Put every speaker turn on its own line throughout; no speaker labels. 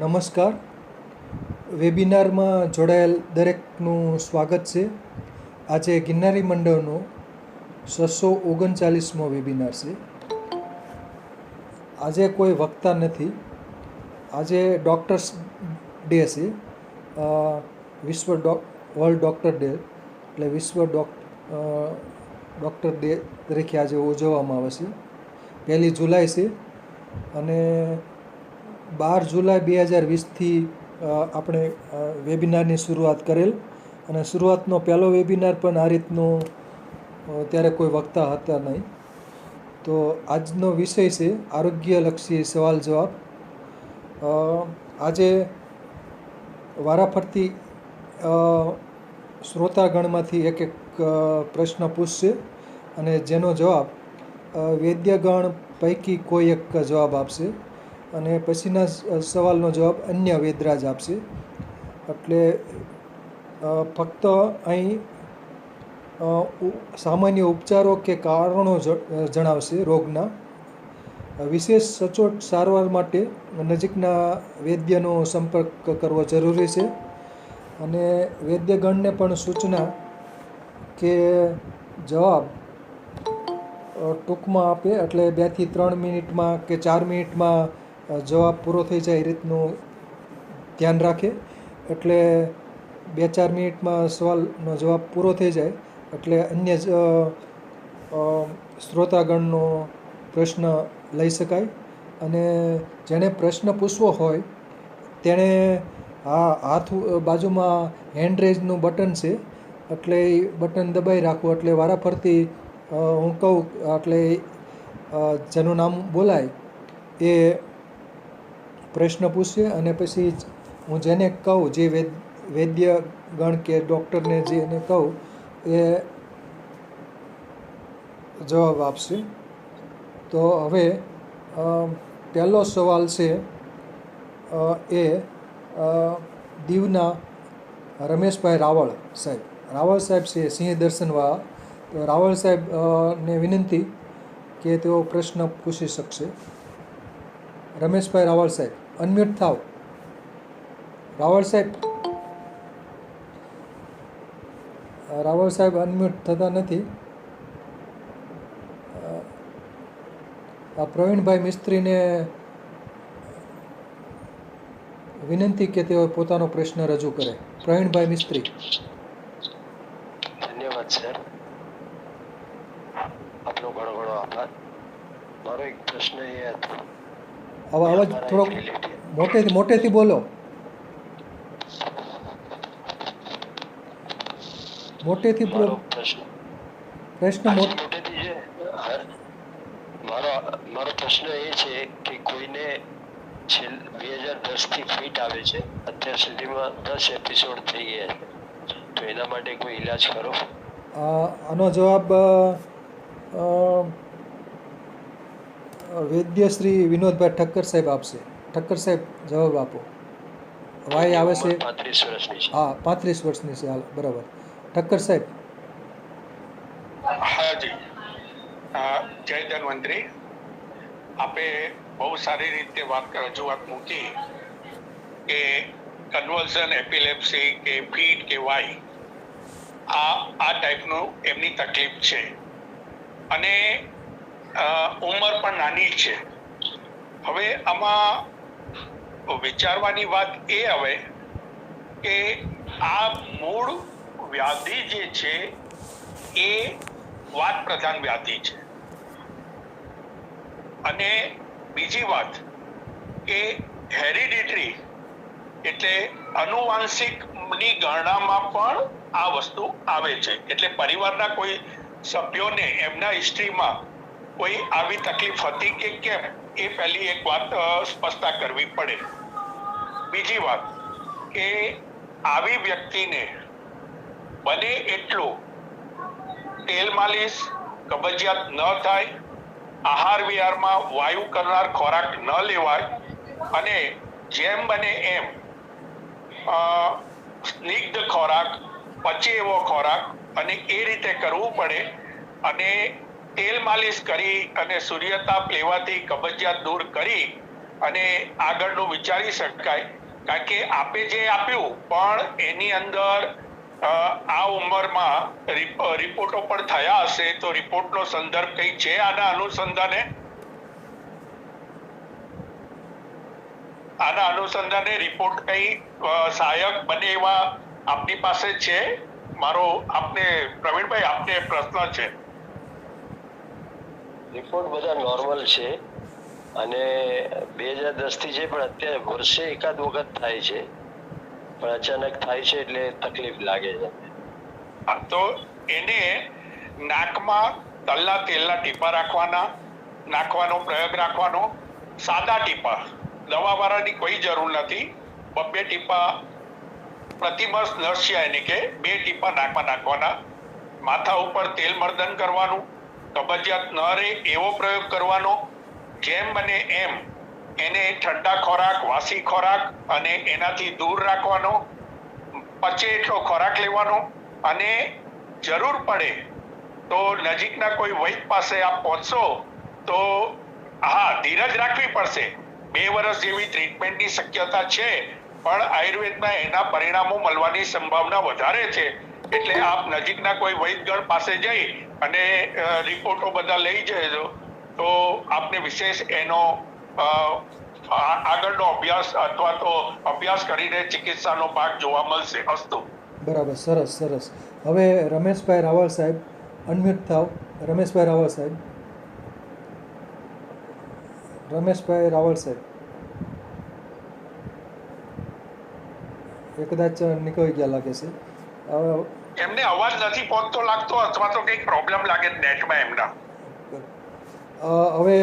નમસ્કાર. વેબિનારમાં જોડાયેલ દરેકનું સ્વાગત છે. આજે ગિરનારી મંડળનો 639મો વેબિનાર છે. આજે કોઈ વક્તા નથી. આજે ડૉક્ટર્સ ડે છે. વર્લ્ડ ડૉક્ટર ડે એટલે વિશ્વ ડૉક્ટર ડે તરીકે આજે ઉજવવામાં આવે છે. 1 જુલાઈ છે અને 12 જુલાઈ 2020થી આપણે વેબિનારની શરૂઆત કરેલ અને શરૂઆતનો પહેલો વેબિનાર પણ આ રીતનો ત્યારે કોઈ વક્તા હતા નહીં. તો આજનો વિષય છે આરોગ્યલક્ષી સવાલ જવાબ. આજે વારાફરતી શ્રોતાગણમાંથી એક પ્રશ્ન પૂછશે અને જેનો જવાબ વૈદ્યગણ પૈકી કોઈ એક જવાબ આપશે અને પછીના સવાલનો જવાબ અન્ય વૈદરાજ આપશે. એટલે ફક્ત અહીં સામાન્ય ઉપચારો કે કારણો જણાવશે રોગના. વિશેષ સચોટ સારવાર માટે નજીકના વૈદ્યનો સંપર્ક કરવો જરૂરી છે અને વૈદ્યગણને પણ સૂચના કે જવાબ ટૂંકમાં આપે, એટલે 2 થી 3 મિનિટમાં કે 4 મિનિટમાં જવાબ પૂરો થઈ જાય એ રીતનું ધ્યાન રાખે. એટલે 2-4 મિનિટમાં સવાલનો જવાબ પૂરો થઈ જાય એટલે અન્ય શ્રોતાગણનો પ્રશ્ન લઈ શકાય. અને જેણે પ્રશ્ન પૂછવો હોય તેણે હાથ બાજુમાં હેન્ડ રેઝનું બટન છે એટલે એ બટન દબાઈ રાખવું. એટલે વારાફરતી હું કહું એટલે જેનું નામ બોલાય એ પ્રશ્ન પૂછશે અને પછી હું જેને કહું, જે વૈદ્યગણ કે ડૉક્ટરને જેને કહું એ જવાબ આપશે. તો હવે પહેલો સવાલ છે એ દીવના રમેશભાઈ રાવળ સાહેબ. રાવળ સાહેબ છે સિંહ દર્શનવાળા. તો રાવળ સાહેબને વિનંતી કે તેઓ પ્રશ્ન પૂછી શકશે. રમેશભાઈ રાવળ સાહેબ, અનમ્યુટ થાવ. રાવળ સાહેબ અનમ્યુટ થતા નથી. પ્રવીણભાઈ મિસ્ત્રીને વિનંતી કે તેઓ પોતાનો પ્રશ્ન રજૂ કરે. પ્રવીણભાઈ મિસ્ત્રી.
ધન્યવાદ સર, આપનો ઘણો ઘણો આભાર. મારો એક પ્રશ્ન એ હતો,
હવે અવાજ થોડો મોટેથી બોલો. મોટેથી
મારો પ્રશ્ન
મોટેથી
છે. મારો પ્રશ્ન એ છે કે કોઈને 2010 થી ફિટ આવે છે, અત્યાર સુધીમાં 10 એપિસોડ થઈ ગયા છે, તો એના માટે કોઈ ઈલાજ ખરો?
આનો જવાબ વૈદ્ય શ્રી વિનોદભાઈ ઠક્કર સાહેબ આપશે. ઠક્કર સાહેબ જવાબ આપો. વાય આવે છે?
35 વર્ષની છે.
હા, 35 વર્ષની છે. હાલ, બરાબર. ઠક્કર સાહેબ.
હા જી, જય ધન્વંતરી. આપે બહુ સારી રીતે રજૂઆત મૂકી કે કન્વલ્સન, એપિલેપ્સી કે ફીટ કે વાય આ ટાઈપનું એમની તકલીફ છે અને ઉંમર પણ નાની છે. હવે આમાં વિચારવાની વાત એ આવે કે આ મૂળ વ્યાધિ જે છે એ વાત પ્રધાન વ્યાધિ છે અને બીજી વાત કે હેરિડિટરી એટલે આનુવાંશિકની ગણનામાં પણ આ વસ્તુ આવે છે. એટલે પરિવારના કોઈ સભ્યોને એમના હિસ્ટ્રીમાં કોઈ આવી તકલીફ હતી કે કેમ એ પહેલી એક વાત સ્પષ્ટતા કરવી પડે. બીજી વાત કે આવી વ્યક્તિને બને એટલું તેલ માલિશ, કબજિયાત ન થાય, આહાર વિહારમાં વાયુ કરનાર ખોરાક ન લેવાય અને જેમ બને એમ સ્નિગ્ધ ખોરાક, પચે એવો ખોરાક અને એ રીતે કરવું પડે. અને તેલ માલિશ કરી અને સૂર્યતાપ લેવાથી કબજિયાત દૂર કરી અને આગળનું વિચારી શકાય. કારણ કે આપે જે આપ્યું પણ એની અંદર આ ઉંમરમાં રિપોર્ટો પણ થયા હશે, તો રિપોર્ટનો સંદર્ભ કઈ છે આના અનુસંધાને રિપોર્ટ કઈ સહાયક બને એવા આપની પાસે છે? મારો આપને પ્રવીણભાઈ આપને પ્રશ્ન છે.
રિપોર્ટ બધા નોર્મલ છે અને 2010 થી છે, પણ અત્યારે વર્ષે એકાદ વખત થાય છે, પણ અચાનક થાય છે એટલે તકલીફ લાગે છે.
તો એને નાકમાં તલના તેલના ટીપા નાખવાનો પ્રયોગ રાખવાનો. સાદા ટીપા, દવાવાળાની કોઈ જરૂર નથી. 2 ટીપા પ્રતિમસ નસ્ય એટલે કે 2 ટીપા નાકમાં નાખવાના. માથા ઉપર તેલ મર્દન કરવાનું. કબજિયાત ન રહે એવો પ્રયોગ કરવાનો. જેમ બને એમ એને ઠંડા ખોરાક, વાસી ખોરાક અને એનાથી દૂર રાખવાનો. પચે એટલો ખોરાક લેવાનો અને જરૂર પડે તો નજીકના કોઈ વૈદ પાસે આપ પહોંચશો તો હા, ધીરજ રાખવી પડશે. 2 વર્ષ જેવી ટ્રીટમેન્ટની શક્યતા છે, પણ આયુર્વેદમાં એના પરિણામો મળવાની સંભાવના વધારે છે. એટલે આપ નજીકના કોઈ વૈદગણ પાસે જઈ અને રિપોર્ટો બધા લઈ જજો તો આપને વિશેષ એનો આગળનો અભ્યાસ અથવા તો અભ્યાસ કરીને ચિકિત્સાનો ભાગ જોવા મળશે. અસ્તુ.
બરાબર, સરસ સરસ. હવે રમેશભાઈ રાવળ સાહેબ, અનમ્યુટ થાવ. રમેશભાઈ રાવળ સાહેબ, રમેશભાઈ રાવળ સાહેબ, એ કદાચ નીકળી ગયા લાગે છે.
એમને અવાજ નથી પહોંચતો લાગતો, અથવા તો કંઈક પ્રોબ્લેમ લાગે નેટમાં એમના.
હવે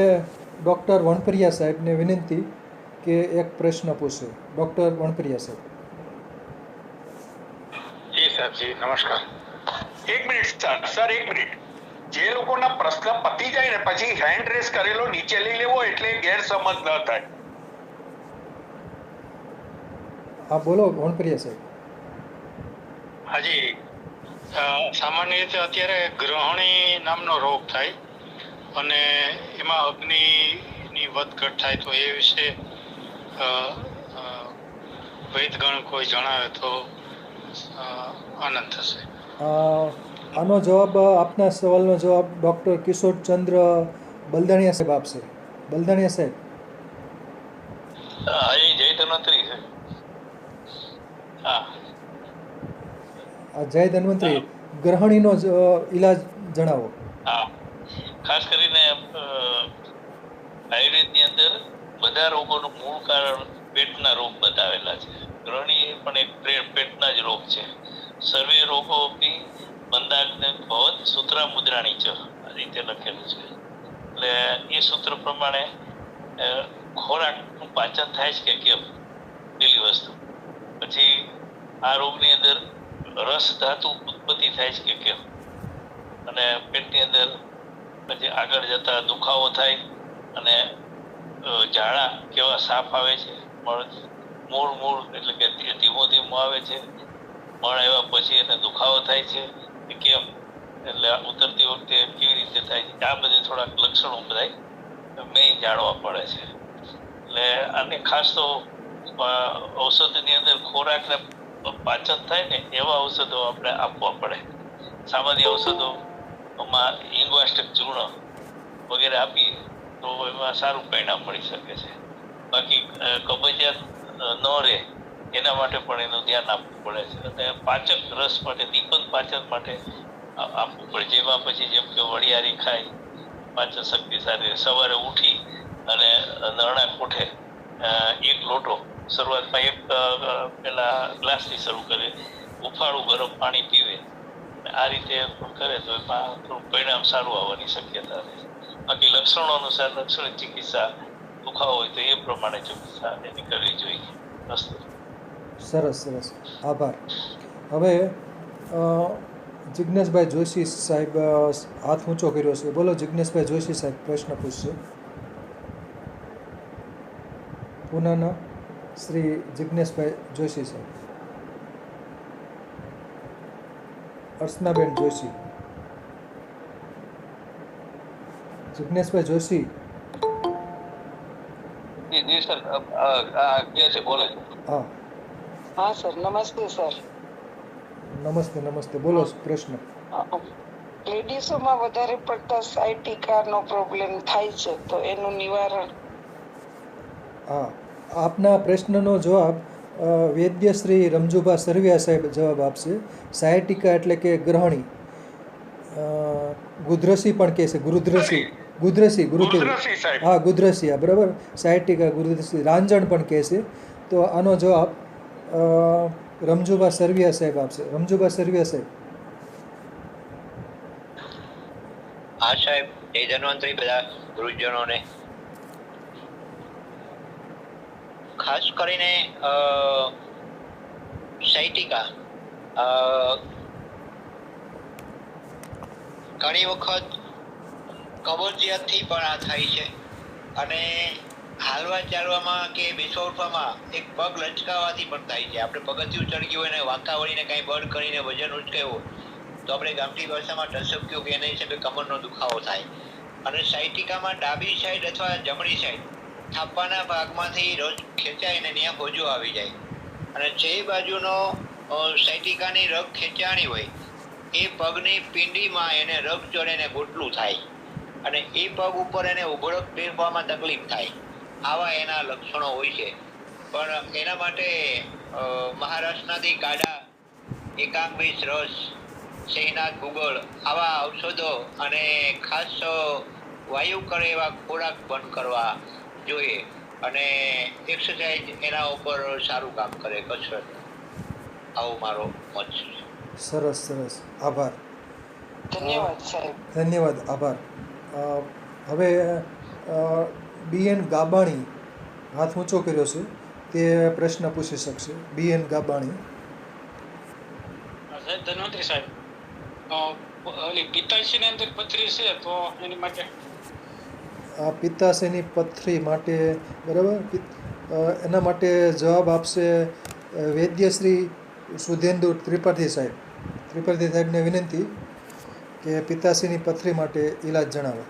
ડૉક્ટર વણપરિયા સાહેબને વિનંતી કે એક પ્રશ્ન પૂછે. ડૉક્ટર વણપરિયા સાહેબ.
જી સાહેબજી, નમસ્કાર. 1 મિનિટ સર, 1 મિનિટ. જે લોકોના પ્રશ્ન પતી જાય ને પછી હેન્ડ રેસ કરેલો નીચે લઈ લેવો એટલે ગેરસમજ ન થાય.
હા, બોલો વણપરિયા સાહેબ.
હાજી, સામાન્ય રીતે અત્યારે ગ્રહણી નામનો રોગ થાય અને એમાં અગ્નિની વધઘટ થાય, તો એ વિશે વૈદગણ કોઈ જણાવે તો આનંદ થશે.
આનો જવાબ, આપના સવાલનો જવાબ ડૉક્ટર કિશોરચંદ્ર બલદાણિયા સાહેબ આપશે. બલદાણિયા સાહેબ.
હાજી, જય ધન્વંતરી છે. હા,
જય ધન્વંતરી. ગ્રહણીનો ઈલાજ જણાવો.
હા, ખાસ કરીને આયુર્વેદની અંદર બધા રોગોનું મૂળ કારણ પેટના રોગ બતાવેલા છે. ગ્રહણી પણ એક પેટના જ રોગ છે. સર્વે રોગો બી મંદાગ્નિ ભવત સૂત્રા મુદ્રાણી ચ, આ રીતે લખેલું છે. એટલે એ સૂત્ર પ્રમાણે ખોરાકનું પાચન થાય છે કે કેમ, પેલી વસ્તુ. પછી આ રોગની અંદર રસ ધાતુ ઉત્પત્તિ થાય છે કે કેમ, અને પેટની અંદર પછી આગળ જતા દુખાવો થાય અને ઝાડા કેવા સાફ આવે છે, મૂળ એટલે કે ધીમો આવે છે, મળ આવ્યા પછી એને દુખાવો થાય છે કે કેમ, એટલે ઉતરતી વખતે કેવી રીતે થાય છે, આ બધી થોડાક લક્ષણો બધા મેં જાણવા પડે છે. એટલે આને ખાસ તો ઔષધની અંદર ખોરાકને પાચન થાય ને એવા ઔષધો આપણે આપવા પડે. સામાન્ય ઔષધોમાં હિંગવાષ્ટક ચૂર્ણ વગેરે આપીએ તો એમાં સારું પરિણામ મળી શકે છે. બાકી કબજિયાત ન રહે એના માટે પણ એનું ધ્યાન આપવું પડે છે. અને પાચક રસ માટે, દીપક પાચન માટે આપવું પડે, જેમાં પછી જેમ કે વડિયારી ખાય, પાચન શક્તિ સારી. સવારે ઉઠી અને નરણા કોઠે 1 લોટો, શરૂઆતમાં 1 પેલા ગ્લાસથી શરૂ કરે, ઉફાળું ગરમ પાણી પીવે, આ રીતે કરે તો એમાં થોડું પરિણામ સારું આવવાની શક્યતા રહે. બાકી લક્ષણો અનુસાર લક્ષણિક ચિકિત્સા, દુખાવો હોય તો એ પ્રમાણે ચિકિત્સા એની કરવી જોઈએ.
સરસ સરસ, આભાર. હવે જિજ્ઞેશભાઈ જોશી સાહેબ હાથ ઊંચો કર્યો છે. બોલો જિજ્ઞેશભાઈ જોશી સાહેબ, પ્રશ્ન પૂછશે. પુનાના શ્રી જિજ્ઞેશભાઈ જોશી સાહેબ. અર્ચનાબેન જોશી. જિજ્ઞેશભાઈ જોશી.
જી સર, કે છે બોલે છે.
હા,
હા સર, નમસ્તે સર.
નમસ્તે નમસ્તે, બોલો પ્રશ્ન.
લેડીઝોમાં વધારે પડતા સાયટિકાનો પ્રોબ્લેમ થાય છે, તો એનું નિવારણ?
હા, આપના પ્રશ્નનો જવાબ વૈદ્ય શ્રી રમજુભા સરવિયા સાહેબ જવાબ આપશે. સાયટિકા એટલે કે ગ્રહણી, ગુદરસી પણ કહે છે, ગુદરસી
ગુરુદ્રસી સાહેબ.
હા, ગુદરસી, હા બરાબર. સાયટિકા, ગુદરસી, રાંજણ પણ કહે છે. તો આનો જવાબ રમજુભા સરવિયા સાહેબ આપશે. રમજુભા સરવિયા સાહેબ.
હા સાહેબ, જય ધન્વંતરી બધા ગુરુજનોને. ખાસ કરીને સાયટિકા ઘણી વખત કબજિયાતથી પણ આ થાય છે, અને હાલવા ચાલવામાં કે બેસવા ઉઠવામાં એક પગ લચકાવાથી પણ થાય છે. આપણે પગથિયું ચડી ગયું હોય ને વાંકા વળીને કાંઈ બળ કરીને વજન ઉચકાયું તો આપણે ગામઠી ભાષામાં ટસક્યું કે એના હિસાબે કમરનો દુખાવો થાય. અને સાયટિકામાં ડાબી સાઈડ અથવા જમણી સાઈડ થાપાના ભાગમાંથી રોજ ખેંચાય ને ત્યાં હોજો આવી જાય, અને જે બાજુનો સાયટિકાની રગ ખેંચાણી હોય એ પગની પિંડીમાં એને રગ ચડે ને ગોટલું થાય, અને એ પગ ઉપર એને ઉભળક બેસવામાં તકલીફ થાય. આવા એના લક્ષણો હોય છે. પણ એના માટે મહારાષ્ટ્રનાથી કાઢા, એકાંગબીજ રસ, શેહનાથ ગુગળ આવા ઔષધો અને ખાસ વાયુ કરે એવા ખોરાક બંધ કરવા જોઈએ, અને એક્સરસાઇઝ એના ઉપર સારું કામ કરે, કસરત. આવો મારો મત છે.
સરસ સરસ, આભાર.
ધન્યવાદ સાહેબ.
ધન્યવાદ, આભાર. હવે BN ગાબાણી હાથ ઊંચો કર્યો છે, તે પ્રશ્ન પૂછી શકશે. BN ગાબાણી.
સાહેબ ધન્વંતરી સાહેબ, ઓલી પિત્તાશયની અંદર પથરી છે તો એની માટે?
આ પિત્તાશયની પથરી માટે, બરાબર, એના માટે જવાબ આપશે વૈદ્ય શ્રી સુધેન્દુ ત્રિપાઠી સાહેબ. ત્રિપાઠી સાહેબને વિનંતી કે પિત્તાશયની પથરી માટે ઈલાજ જણાવો.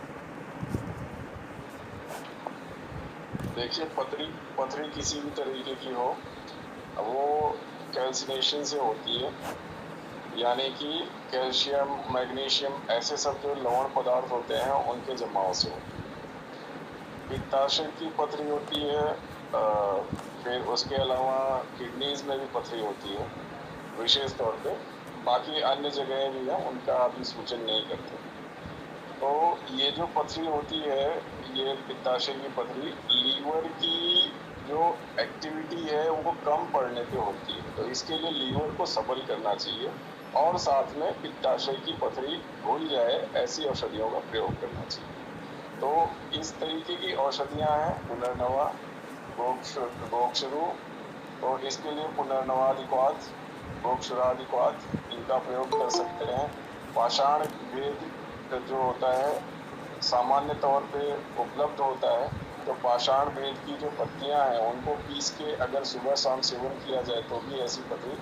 देखिए, पथरी किसी भी तरीके की हो, वो कैल्सिनेशन से होती है, यानी कि कैल्शियम, मैग्नीशियम ऐसे सब जो लवण पदार्थ होते हैं उनके जमाव से होती है. पित्ताशय की पथरी होती है, फिर उसके अलावा किडनीज में भी पथरी होती है विशेष तौर पे. बाकी अन्य जगहें भी हैं, उनका अभी सूचन नहीं करते. तो ये जो पथरी होती है, ये पित्ताशय की पथरी लीवर की जो एक्टिविटी है वो कम पड़ने पे होती है. तो इसके लिए लीवर को सबल करना चाहिए और साथ में पित्ताशय की पथरी भूल जाए ऐसी औषधियों का प्रयोग करना चाहिए. तो इस तरीके की औषधियाँ हैं पुनर्नवा, गोक्षरू. तो इसके लिए पुनर्नवादिक्वाथ, गोक्षरादिक्वाथ, इनका प्रयोग कर सकते हैं. पाषाण भेद जो होता है सामान्य तौर पे उपलब्ध होता है, तो पाषाण भेद की जो पत्तियां हैं उनको पीस के अगर सुबह शाम सेवन किया जाए तो भी ऐसी पथरी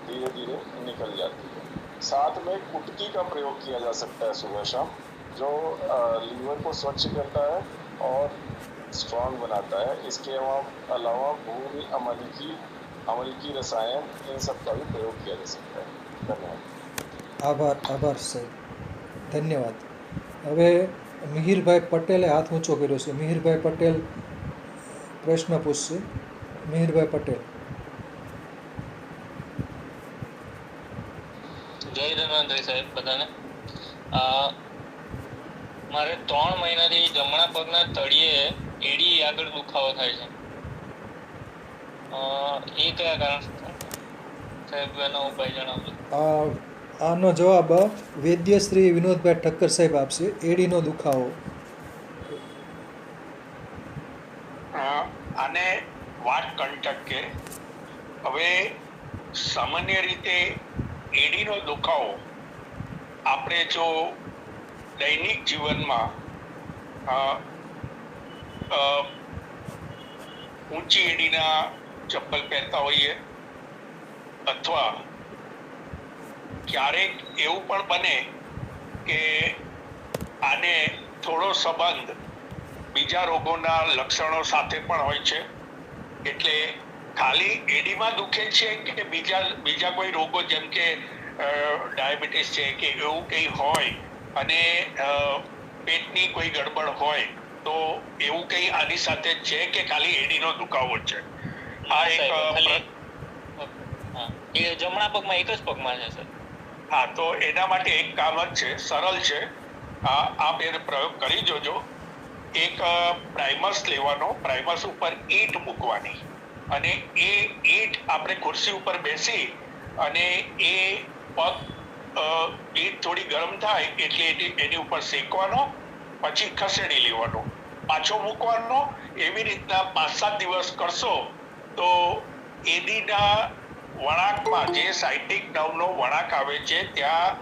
धीरे धीरे निकल जाती है. साथ में कुटकी का प्रयोग किया जा सकता है सुबह शाम, जो लीवर को स्वच्छ करता है और स्ट्रांग बनाता है. इसके अलावा भूमि अमल की रसायन, इन सब का भी प्रयोग किया जा सकता है. धन्यवाद.
આભાર સાહેબ, ધન્યવાદ. હવે મિહિરભાઈ પટેલે હાથ ઊંચો કર્યો છે. મિહિરભાઈ પટેલ પ્રશ્ન પૂછશે. મિહિરભાઈ પટેલ.
જય ધન્વંતરી સાહેબ બધાને. મારે 3 મહિનાથી જમણા પગના તળિયે એડી આગળ દુખાવો થાય છે. એ કયા કારણ સાહેબ, એનો ઉપાય જણાવજો.
આનો જવાબ વૈદ્ય શ્રી વિનોદભાઈ ઠક્કર સાહેબ આપશે. એડીનો દુખાવો.
આને વાટ કંટક કે. હવે સામાન્ય રીતે એડીનો દુખાવો આપણે જો દૈનિક જીવનમાં ઊંચી એડીના ચપ્પલ પહેરતા હોઈએ, અથવા ક્યારેક એવું પણ બને કે આને થોડો સંબંધ બીજા રોગોના લક્ષણો સાથે પણ હોય છે. એટલે ખાલી એડીમાં દુખે છે કે બીજા કોઈ રોગો જેમ કે ડાયાબિટીસ છે કે એવું કંઈ હોય અને પેટની કોઈ ગડબડ હોય તો એવું કંઈ આની સાથે છે કે ખાલી એડીનો દુખાવો છે? આ એક
એ જમણા પગમાં એક જ પગમાં છે સર.
હા, તો એના માટે એક કામ જ છે, સરળ છે. આપ એ પ્રયોગ કરી જોજો. એક પ્રાઇમર્સ લેવાનો, પ્રાઇમર્સ ઉપર ઈંટ મૂકવાની અને એ ઈંટ આપણે ખુરશી ઉપર બેસી અને એ પગ ઈંટ થોડી ગરમ થાય એટલે એની ઉપર શેકવાનો, પછી ખસેડી લેવાનો, પાછો મૂકવાનો. એવી રીતના 5-7 દિવસ કરશો તો એડીના વળાંકમાં જે સાયટિક નર્વનો વળાંક આવે છે ત્યાં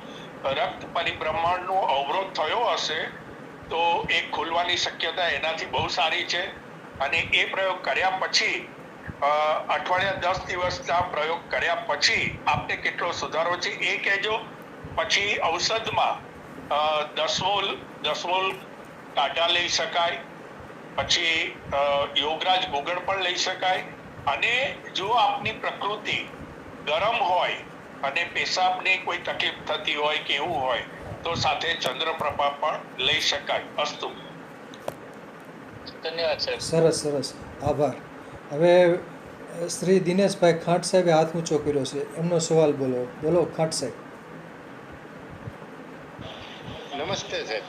રક્ત પરિભ્રમણનો અવરોધ થયો હશે તો એ ખુલવાની શક્યતા એનાથી બહુ સારી છે. અને એ પ્રયોગ કર્યા પછી અઠવાડિયા 10 દિવસના પ્રયોગ કર્યા પછી આપને કેટલો સુધારો છે એ કહેજો. પછી ઔષધમાં 10 મોલ કાઢા લઈ શકાય, પછી યોગરાજ ગુગળ પણ લઈ શકાય. અને જો આપની પ્રકૃતિ ગરમ હોય અને પેશાબની કોઈ તકલીફ થતી હોય કે એવું હોય તો સાથે ચંદ્રપ્રભા પણ લઈ શકાય. અસ્તુ.
ધન્યવાદ સાહેબ.
સરસ સરસ, આભાર. હવે શ્રી દિનેશભાઈ ખાંટ સાહેબે હાથ ઊંચો કર્યો છે, એમનો સવાલ બોલો. બોલો ખાંટ સાહેબ.
નમસ્તે સાહેબ.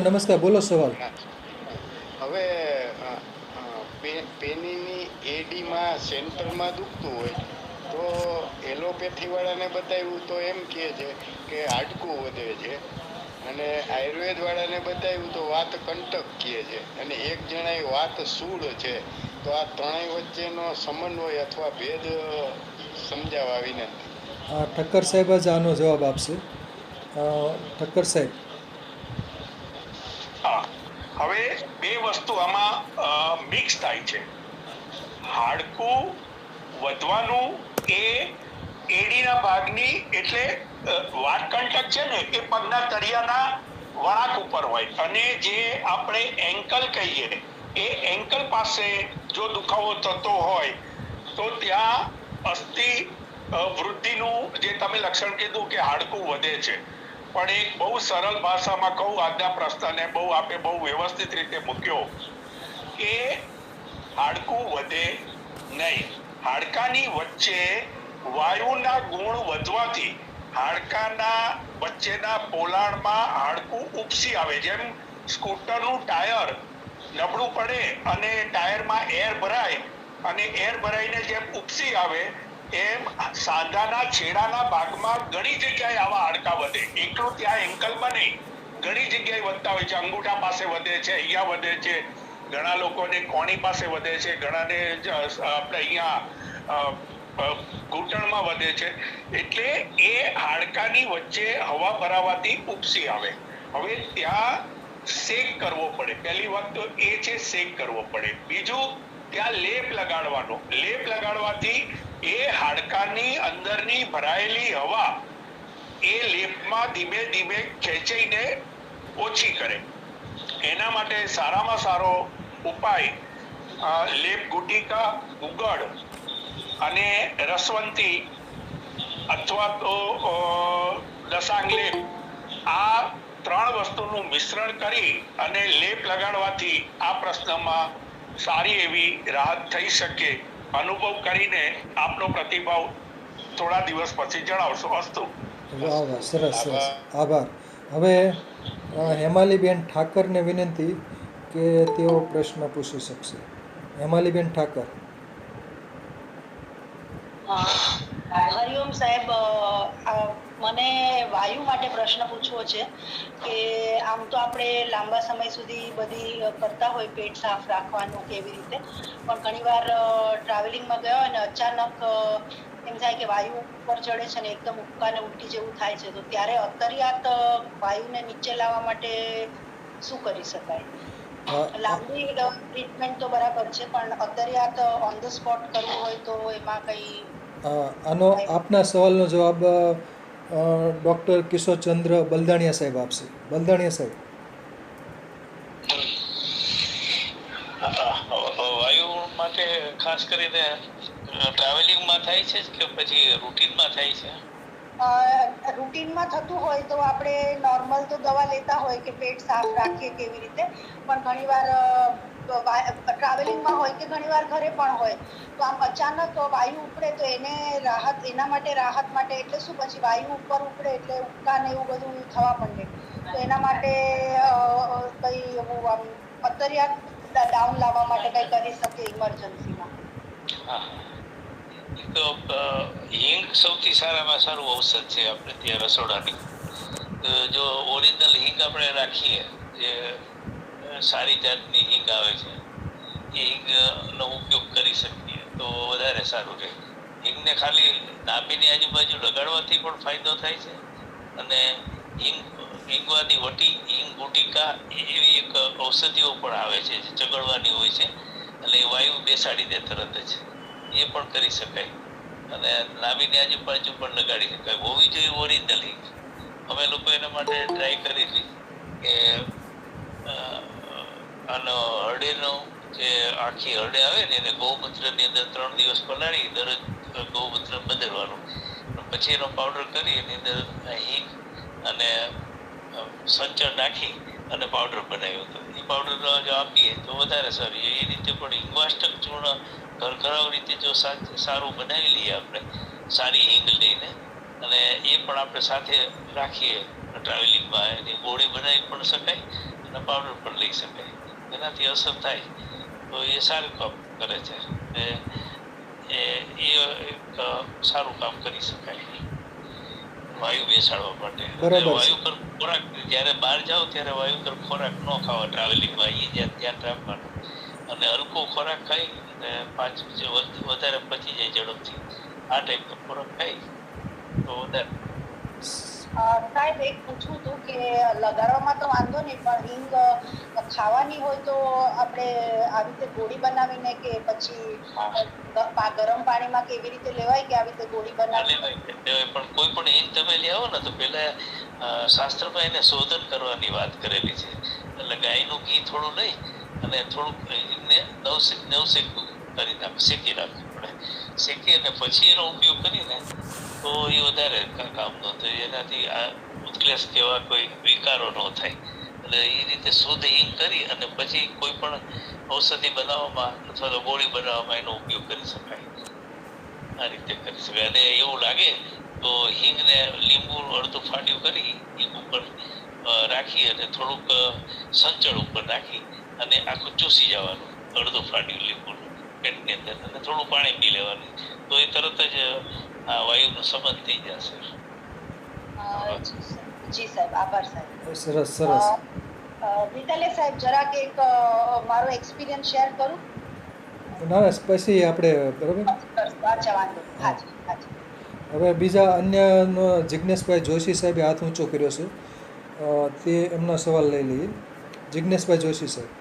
નમસ્કાર. બોલો સવાલ.
હવે પેનીની એડીમાં સેન્ટરમાં દુખતું હોય તો એલોપેથી વાળાને બતાવ્યું તો એમ કહે છે કે હાડકું વધે છે, અને આયુર્વેદ વાળાને બતાવ્યું તો વાત કંટક કહે છે, અને એક જણાએ વાત સૂળ છે. તો આ ત્રણેય વચ્ચેનો સમન્વય અથવા ભેદ સમજાવવા વિનંતી.
ઠક્કર સાહેબ જ આનો જવાબ આપશે. ઠક્કર સાહેબ.
હવે બે વસ્તુ આમાં મિક્સ થાય છે. હાડકું વધવાનું એ એડીના ભાગની એટલે વાટકંટક છે ને એ પગના તળિયાના વળાંક ઉપર હોય, અને જે આપણે એન્કલ કહીએ એ એન્કલ પાસે જો દુખાવો થતો હોય તો ત્યાં અસ્થિ વૃદ્ધિનું જે તમે લક્ષણ કીધું કે હાડકું વધે છે, પણ એક બહુ સરળ ભાષામાં કહું, આજના પ્રશ્નને આપે બહુ વ્યવસ્થિત રીતે મૂક્યો કે હાડકું વધે નહીં. હાડકાની વચ્ચે વાયુના ગુણ વધવાથી હાડકાના વચ્ચેના પોલાણમાં હાડકું ઉપસી આવે. જેમ સ્કૂટરનું ટાયર નબળું પડે અને ટાયરમાં એર ભરાય અને એર ભરાઈને જેમ ઉપસી આવે એમ સાંધાના છેડાના ભાગમાં ઘણી જગ્યાએ આવા હાડકા વધે. એકલું ત્યાં એન્કલમાં નહીં, ઘણી જગ્યાએ વધતા હોય છે. અંગૂઠા પાસે વધે છે, અહીંયા વધે છે, ઘણા લોકોને કોણી પાસે વધે છે, ઘણાને આપણે અહીંયા ઘૂંટણમાં વધે છે. એટલે એ હાડકાની વચ્ચે હવા ભરાવાથી ઉપસી આવે. હવે ત્યાં શેક કરવો પડે. પહેલી વાત તો એ છે શેક કરવો પડે. બીજું ત્યાં લેપ લગાડવાનો. લેપ લગાડવાથી એ હાડકાની અંદરની ભરાયેલી હવા એ લેપમાં ધીમે ધીમે ખેંચાઈને ઓછી કરે. એના માટે સારામાં સારો ઉપાય લેપ ગુટિકા, ગુગળ અને રસવંતી અથવા તો દશાંગ લેપ, આ 3 વસ્તુનું મિશ્રણ કરી અને લેપ લગાડવાથી આ પ્રશ્નમાં સારી એવી રાહત થઈ શકે. અનુભવ કરીને આપનો પ્રતિભાવ થોડા દિવસ પછી જણાવશો. અસ્તુ.
વાહ વાહ, સરસ સરસ, આભાર. હવે હેમાલીબેન ઠાકરને વિનંતી કે તેઓ પ્રશ્ન પૂછી શકશે. હેમાલીબેન ઠાકર.
હરિઓમ સાહેબ, મને વાયુ માટે પ્રશ્ન પૂછવો છે કે આમ તો આપણે લાંબા સમય સુધી બધી કરતા હોય પેટ સાફ રાખવાનું કે એવી રીતે, પણ ઘણીવાર ટ્રાવેલિંગમાં ગયા હોય ને અચાનક એમ થાય કે વાયુ ઉપર ચડે છે ને એકદમ ઉબકાને ઉલટી જેવું થાય છે, તો ત્યારે અતરિયાત વાયુને નીચે લાવવા માટે શું કરી શકાય? લાંબી ટ્રીટમેન્ટ તો બરાબર છે, પણ અતરિયાત ઓન ધ સ્પોટ કરવું હોય તો એમાં કંઈ?
આનો આપના સવાલનો જવાબ ડૉક્ટર કિશોરચંદ્ર બલદાણિયા સાહેબ આપશે. બલદાણિયા સાહેબ.
વાયુ માટે ખાસ કરીને ટ્રાવેલિંગમાં થાય છે કે પછી રૂટીનમાં થાય છે?
રૂટીનમાં થતું હોય તો આપણે નોર્મલ તો દવા લેતા હોય કે પેટ સાફ રાખીએ કેવી રીતે, પણ ઘણીવાર ટ્રાવેલિંગમાં હોય કે ઘણીવાર ઘરે પણ હોય તો આમ અચાનક વાયુ ઉપડે તો એને એના માટે રાહત માટે એટલે શું, પછી વાયુ ઉપર ઉપડે એટલે ઉબકા ને એવું બધું થવા માંડે, તો એના માટે કઈ એવું આમ પતરિયા ડાઉન લાવવા માટે કઈ કરી શકે ઇમરજન્સીમાં?
તો હિંગ સૌથી સારામાં સારું ઔષધ છે આપણે ત્યાં રસોડાની. તો જો ઓરિજિનલ હિંગ આપણે રાખીએ, જે સારી જાતની હિંગ આવે છે, એ હિંગનો ઉપયોગ કરી શકીએ તો વધારે સારું રહે. હિંગને ખાલી નાભીની આજુબાજુ લગાડવાથી પણ ફાયદો થાય છે, અને હિંગવાની વટી, હિંગ ગુટિકા એવી એક ઔષધિઓ પણ આવે છે જે ચગડવાની હોય છે, એટલે એ વાયુ બેસાડી દે તરત જ, એ પણ કરી શકાય. અને નાભીની આજુબાજુ પણ લગાડી શકાય. હોવી જોઈએ ઓરિજિનલ હિંગ. અમે લોકો એના માટે ટ્રાય કરી હતી કે આનો હળદેનો જે આખી હળદે આવે ને એને ગૌમૂત્રની અંદર 3 દિવસ પલાળી દરરોજ ગૌમૂત્ર બદલવાનું, પછી એનો પાવડર કરી એની અંદર હિંગ અને સંચળ નાખી અને પાવડર બનાવ્યો હતો. એ પાવડર જો આપીએ તો વધારે સારું. એ રીતે પણ હિંગવાષ્ટક ચૂર્ણ ઘરઘરાવ રીતે જો સારું બનાવી લઈએ આપણે, સારી હિંગ લઈને, અને એ પણ આપણે સાથે રાખીએ ટ્રાવેલિંગમાં, એની ગોળી બનાવી પણ શકાય અને પાવડર પણ લઈ શકાય. એનાથી અસર થાય તો એ સારું કામ કરે છે. એ એક સારું કામ કરી શકાય વાયુ બેસાડવા માટે. વાયુ પર ખોરાક, જ્યારે બહાર જાઓ ત્યારે વાયુ પર ખોરાક ન ખાવા ટ્રાવેલિંગમાં, એ ધ્યાન રાખવાનું. અને હલકો ખોરાક ખાઈ અને વધારે પચી જાય ઝડપથી, આ ટાઈપનો ખોરાક ખાઈ તો વધારે.
સાહેબ એક પૂછવું હતું કે લગાડવામાં તો વાંધો નહીં, પણ હિંગ ખાવાની હોય તો આપણે આવી રીતે ગોળી બનાવીને કે પછી ગરમ પાણીમાં કેવી રીતે લેવાય કે આવી રીતે ગોળી બનાવી
લેવાય? પણ કોઈ પણ હિંગ તમે લેવો ને તો પેલા શાસ્ત્રમાં એને શોધન કરવાની વાત કરેલી છે. એટલે ગાયનું ઘી થોડું લઈ અને થોડુંક હિંગને નવશેકું કરી શેકી રાખવું પડે. શેકી અને પછી એનો ઉપયોગ કરીને તો એ વધારે કામનો થાય. એનાથી આ ઉત્કલેશ જેવા કોઈ વિકારો ન થાય. એટલે એ રીતે શુદ્ધ હિંગ કરી અને પછી કોઈ પણ ઔષધિ બનાવવામાં અથવા તો ગોળી બનાવવામાં એનો ઉપયોગ કરી શકાય. આ રીતે કરી શકાય. અને એવું લાગે તો હિંગને લીંબુ અડધું ફાટ્યું કરી હિંગ ઉપર રાખી અને થોડુંક સંચળ ઉપર રાખી અને આખું ચૂસી જવાનું, અડધું ફાટ્યું લીંબુનું પેટની અંદર, અને થોડું પાણી પી લેવાનું, તો એ તરત જ આ વાયુનો સંબંધ થઈ જશે.
જી સાહેબ, આભાર સાહેબ.
સરસ સરસ.
વિતાલે સાહેબ, જરાક એક મારો એક્સપિરિયન્સ શેર કરું?
ના ના, પછી આપણે બરાબર.
અચ્છા, વાંધો. હાજી હાજી.
હવે બીજા અન્ય જિજ્ઞેશભાઈ જોશી સાહેબે હાથ ઊંચો કર્યો છે, તે એમનો સવાલ લઈ લઈએ. જિજ્ઞેશભાઈ જોશી સાહેબ.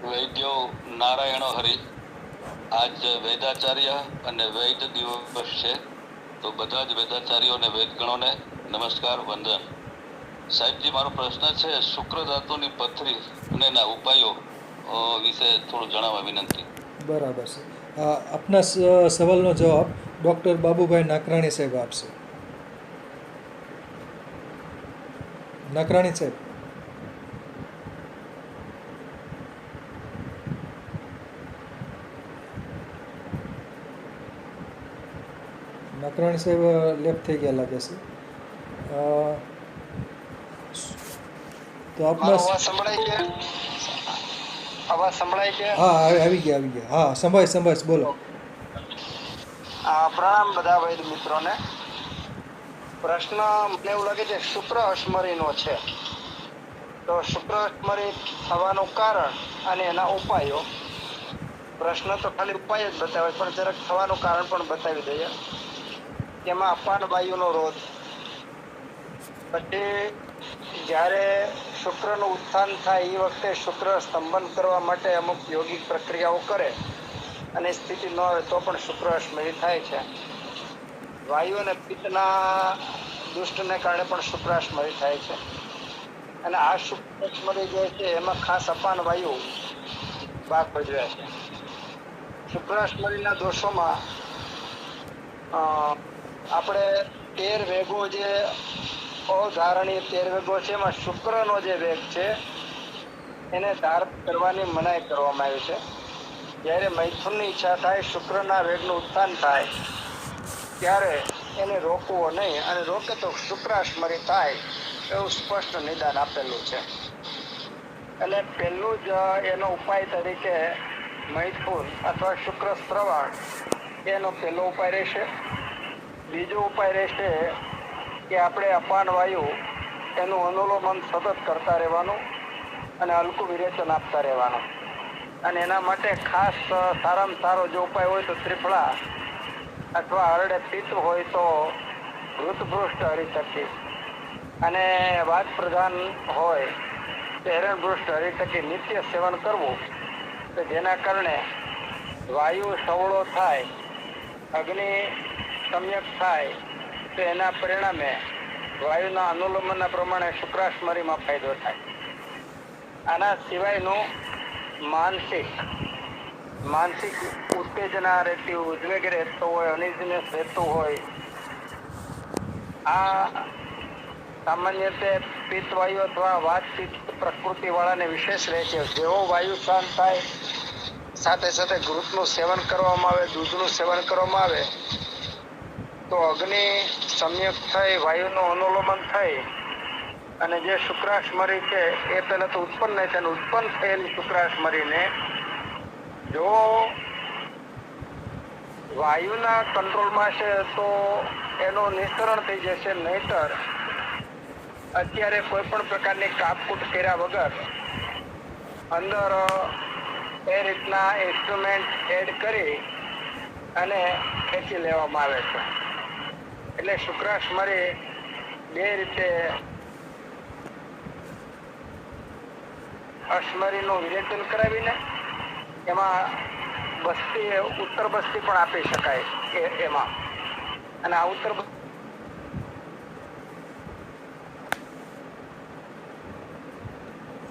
વૈદ્યો નારાયણ હરિ, આજ વેદાચાર્ય અને વૈદ દિવસ છે, તો બધા જ વેદાચાર્યોને વેદગણોને નમસ્કાર, વંદન. સાહેબજી, મારો પ્રશ્ન છે શુક્ર ધાતુની પથરી અને એના ઉપાયો વિશે થોડું જણાવવા વિનંતી.
બરાબર છે. આપના સવાલનો જવાબ ડૉક્ટર બાબુભાઈ નાકરાણી સાહેબ આપશે. નાકરાણી સાહેબ. નાકરાણી સાહેબ લેફ્ટ થઈ ગયા લાગે છે. તો આપના
અવાજ સંભળાય છે?
હા, આવી ગયા. હા, સંભાળ બોલો.
પ્રણામ બધા વૈદ મિત્રોને. પ્રશ્ન મને એવું લાગે છે શુક્ર અસ્મરીનો છે, તો શુક્ર અસ્મરી થવાનું કારણ અને એના ઉપાયો. પ્રશ્ન તો ખાલી ઉપાય જ બતાવે, પણ જરાક થવાનું કારણ પણ બતાવી દઈએ. તેમાં અપાન વાયુનો રોધ, પછી જ્યારે શુક્રનું ઉત્થાન થાય એ વખતે શુક્ર સ્તંભન કરવા માટે અમુક યોગિક પ્રક્રિયાઓ કરે અને સ્થિતિ ન આવે તો પણ શુક્ર અસ્મરી થાય છે.
વાયુ અને પિત્તના દુષ્ટને કારણે પણ શુક્રાશ્મરી થાય છે. અને આ શુક્રાશ્મરી જે છે એમાં ખાસ અપાન વાયુ ભાગ ભજવે છે. શુક્રાશ્મરીના દોષોમાં આપણે 13 વેગો જે અધારણીય 13 વેગો છે એમાં શુક્રનો જે વેગ છે એને ધારણ કરવાની મનાઈ કરવામાં આવી છે. જ્યારે મૈથુનની ઈચ્છા થાય, શુક્રના વેગનું ઉત્થાન થાય, ત્યારે એને રોકવો નહીં, અને રોકે તો શુક્રાશ્મરી થાય એવું સ્પષ્ટ નિદાન આપેલું છે. એટલે પહેલું જ એનો ઉપાય તરીકે મૈથુન અથવા શુક્ર શ્રવણ એનો પહેલો ઉપાય રહેશે. બીજો ઉપાય રહેશે કે આપણે અપાન વાયુ એનું અનુલોમન સતત કરતા રહેવાનું અને હલકું વિરેચન આપતા રહેવાનું. અને એના માટે ખાસ સારામાં સારો જો ઉપાય હોય તો ત્રિફળા અથવા હરડે પિત્ત હોય તો વૃતભૃષ્ટ હરિતકી, અને વાત પ્રધાન હોય તો હિરણભૃષ્ટ હરિતકી નિત્ય સેવન કરવું, તો જેના કારણે વાયુ સવળો થાય, અગ્નિ સમ્યક થાય, તો એના પરિણામે વાયુના અનુલોમનના પ્રમાણે શુક્રાશ્મરીમાં ફાયદો થાય. આના સિવાયનું માનસિક ઉત્તેજના રહેતી, ઉદ્વેગ રહેતો હોય, અનઇઝીનેસ રહેતું હોય, આ સામાન્ય રીતે પિત્ત વાયુ અથવા વાત પિત્ત પ્રકૃતિ વાળાને વિશેષ રહે છે. જેવો વાયુ શાંત થાય, સાથે સાથે ઘૃતનું સેવન કરવામાં આવે, દૂધનું સેવન કરવામાં આવે, તો અગ્નિ સમ્યક થઈ, વાયુનું અનુલોમન થઈ, અને જે શુક્રાશ્મરી છે એ પહેલા તો ઉત્પન્ન નહીં થાય, ઉત્પન્ન થયેલી શુક્રાશ્મરીને જો વાયુના કંટ્રોલમાં છે તો એનું નિસ્તરણ થઈ જશે. નહીતર અત્યારે કોઈ પણ પ્રકારની કાપકૂટ કર્યા વગર અંદર એ રીતના ઇન્સ્ટ્રુમેન્ટ એડ કરી અને ખેંચી લેવામાં આવે છે. એટલે શુક્રાશ્મરી બે રીતે અશ્મરીનું વિરેચન કરાવીને એમાં બસ્તી, ઉત્તર બસ્તી પણ આપી શકાય એમાં. અને આ ઉત્તર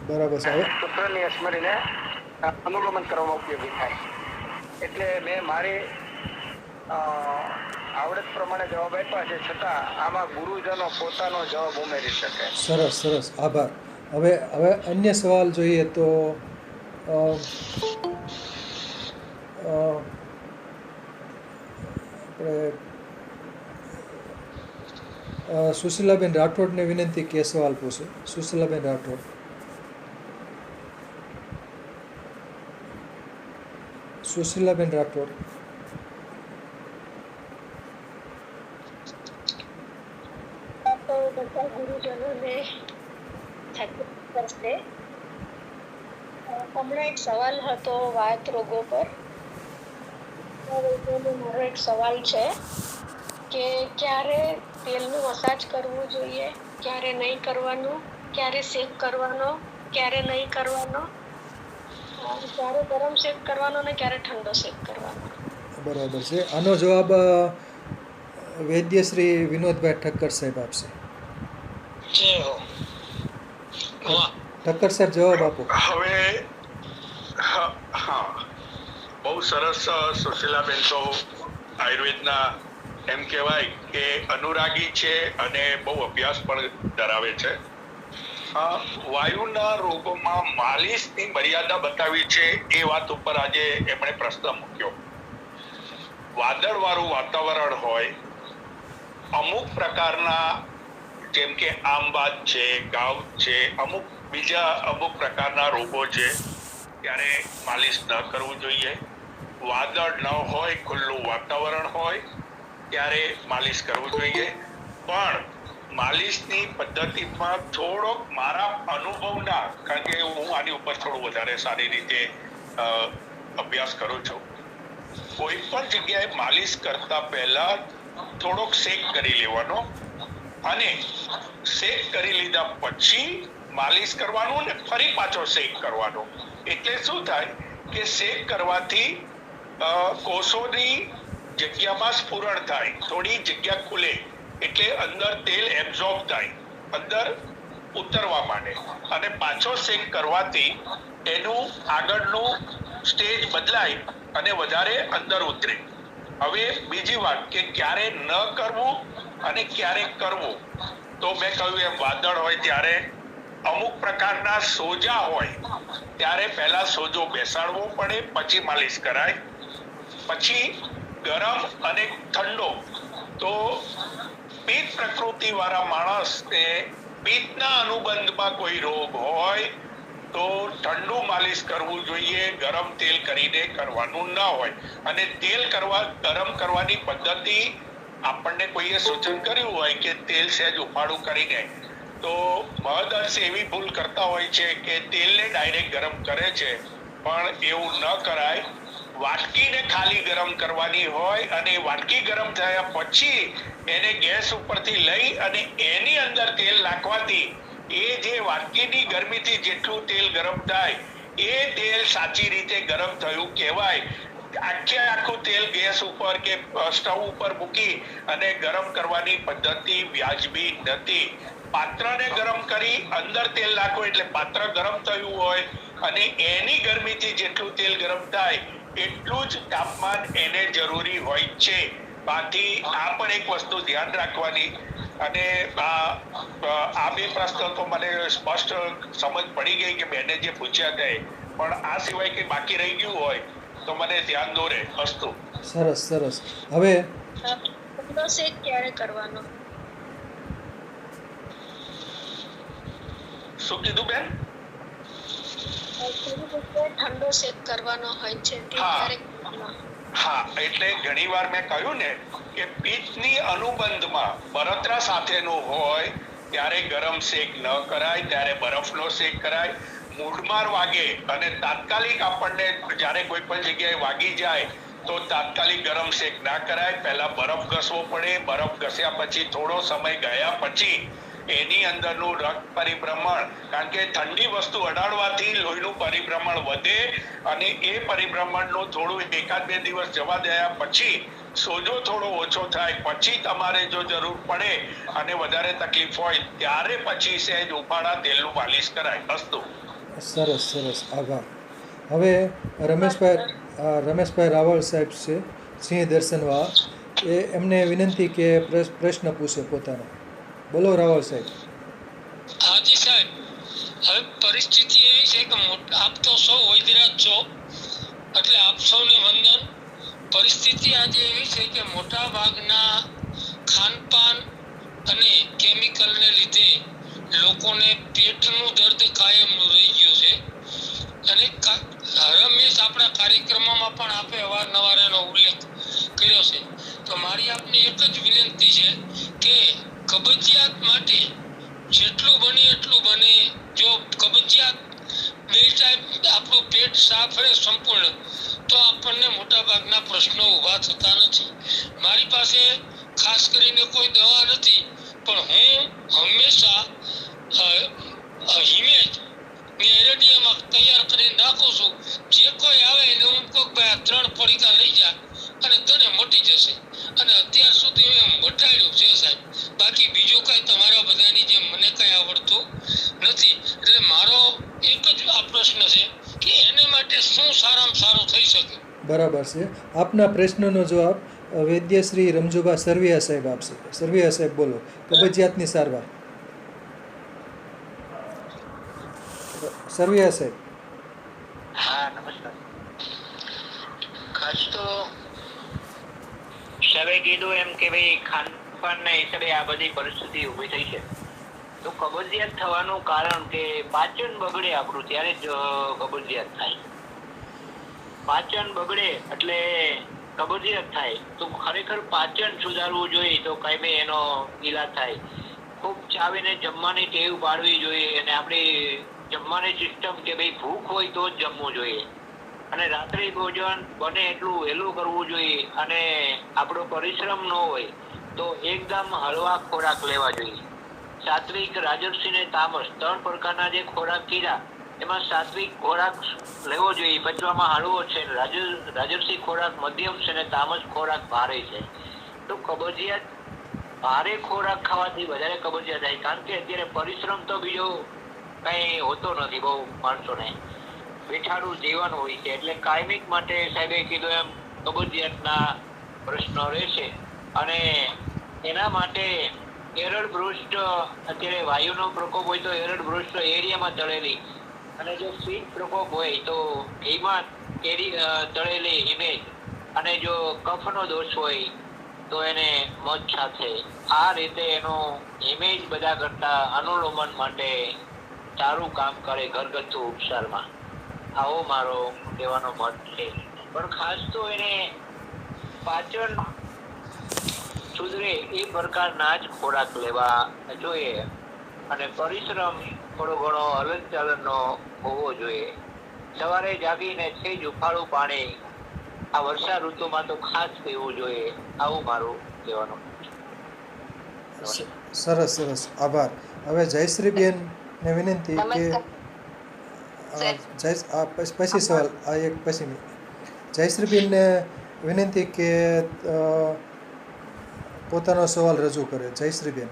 બરાબર સાહેબ,
શુક્રની અશ્મરીને અનુગમન કરવામાં ઉપયોગી થાય. એટલે મેં મારી આવડત પ્રમાણે જવાબ આપ્યા છે, છતાં આમાં ગુરુજનો પોતાનો જવાબ ઉમેરી શકે.
સરસ સરસ, આભાર. હવે અન્ય સવાલ જોઈએ તો આપણે સુશીલાબેન રાઠોડને વિનંતી કે સવાલ પૂછે. સુશીલાબેન રાઠોડ. સુશીલાબેન રાઠોડ.
બધા ગુરુજનોને કરશે. હમણાં એક સવાલ હતો વાત રોગો પર. મારો એક સવાલ છે કે ક્યારે તેલનું મસાજ કરવું જોઈએ, ક્યારે નહીં કરવાનું, ક્યારે શેક કરવાનો, ક્યારે નહીં કરવાનો, ક્યારે ગરમ શેક કરવાનો ને ક્યારે ઠંડો શેક કરવાનો.
બરાબર છે. આનો જવાબ વૈદ્ય શ્રી વિનોદભાઈ ઠક્કર સાહેબ આપશે. ઠક્કર સાહેબ જવાબ આપો.
હવે હા, બહુ સરસ સુશીલાબેન તો આયુર્વેદના એમ કહેવાય કે અનુરાગી છે અને બહુ અભ્યાસ પણ ધરાવે છે. વાયુના રોગોમાં માલિશની મર્યાદા બતાવી છે એ વાત ઉપર આજે એમણે પ્રશ્ન મૂક્યો. વાદળવાળું વાતાવરણ હોય, અમુક પ્રકારના જેમ કે આમવાદ છે, ગાવ છે, અમુક પ્રકારના રોગો છે, ત્યારે માલિશ ન કરવું જોઈએ. વાદળ ન હોય, ખુલ્લું વાતાવરણ હોય ત્યારે માલિશ કરવું જોઈએ. પણ માલિશની પદ્ધતિમાં થોડોક મારા અનુભવના, કારણ કે હું આની ઉપર થોડું વધારે સારી રીતે અભ્યાસ કરું છું, કોઈ પણ જગ્યાએ માલિશ કરતા પહેલા થોડોક શેક કરી લેવાનો, અને શેક કરી લીધા પછી માલિશ કરવાનું ને ફરી પાછો શેક કરવાનો. એટલે શું થાય કે શેક કરવાથી કોષોની જગ્યામાં સ્ફુરણ થાય, થોડી જગ્યા ખુલે એટલે અંદર તેલ એબ્ઝોર્બ થાય, અંદર ઉતરવા માંડે અને પાછો શેક કરવાથી એનું આગળનું સ્ટેજ બદલાય અને વધારે અંદર ઉતરે. હવે બીજી વાત કે ક્યારે ન કરવું અને ક્યારે કરવું, તો મેં કહ્યું એમ વાદળ હોય ત્યારે અમુક પ્રકારના સોજા હોય ત્યારે પહેલા સોજો બેસાડવો પડે, પછી માલિશ કરાય. પછી ગરમ અને ઠંડો, તો પિત્ત પ્રકૃતિ વાળા માણસને પિત્તના અનુબંધમાં કોઈ રોગ હોય તો ઠંડુ માલિશ કરવું જોઈએ, ગરમ તેલ કરીને કરવાનું ન હોય. અને તેલ ગરમ કરવાની પદ્ધતિ આપણને કોઈએ સૂચન કર્યું હોય કે તેલ સહેજ ઉફાળું કરીને, તો મહદઅંશે એવી ભૂલ કરતા હોય છે કે તેલને ડાયરેક્ટ ગરમ કરે છે, પણ એવું ન કરાય. વાટકીને ખાલી ગરમ કરવાની હોય અને વાટકી ગરમ થયા પછી એને ગેસ ઉપરથી લઈ અને એની અંદર તેલ નાખવાથી એ જે વાટકીની ગરમીથી જેટલું તેલ ગરમ થાય એ તેલ સાચી રીતે ગરમ થયું કહેવાય. આખું તેલ ગેસ ઉપર કે સ્ટવ ઉપર મૂકી અને ગરમ કરવાની પદ્ધતિ વ્યાજબી નથી. પાત્રને ગરમ કરી અંદર તેલ નાખો એટલે પાત્ર ગરમ થયું હોય અને એની ગરમીથી જેટલું તેલ ગરમ થાય એટલું જ તાપમાન એને જરૂરી હોય છે. બાકી આ પણ એક વસ્તુ ધ્યાન રાખવાની. અને આ બે પ્રશ્નો તો મને સ્પષ્ટ સમજ પડી ગઈ કે બેને જે પૂછ્યા તે, પણ આ સિવાય કે બાકી રહી ગયું હોય તો મને ધ્યાન દોરે. અસ્તુ.
સરસ સરસ. હવે
ઠંડો શેક ક્યારે કરવાનો?
શું કીધું બેન?
ઠંડો શેક કરવાનો હોય છે તે ક્યારે કરવાનો?
હા, એટલે ઘણીવાર મેં કહ્યું ને કે પિત્તની અનુબંધમાં બળતરા સાથેનું હોય ત્યારે ગરમ શેક ન કરાય, ત્યારે બરફનો શેક કરાય. મૂઢમાર વાગે અને તાત્કાલિક આપણને જ્યારે કોઈ પણ જગ્યાએ વાગી જાય તો તાત્કાલિક ગરમ શેક ના કરાય, પહેલા બરફ ઘસવો પડે. બરફ ઘસ્યા પછી થોડો સમય ગયા પછી એની અંદરનું રક્ત પરિભ્રમણ, કારણ કે ઠંડી વસ્તુ અડાડવાથી લોહીનું પરિભ્રમણ વધે અને એ પરિભ્રમણનું થોડું 1-2 દિવસ જવા દયા પછી સોજો થોડો ઓછો થાય. પછી તમારે જો જરૂર પડે અને વધારે તકલીફ હોય ત્યારે પછી સહેજ ઉફાળા તેલનું માલિશ કરાય. અસ્તુ.
સરસ સરસ, આભાર. હવે રમેશભાઈ રાવળ સાહેબ છે, સિંહ દર્શનવા, એમને વિનંતી કે પ્રશ્ન પૂછે પોતાનો. બોલો રાવળ સાહેબ.
હાજી સાહેબ, હવે પરિસ્થિતિ એવી છે કે આપ તો સૌ વૈદ્યરાજ છો એટલે આપ સૌને વંદન. પરિસ્થિતિ આજે એવી છે કે મોટા ભાગના ખાનપાન અને કેમિકલને લીધે લોકોને પેટનું દર્દ કાયમનું રહી ગયું છે. અને રમેશ આપણા કાર્યક્રમોમાં પણ આપે અવારનવાર એનો ઉલ્લેખ કર્યો છે. તો મારી આપને એક જ વિનંતી છે કે કબજિયાત માટે જેટલું બને એટલું બને, જો કબજિયાત 2 ટાઈમ આપણું પેટ સાફ રહે સંપૂર્ણ, તો આપણને મોટા ભાગના પ્રશ્નો ઊભા થતા નથી. મારી પાસે ખાસ કરીને કોઈ દવા નથી, પણ હું હંમેશા હિમેજ એરેડિયામાં તૈયાર કરીને રાખું છું. જે કોઈ આવે એને હું કહું ભાઈ આ 3 પડીકા લઈ જા અને તને મટી જશે. અને અત્યાર સુધી મેં મટાડ્યું છે સાહેબ. બાકી બીજું કઈ તમારા બધાની જેમ મને કઈ આવડતું નથી. એટલે મારો એક જ આ પ્રશ્ન છે કે એને માટે શું સારામાં સારું થઈ શકે?
બરાબર છે. આપના પ્રશ્નનો જવાબ વૈદ્ય શ્રી રમજુભા સરવિયા સાહેબ આપશે. સરવિયા સાહેબ બોલો, કબજિયાતની સારવાર. સરવિયા સાહેબ.
હા, નમસ્કાર. ખાસ તો સાહેબે કીધું એમ કે ભાઈ ખાનપાનના હિસાબે આ બધી પરિસ્થિતિ ઊભી થઈ છે. તો કબજિયાત થવાનું કારણ કે પાચન બગડે આપણું ત્યારે જ કબજિયાત થાય. પાચન બગડે એટલે કબજિયાત થાય. તો ખરેખર પાચન સુધારવું જોઈએ તો કાંઈ એનો ઈલાજ થાય. ખૂબ ચાવીને જમવાની ટેવ પાડવી જોઈએ અને આપણી જમવાની સિસ્ટમ કે ભાઈ ભૂખ હોય તો જ જમવું જોઈએ અને રાત્રિ ભોજન બને એટલું વહેલું કરવું જોઈએ. અને આપણો પરિશ્રમ ન હોય તો એકદમ હળવા ખોરાક લેવા જોઈએ. સાત્વિક, રાજર્ષિ ને તામસ 3 પ્રકારના જે ખોરાક કીધા એમાં સાત્વિક ખોરાક લેવો જોઈએ, પચવામાં હળવો છે, રાજસી ખોરાક મધ્યમ છે ને તામસ ખોરાક ભારે છે. તો કબજિયાત ભારે ખોરાક ખાવાથી વધારે કબજિયાત થાય, કારણ કે અત્યારે પરિશ્રમ તો બીજો કઈ હોતો નથી બહુ માણસોને, બેઠાડું જીવન હોય છે, એટલે કાયમિક માટે સાહેબે કીધું એમ કબજિયાતના પ્રશ્નો રહેશે. અને એના માટે એરડબ્રુષ્ટ, અત્યારે વાયુનો પ્રકોપ હોય તો એરડબ્રુષ્ટ એરિયામાં તળેલી, અને જો શીત પ્રકોપ હોય તો ઘીમાં તળેલી ઇમેજ, અને જો કફનો દોષ હોય તો એને મધ સાથે. આ રીતે એનો ઇમેજ બધા કરતા અનુલોમન માટે સારું કામ કરે ઘરગથ્થુ ઉપચારમાં. આવો મારો કહેવાનો મત છે. પણ ખાસ તો એને પાચન સુધરે એ પ્રકારના જ ખોરાક લેવા જોઈએ, અને પરિશ્રમ થોડો ઘણો હલનચલનનો હોવો જોઈએ. સવારે જાગીને સેજ ઉફાળું પાણી આ વર્ષા ઋતુમાં તો ખાસ પીવું જોઈએ. આવું મારું કહેવાનું.
સરસ સરસ, આભાર. હવે જયશ્રીબેનને વિનંતી કે પછી સવાલ આ એક પછી જયશ્રીબેનને વિનંતી કે પોતાનો સવાલ રજૂ કરે. જયશ્રીબેન.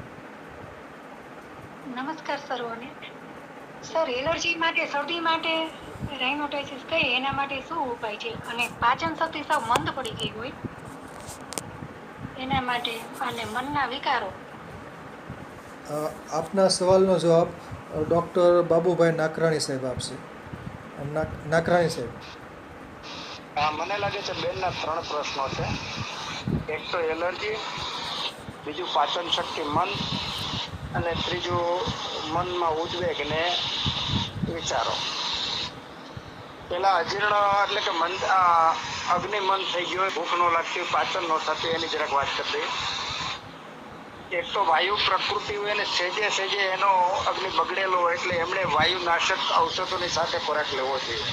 નમસ્કાર સર્વોને. સર, એલર્જી માટે, શરદી માટે રાઇનોટાઇસિસ કહીએ એના માટે શું ઉપાય છે? અને પાચન શક્તિ સાવ મંદ પડી ગઈ હોય એના માટે, અને મનના વિકારો.
આપના સવાલનો જવાબ ડૉક્ટર બાબુભાઈ નાકરાણી સાહેબ આપશે. નાકરાણી સાહેબ.
હા, મને લાગે છે બેનના 3 પ્રશ્નો છે. એક તો એલર્જી, બીજું પાચન શક્તિ મંદ, અને ત્રીજું મનમાં ઉદ્વેગ ને વિચારો. પેલા અજીર્ણ એટલે કે અગ્નિમન થઈ ગયો હોય, ભૂખ ન લાગતી હોય, પાચન ન થતું, એની જરાક વાત કરી દઈએ. એક તો વાયુ પ્રકૃતિ હોય ને સેજે એનો અગ્નિ બગડેલો હોય, એટલે એમણે વાયુનાશક ઔષધોની સાથે ખોરાક લેવો જોઈએ.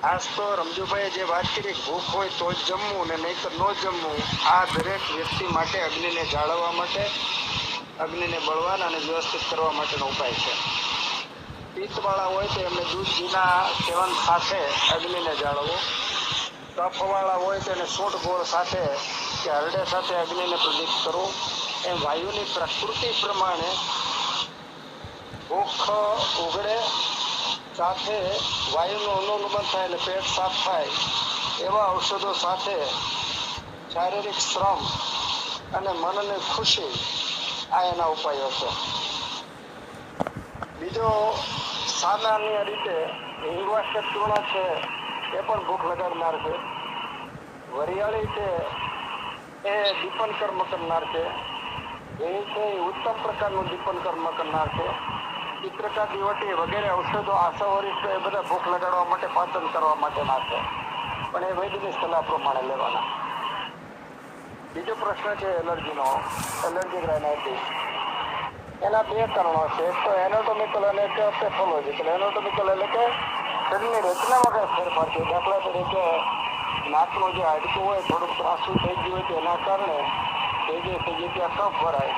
ખાસ તો રમજુભાઈએ જે વાત કરી, ભૂખ હોય તો જ જમવું ને નહીં તો ન જમવું, આ દરેક વ્યક્તિ માટે અગ્નિને જાળવવા માટે, અગ્નિને બળવાન અને વ્યવસ્થિત કરવા માટેનો ઉપાય છે. પિત્તવાળા હોય તો એમને દૂધ ઘીના સેવન સાથે અગ્નિને જાળવવો. કફવાળા હોય તો એને સૂંઠ ગોળ સાથે કે હરડે સાથે અગ્નિને પ્રદીપ્ત કરવું. એમ વાયુની પ્રકૃતિ પ્રમાણે ભૂખ ઉઘડે, સાથે વાયુનું અનુલંબન થાય એટલે પેટ સાફ થાય, એવા ઔષધો સાથે શારીરિક શ્રમ અને મનની ખુશી, આ એના ઉપાયો છે. બીજો સામાન્ય રીતે હિંગવા કે ચૂર્ણ છે, એ પણ ભૂખ લગાડનાર છે. વરિયાળી છે એ દીપન કર્મ કરનાર છે. એ છે ઉત્તમ પ્રકારનું દીપન કર્મ કરનાર છે. ચિત્રકા દીવટી વગેરે ઔષધો, આશાવરિષ્ઠ, એ બધા ભૂખ લગાડવા માટે, પાચન કરવા માટેના છે, પણ એ વૈદ્યની સલાહ પ્રમાણે લેવાના. બીજો પ્રશ્ન છે એલર્જીનો, એલર્જીક રાઇનાઇટિસ. એના 2 કારણો છે. એક તો એનાટોમિકલ અને એક પેથોલોજીકલ. એનાટોમિકલ એટલે કે શરીરની રચનામાં કંઈ ફેરફાર છે. દાખલા તરીકે નાકનું જે હાડકું હોય થોડુંક ત્રાસું થઈ ગયું હોય તો એના કારણે સેજે ત્યાં કફ ભરાય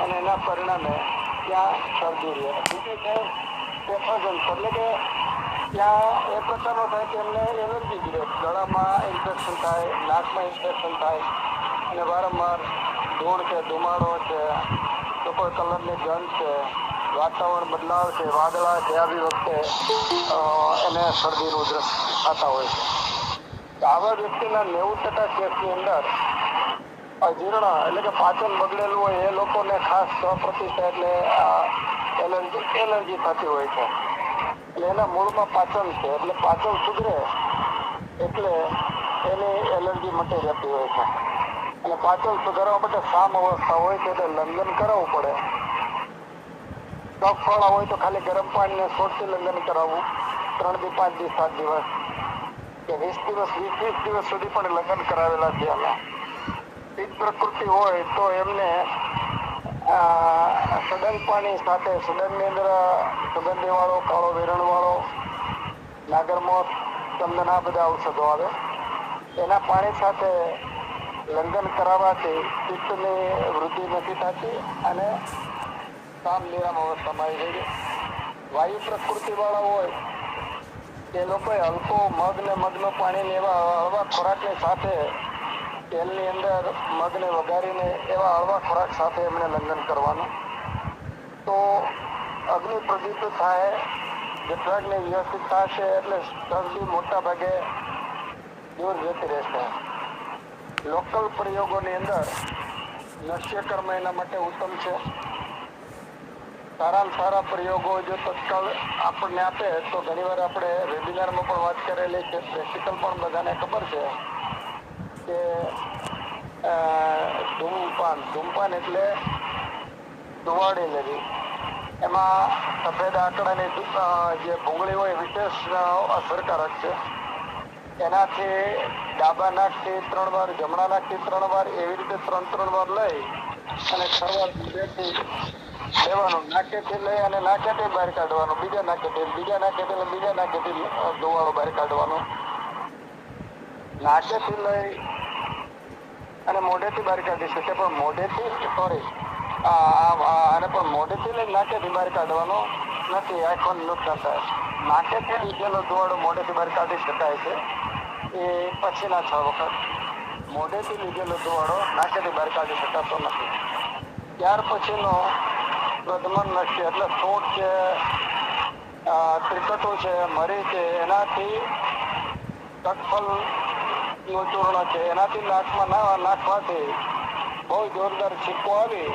અને એના પરિણામે ત્યાં શરદી રહે. બીજું છે પેથોજન, એટલે કે ત્યાં એ પ્રકારનો થાય કે એમને એલર્જી જ રહે. ગળામાં ઇન્ફેક્શન થાય, નાકમાં ઇન્ફેક્શન થાય, અને વારંવાર ધૂળ છે, ધુમાડો છે, તો કોઈ કલરની ગંધ છે, વાતાવરણ બદલાવ છે, વાદળા છે, આવી વખતે એને શરદીનું ઉધરસ થતા હોય છે. તો આવા વ્યક્તિના 90% કેસની અંદર અજીર્ણ એટલે કે પાચન બગડેલું હોય એ લોકોને ખાસ 100% એટલે એલર્જી થતી હોય છે. એટલે એના મૂળમાં પાચન છે, એટલે પાચન સુધરે એટલે એની એલર્જી મટી જતી હોય છે. અને પાચન સુધારવા માટે સામ અવસ્થા હોય છે એટલે લંઘન કરાવવું પડે. કફવાળા હોય તો ખાલી ગરમ પાણીને સોટથી લંઘન કરાવવું 3 થી 5 દિવસ 7 દિવસ કે 20 દિવસ 20 દિવસ સુધી પણ લંઘન કરાવેલા છે. અમે પિત્ત પ્રકૃતિ હોય તો એમને સડંગ પાણી સાથે, સડંગની અંદર સુગંધીવાળો, કાળો વેરણવાળો, નાગરમોથ, ચંદન, આ બધા ઔષધો આવે. એના પાણી સાથે લંઘન કરાવવાથી પિત્તની વૃદ્ધિ નથી થતી અને સામ નિરામ અવસ્થામાં આવી જાય.
વાયુ પ્રકૃતિવાળા હોય તે લોકોએ હલકો મગ ને મગનું પાણી ને એવા હળવા ખોરાકની સાથે તેલની અંદર મગને વઘારીને એવા હળવા ખોરાક સાથે એમણે લંઘન કરવાનું. તો અગ્નિ પ્રદીપ્ત થાય, જઠરાગ્નિ વ્યવસ્થિત થશે એટલે શરદી મોટા ભાગે દૂર જતી રહેશે. લોકલ પ્રયોગોની અંદર નશ્યકર્મ એના માટે ઉત્તમ છે. સારામાં સારા પ્રયોગો જો તત્કાળ આપણને આપે તો ઘણીવાર આપણે વેબિનારમાં પણ વાત કરેલી છે, પ્રેક્ટિકલ પણ બધાને ખબર છે કે ધૂમપાન એટલે ધુવાડી લેવી. એમાં સફેદ આંકડાની જે ભૂંગળી હોય વિશેષ અસરકારક છે. એનાથી ડાબા નાકથી 3 વાર, જમણા નાકથી 3 વાર, એવી રીતે 3 વાર લઈ અને ખરવા લેવાનું. નાકેથી લઈ અને નાકેથી બહાર કાઢવાનું, બીજા નાકેથી બીજા નાકેથી ધુવાળો બહાર કાઢવાનો. નાકેથી લઈ અને મોઢેથી બહાર કાઢી શકે, પણ મોઢેથી લઈ નાકેથી બહાર કાઢવાનો નથી. આંખોને નુકસાન થાય. નાકેથી લીધેલો ધુવાળો મોઢેથી બહાર કાઢી શકાય છે એ પછીના 6 વખત. મોઢેથી લીધેલો ધુવાળો નાકેથી બહાર કાઢી શકાતો નથી. ત્યાર પછીનો પ્રધમન નશ્ય એટલે સૂંઠ છે, ત્રિકટુ છે, મરી છે, એનાથી કટફલનું ચૂર્ણ છે, એનાથી નાકમાં નાખવાથી બહુ જોરદાર છીકો આવી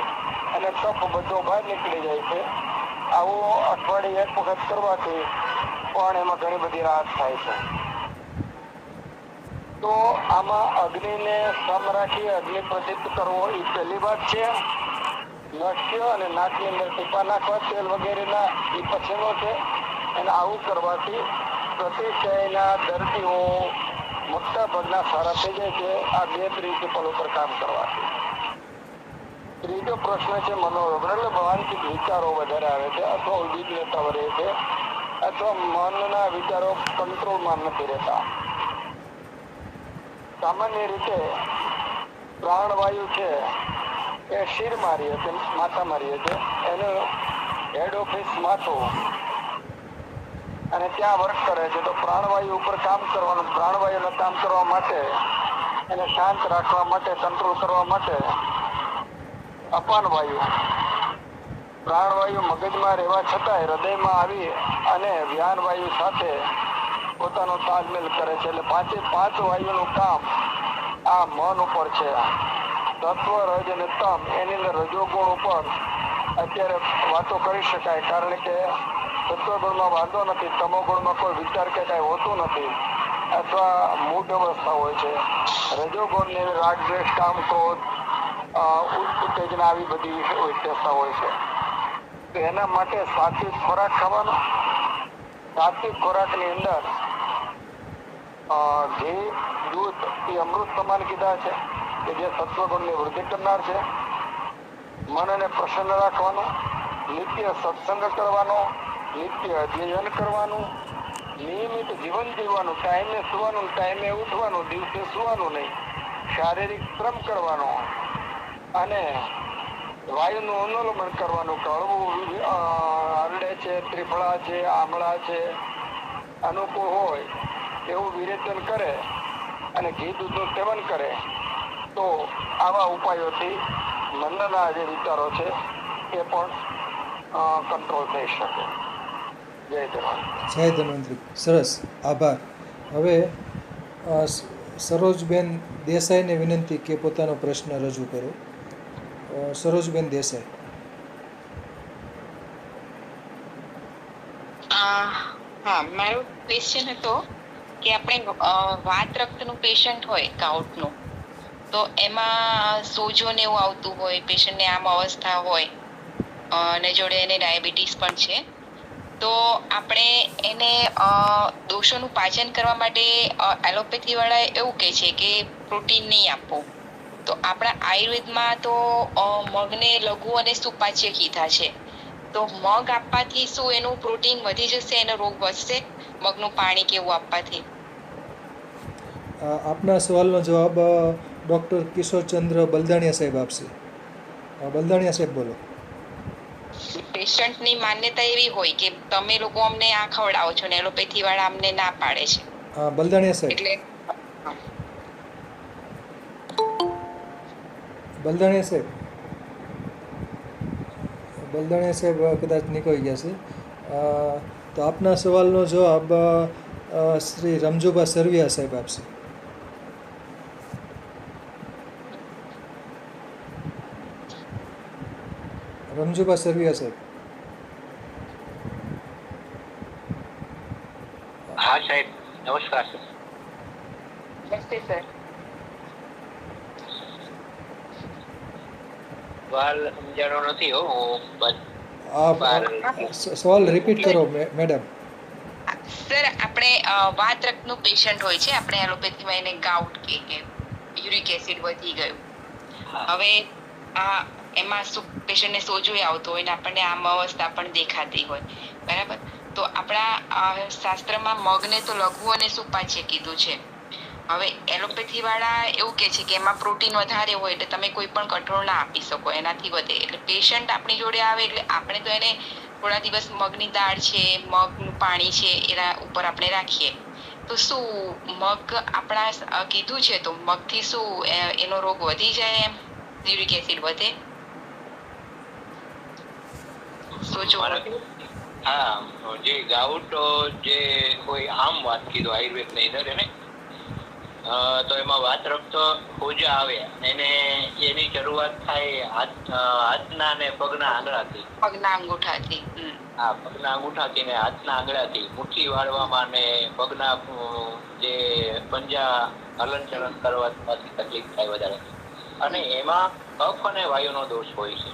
અને કફ બધો બહાર નીકળી જાય છે. આવું અઠવાડિયે 1 વખત કરવાથી પણ એમાં ઘણી બધી રાહત થાય છે. તો આમાં અગ્નિને સમ રાખી અગ્નિ પ્રદીપ્ત કરવો એ પહેલી વાત છે. નશ્ય અને નાકની અંદર ટીપા નાખવા તેલ વગેરેના એ પછીનો છે. અને આવું કરવાથી પ્રતિશયના દર્દીઓ મોટા ભાગના સારા થઈ જાય છે આ 2 પ્રિન્સિપલ ઉપર કામ કરવાથી. ત્રીજો પ્રશ્ન છે મનોરોગ, એટલે ભાવાંતિક વિચારો વધારે આવે છે અથવા ઉદ્વિગ્નતા વધે છે અથવા મનના વિચારો કંટ્રોલમાં નથી રહેતા. સામાન્ય રીતે પ્રાણવાયુ છે એ શિરમાં રહે છે, માથામાં રહે છે. એનું હેડ ઓફિસ માથું અને ત્યાં વર્ક કરે છે. તો પ્રાણવાયુ ઉપર કામ કરવાનું. પ્રાણવાયુને કામ કરવા માટે, એને શાંત રાખવા માટે, કંટ્રોલ કરવા માટે અપાન વાયુ, પ્રાણવાયુ મગજમાં રહેવા છતાંય હૃદયમાં આવી અને વ્યાન વાયુ સાથે પોતાનો તાલમેલ કરે છે. એટલે 5 વાયુનું કામ આ મન ઉપર છે. તત્વ, રજ અને તમ એની અંદર રજોગુણ ઉપર અત્યારે વાતો કરી શકાય, કારણ કે સત્વગુણમાં વાંધો નથી, તમોગુણમાં કોઈ વિચાર કે કાંઈ હોતું નથી અથવા મૂઢ અવસ્થા હોય છે. રજોગુણની રાગ, દ્વેષ, કામ, ક્રોધ, ઉત્તેજના આવી બધી વિશેષતા હોય છે. તો એના માટે સાત્વિક ખોરાક ખાવાનો. સાત્વિક ખોરાકની અંદર ઘી, દૂધ એ અમૃત સમાન કીધા છે કે જે સત્વગુણની વૃદ્ધિ કરનાર છે. મનને પ્રસન્ન રાખવાનું, નિત્ય સત્સંગ કરવાનો, નિત્ય અધ્યયન કરવાનું, નિયમિત જીવન જીવવાનું, ટાઈમે સુવાનું, ટાઈમે ઉઠવાનું, દિવસે સુવાનું નહીં, શારીરિક શ્રમ કરવાનો અને વાયુનું અનુલોમન કરવાનું. કળવું હરડે છે, ત્રિફળા છે, આમળા છે, અનુકૂળ હોય એવું વિરેચન કરે અને ઘી દૂધનું સેવન કરે તો આવા ઉપાયોથી મનના જે વિચારો છે એ પણ કંટ્રોલ થઈ શકે. જય
ધન્વંતરી. સરસ, આભાર. હવે સરોજબેન દેસાઈને વિનંતી કે પોતાનો પ્રશ્ન રજૂ કરો. સરોજબેન દેસાઈ.
હા, મારો ક્વેશ્ચન હતો કે આપણે વાત રક્તનું પેશન્ટ હોય, ગાઉટનું, તો એમાં સોજો ને એવું આવતું હોય, પેશન્ટને આમ અવસ્થા હોય અને જોડે એને ડાયાબિટીસ પણ છે, તો આપણે એને દોષોનું પાચન કરવા માટે એલોપેથી વાળા એવું કહે છે કે પ્રોટીન નહીં આપવું. તો આપણા આયુર્વેદમાં તો મગને લઘુ અને સુપાચ્ય કીધા છે. તો મગ આપવાથી શું એનું પ્રોટીન વધી જશે, એનો રોગ વધશે મગનું પાણી કેવું આપવાથી?
આપના સવાલનો જવાબ ડૉક્ટર કિશોરચંદ્ર બલદાણિયા સાહેબ આપશે. બલદાણિયા સાહેબ બોલો.
પેશન્ટની માન્યતા એવી હોય કે તમે લોકો અમને આ ખવડાવો છો ને એલોપેથી વાળા અમને ના પાડે છે.
હા, બલદાણિયા સાહેબ.
એટલે
બલદાણિયા સાહેબ, બલદાણિયા સાહેબ કદાચ નીકળી ગયા છે. તો આપના સવાલનો જવાબ શ્રી રમજુભા સરવિયા સાહેબ આપશે. રમજુભા સરવિયા સાહેબ.
હા સાહેબ, નમસ્કાર.
નમસ્તે સર.
સવાલ સમજાણો નથી હો.
સવાલ રિપીટ કરો મેડમ.
સર, આપણે વાત રક્તનું પેશન્ટ હોય છે, આપણે એલોપેથીમાં એને ગાઉટ કે યુરિક એસિડ વધી ગયું. હવે એમાં પેશન્ટને સોજો આવતો હોય ને આપણને આમ અવસ્થા પણ દેખાતી હોય, બરાબર. તો આપણા શાસ્ત્રમાં મગને તો લઘુ અને સુપાચ્ય કીધું છે. હવે એલોપેથી વાળા એવું કે છે કે એમાં પ્રોટીન વધારે હોય એટલે તમે કોઈ પણ કઠોળ ના આપી શકો, એનાથી વધે. એટલે પેશન્ટ આપણી જોડે આવે એટલે આપણે તો એને થોડા દિવસ મગની દાળ છે, મગનું પાણી છે એના ઉપર આપણે રાખીએ. તો શું મગ આપણા કીધું છે તો મગથી શું એનો રોગ વધી જાય? એમ યુરિક એસિડ વધે?
હા, જે ગાઉટ જે કોઈ આમ વાત કીધું આયુર્વેદ ની અંદર એને તો એમાં વાત રક્ત સોજા આવે એને એની શરૂઆત થાય હાથના અને પગના આંગળાથી.
પગના અંગૂઠાથી.
હા, પગના અંગૂઠાથી ને હાથના આંગળાથી મુઠ્ઠી વાળવામાં ને પગના જે પંજા હલનચલન કરવાથી તકલીફ થાય વધારે. અને એમાં કફ અને વાયુનો દોષ હોય છે.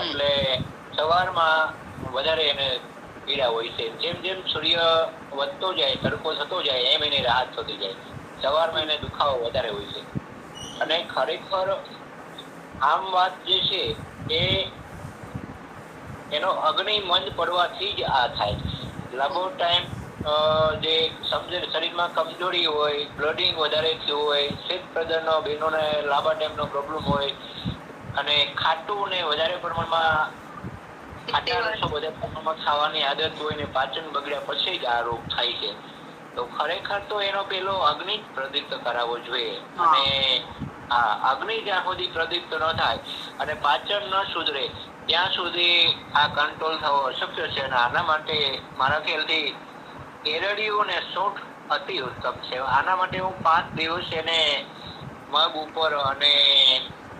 એટલે સવારમાં વધારે એને પીડા હોય છે. જેમ જેમ સૂર્ય વધતો જાય, તડકો થતો જાય એમ એની રાહત થતી જાય. સવારમાં એને દુખાવો વધારે હોય છે. અને ખરેખર આમ વાત જે છે એ એનો અગ્નિ મંદ પડવાથી જ આ થાય. લાંબો ટાઈમ જે શરીરમાં કમજોરી હોય, બ્લડિંગ વધારે થયું હોય, શીત પ્રદરનો બહેનોને લાંબા ટાઈમનો પ્રોબ્લેમ હોય અને ખાટું ને વધારે પ્રમાણમાં ખાટા રસો વધારે પ્રમાણમાં ખાવાની આદત હોય ને પાચન બગડ્યા પછી જ આ રોગ થાય છે. તો ખરેખર તો એનો પેલો અગ્નિ જ પ્રદીપ્ત કરાવવો જોઈએ. અને અગ્નિ જ્યાં સુધી પ્રદીપ્ત ન થાય અને પાચન ન સુધરે ત્યાં સુધી આ કંટ્રોલ થવો અશક્ય છે. અને આના માટે મારા ખ્યાલથી કેરડિયું ને સૂંઠ અતિ ઉત્તમ છે. આના માટે હું 5 દિવસ એને મગ ઉપર અને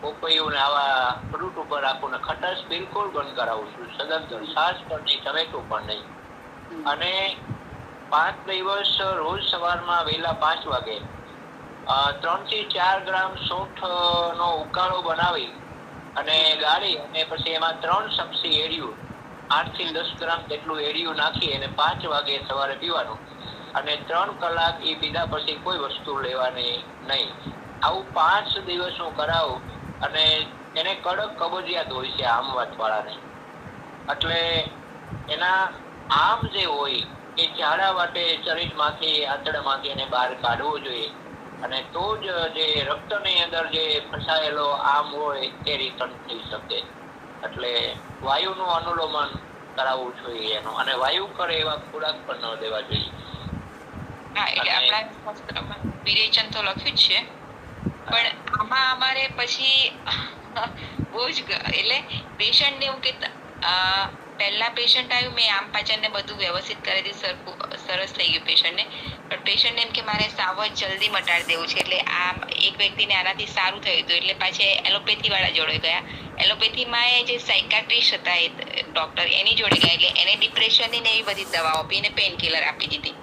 પોપૈયું ને આવા ફ્રૂટ ઉપર રાખું ને ખટાશ બિલકુલ બંધ કરાવું છું. સદંતર છાશ પણ નહીં, ટમેટું પણ નહીં. અને 5 દિવસ રોજ સવારમાં વહેલા 5 વાગે 3 થી 4 ગ્રામ સૂંઠ નો ઉકાળો બનાવી અને ગાળી અને પછી એમાં 3 ચમચી એડિયું 8 થી 10 ગ્રામ જેટલું એડિયું નાખી અને 5 વાગે સવારે પીવાનું. અને 3 કલાક એ પીધા પછી કોઈ વસ્તુ લેવાની નહીં. આવું 5 દિવસ હું કરાવું અને એને કડક કબજિયાત હોય છે આમ વાત વાળાને. એટલે એના આમ જે હોય એ ઝાડા વાટે શરીરમાંથી આંતરડામાંથી એને બહાર કાઢવો જોઈએ. અને તો જ જે રક્તની અંદર જે ફસાયેલો આમ હોય તે રિટર્ન થઈ શકે. એટલે વાયુનું અનુલોમન કરાવવું જોઈએ એનું. અને વાયુ કરે એવા ખોરાક પણ ન દેવા જોઈએ.
હા, એટલે આપણા શાસ્ત્રમાં વિરેચન તો લખ્યું જ છે, પણ આમાં અમારે પછી બહુ જ એટલે પેશન્ટને એવું કે પહેલા પેશન્ટ આવ્યું, મેં આમ પાચન ને બધું વ્યવસ્થિત કરી દીધું, સરસ થઈ ગયું પેશન્ટને. પણ પેશન્ટ એમ કે મારે સાવ જ જલ્દી મટાડી દેવું છે. એટલે આ એક વ્યક્તિને આનાથી સારું થયું હતું એટલે પાછે એલોપેથી વાળા જોડે ગયા. એલોપેથીમાં એ જે સાયકાટ્રિસ્ટ હતા એ ડોક્ટર એની જોડે ગયા. એટલે એને ડિપ્રેશનની ને એવી બધી દવાઓ આપી અને પેઇન કિલર આપી દીધી.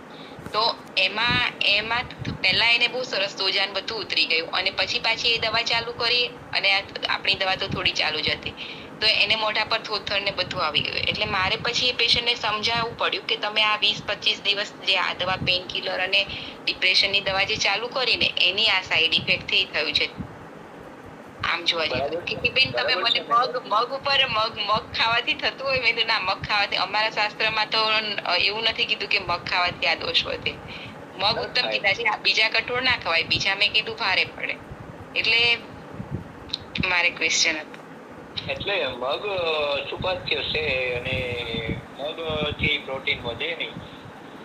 તો એમાં પહેલા એને બહુ સરસ સોજાન બધું ઉતરી ગયું અને પછી પાછી એ દવા ચાલુ કરી અને આપણી દવા તો થોડી ચાલુ જ હતી. તો એને મોઢા પર થોથર ને બધું આવી ગયું. એટલે મારે પછી એ પેશન્ટને સમજાવવું પડ્યું કે તમે આ 20-25 દિવસ જે આ દવા પેઇન કિલર અને ડિપ્રેશનની દવા જે ચાલુ કરીને એની આ સાઈડ ઇફેક્ટ થી થયું છે. આમ જોવા જઈએ કે બેન તમે મને મગ ઉપર મગ ખાવાથી થતું હોય, મેં ના મગ ખાવાથી અમારા શાસ્ત્રમાં તો એવું નથી કીધું કે મગ ખાવાથી આ દોષ વધે. મગ ઉત્તમ કીધા છે, બીજા કઠોળ ના ખવાય, બીજા મેં કીધું ભારે પડે. એટલે મારે ક્વેશ્ચન હતો.
એટલે મગ સુપાચ્ય છે અને મગ થી પ્રોટીન વધે નહીં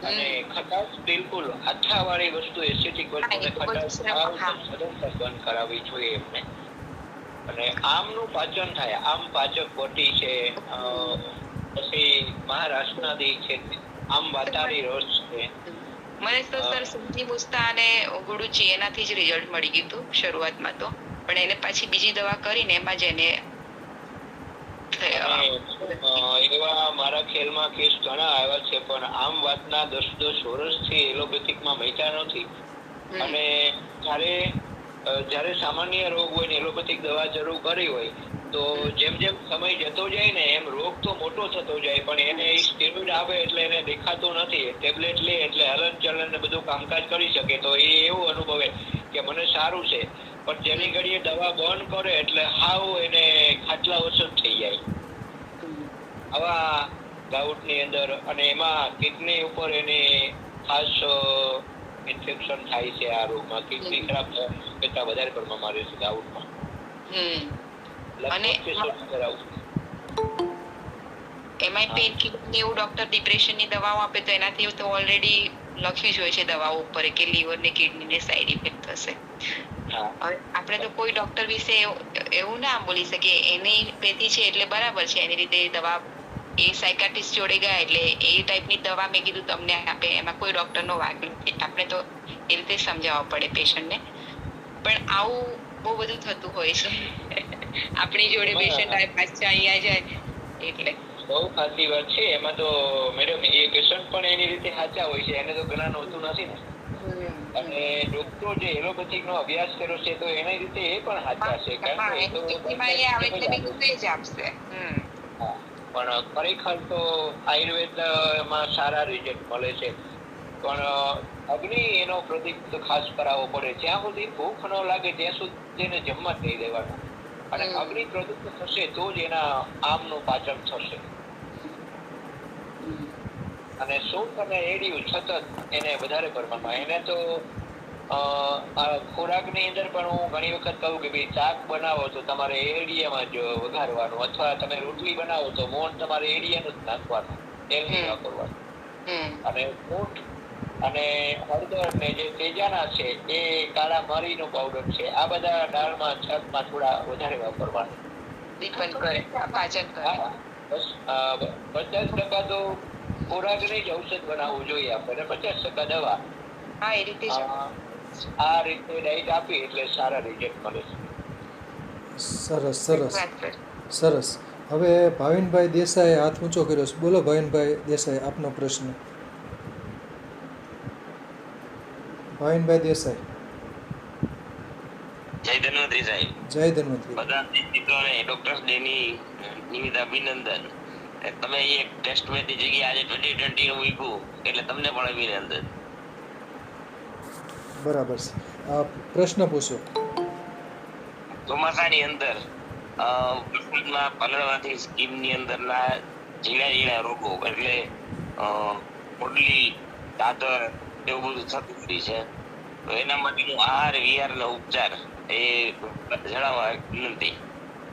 અને ખટાશ બિલકુલ આથાવાળી વસ્તુ એસિડિક વસ્તુને ખટાશ સદંતર બંધ કરાવવી જોઈએ એમને. અને આમનું પાચન થાય, આમ પાચક વટી છે, પછી મહારાષ્ટ્રના દી છે, આમ વાતારી રસ છે.
મને તો સર સબ્જી મુસ્તા અને ગુડુચી એનાથી જ રિઝલ્ટ મળી ગયું હતું શરૂઆતમાં તો, પણ એને પાછી બીજી દવા કરીને એમાં જ એને
એવા મારા ખ્યાલમાં કેસ ઘણા આવ્યા છે, પણ આમ વાતના 10 વર્ષથી એલોપેથિકમાં મટ્યા નથી. અને જ્યારે સામાન્ય રોગ હોય ને એલોપેથિક દવા શરૂ કરી હોય તો જેમ જેમ સમય જતો જાય ને એમ રોગ તો મોટો થતો જાય, પણ એને સ્ટેરોઇડ આવે એટલે એને દેખાતું નથી. ટેબ્લેટ લે એટલે હલન ચલન ને બધું કામકાજ કરી શકે, તો એ એવું અનુભવે કે મને સારું છે, પણ જેની ઘડીએ દવા બંધ કરે એટલે હાવ એને ખાટલા ઓછો થઈ જાય. આવા ગાઉટની અંદર અને એમાં કિડની ઉપર એની ખાસ ઇન્ફેક્શન થાય છે. આ રોગમાં કિડની ખરાબ કરતા વધારે પ્રમાણમાં મારે છે ગાઉટમાં.
અને એમાંય પેન કિલર ને એવું ડોક્ટર ડિપ્રેશન ની દવાઓ આપે તો એનાથી તો ઓલરેડી લખ્યું જ હોય છે દવાઓ ઉપર કે લીવર ને કિડની ને સાઈડ ઇફેક્ટ થશે. આપણે તો કોઈ ડોક્ટર વિશે એવું ના બોલી શકીએ એની પેથી છે એટલે બરાબર છે, એની રીતે દવા એ સાયકાટ્રિસ્ટ જોડે ગયા એટલે એ ટાઈપની દવા મેં કીધું તમને આપે, એમાં કોઈ ડોક્ટરનો વાંક નથી. આપણે તો એ રીતે સમજાવવા પડે પેશન્ટને. પણ આવું બહુ બધું થતું હોય છે આપણી જોડે પેશન્ટ આવે પાછા અહીંયા જાય એટલે
બહુ સાચી વાત છે. એમાં તો મેડમ એ પેશન્ટ પણ એની રીતે સાચા હોય છે, એને તો જ્ઞાન હોતું નથી ને. અને ડોક્ટરો જે એલોપેથિક નો અભ્યાસ કર્યો છે તો એની રીતે એ પણ સાચા છે, કારણ કે પણ ખરેખર તો આયુર્વેદમાં સારા રિઝલ્ટ મળે છે. પણ અગ્નિ એનો પ્રદીપ્ત ખાસ કરાવવો પડે. જ્યાં સુધી ભૂખ ન લાગે ત્યાં સુધી એને જમવા જ નહીં દેવાનું, અને અગ્નિ પ્રદીપ્ત થશે તો જ એના આમનું પાચન થશે. અને સૂંઠ અને એડિયું સતત એને વધારે પ્રમાણમાં એને તો ખોરાકની અંદર પણ હું ઘણી વખત કહું કે ભાઈ શાક બનાવો તો તમારે એડિયામાં જ વઘારવાનું, અથવા તમે રોટલી બનાવો તો મોણ તમારે એડિયાનું જ નાખવાનું, તેલ નહીં વાપરવાનું. અને સૂંઠ અને હળદર ને જે તેજાના છે એ કાળા મરીનો પાવડર છે, આ બધા દાળમાં શાકમાં થોડા વધારે વાપરવાનું. બસ 50% તો ખોરાકની જ ઔષધ બનાવવું જોઈએ આપણે, 50% દવા.
હા, એ રીતે
આ રીતે ડાયટ આપી એટલે સારા રિઝલ્ટ મળે છે.
સરસ સરસ સરસ. હવે ભાવિનભાઈ દેસાઈ હાથ ઊંચો કર્યો છે. બોલો ભાવિનભાઈ દેસાઈ, આપનો પ્રશ્ન. ભાવિનભાઈ દેસાઈ.
જય ધન્વંતરી સાહેબ.
જય ધન્વંતરી.
બધા મિત્રોને ડોક્ટર્સ ડે ની નિમિત્તે અભિનંદન. તમે એક ટેસ્ટ મેચની જગ્યાએ આજે 2020 નું મૂક્યું એટલે તમને પણ અભિનંદન.
બરાબર છે. પ્રશ્ન પૂછો.
ચોમાસાની અંદર વરસાદમાં પલળવાથી સ્કિનની અંદરના ઝીણા ઝીણા રોગો એટલે પોટલી, દાદર એવું બધું થતું હોય છે, તો એના માટેનું આહાર વિહાર ને ઉપચાર એ જણાવવા વિનંતી.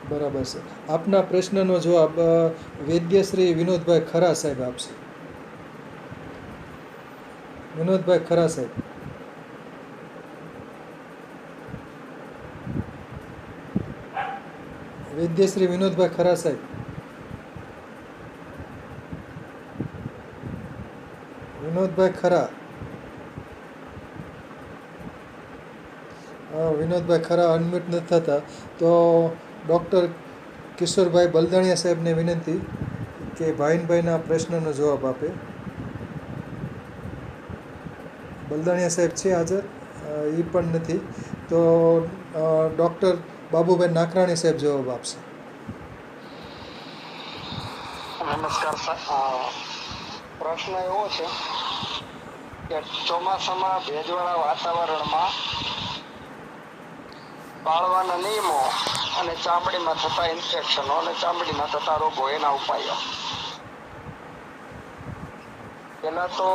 બરાબર છે. આપના પ્રશ્નનો જવાબ વૈદ્યશ્રી વિનોદભાઈ ખરા સાહેબ આપશે. વિનોદભાઈ ખરા સાહેબ. વૈદ્યશ્રી વિનોદભાઈ ખરા સાહેબ. વિનોદભાઈ ખરા. વિનોદભાઈ ખરા અનમ્યુટ નથી થતા, તો ડૉક્ટર કિશોરભાઈ બલદાણિયા સાહેબને વિનંતી કે ભાવિનભાઈના પ્રશ્નનો જવાબ આપે. બલદાણિયા સાહેબ છે હાજર? એ પણ નથી, તો ડૉક્ટર બાબુભાઈ નાકરાણી સાહેબ જવાબ આપશે.
નમસ્કાર. પ્રશ્ન એવો છે કે ચોમાસામાં ભેજવાળા વાતાવરણમાં પાળવાના નિયમો અને ચામડીમાં થતા ઇન્ફેક્શનો અને ચામડીમાં થતા રોગો, એના ઉપાયો. પેલા તો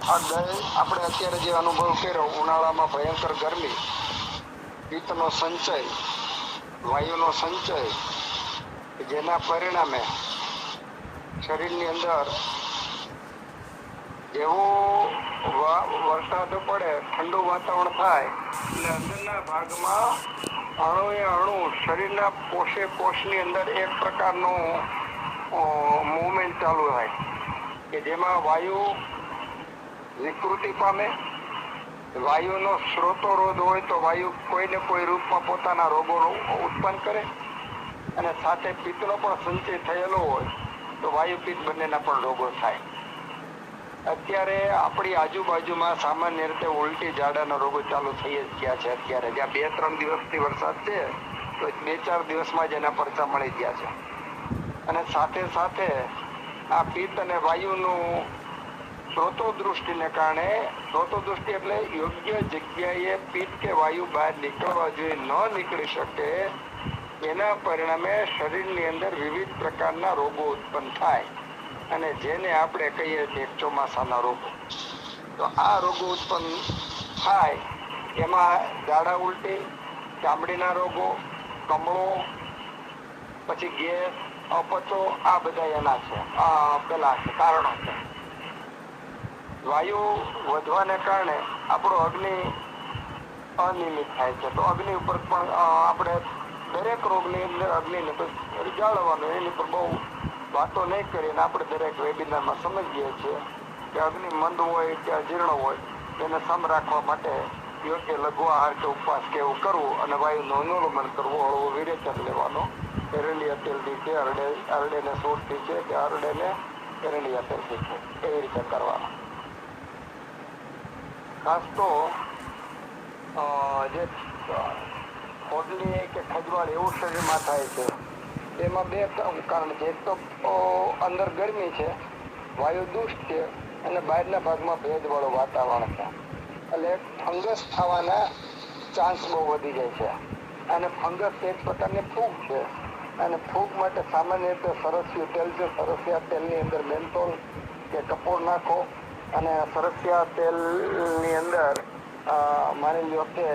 આપણે અત્યારે જે અનુભવ કર્યો, ઉનાળામાં ભયંકર ગરમી, પિત્તનો સંચય, વાયુનો સંચય જેના પરિણામે શરીરની અંદર જેવો વરસાદ પડે, ઠંડુ વાતાવરણ થાય એટલે અંદરના ભાગમાં અણુએ અણુ શરીરના કોષે કોષની અંદર એક પ્રકારનું મૂવમેન્ટ ચાલુ થાય કે જેમાં વાયુ વિકૃતિ પામે. વાયુનો સ્રોતોરોધ હોય તો વાયુ કોઈને કોઈ રૂપમાં પોતાના રોગો ઉત્પન્ન કરે, અને સાથે પિત્તનો પણ સંચય થયેલો હોય તો વાયુ પિત્ત બંનેના પણ રોગો થાય. અત્યારે આપણી આજુબાજુમાં સામાન્ય રીતે ઉલટી ઝાડાના રોગો ચાલુ થઈ જ ગયા છે. અત્યારે જ્યાં 2-3 દિવસથી વરસાદ છે તો 2-4 દિવસમાં જ એના પરચા મળી ગયા છે. અને સાથે સાથે આ પિત્ત અને વાયુનું સ્રોતોદૃષ્ટિને કારણે, સ્રોતોદૃષ્ટિ એટલે યોગ્ય જગ્યાએ પિત્ત કે વાયુ બહાર નીકળવા જોઈએ, ન નીકળી શકે, એના પરિણામે શરીરની અંદર વિવિધ પ્રકારના રોગો ઉત્પન્ન થાય, અને જેને આપણે કહીએ છીએ ચોમાસાના રોગો. તો આ રોગો ઉત્પન્ન થાય એમાં ઝાડા ઉલટી, ચામડીના રોગો, કમળો, પછી ગેસ, અપચો, આ બધા એના છે પેલા કારણો છે. વાયુ વધવાને કારણે આપણો અગ્નિ અનિયમિત થાય છે. તો અગ્નિ ઉપર પણ આપણે દરેક રોગની અંદર અગ્નિને તો જાળવવાનું, એની પર બહુ વાતો નહીં કરીને આપણે દરેક વેબિનારમાં સમજીએ છીએ કે અગ્નિ મંદ હોય કે અજીર્ણ હોય તેને સમ રાખવા માટે યોગ્ય લઘુ આહાર કે ઉપવાસ કે એવું કરવું, અને વાયુનું અનુલોમન કરવું, હળવો વિરેચન લેવાનો, એરંડિયા તેલથી છે, હરડેને સૂટથી છે કે હરડેને એરંડિયા તેલથી છે, એવી રીતે કરવાનું. ખાસ તો જે ખોડલી કે ખજવાળ એવું શરીરમાં થાય છે એમાં 2 કારણ છે. એક તો અંદર ગરમી છે, વાયુ દુષ્ટ છે, અને બહારના ભાગમાં ભેજવાળું વાતાવરણ છે, એટલે ફંગસ થવાના ચાન્સ બહુ વધી જાય છે. અને ફંગસ એક પ્રકારની ફૂગ છે, અને ફૂગ માટે સામાન્ય રીતે સરસિયું તેલ છે. સરસિયા તેલની અંદર મેન્થોલ કે કપૂર નાખો, અને સરસિયા તેલની અંદર માની લો કે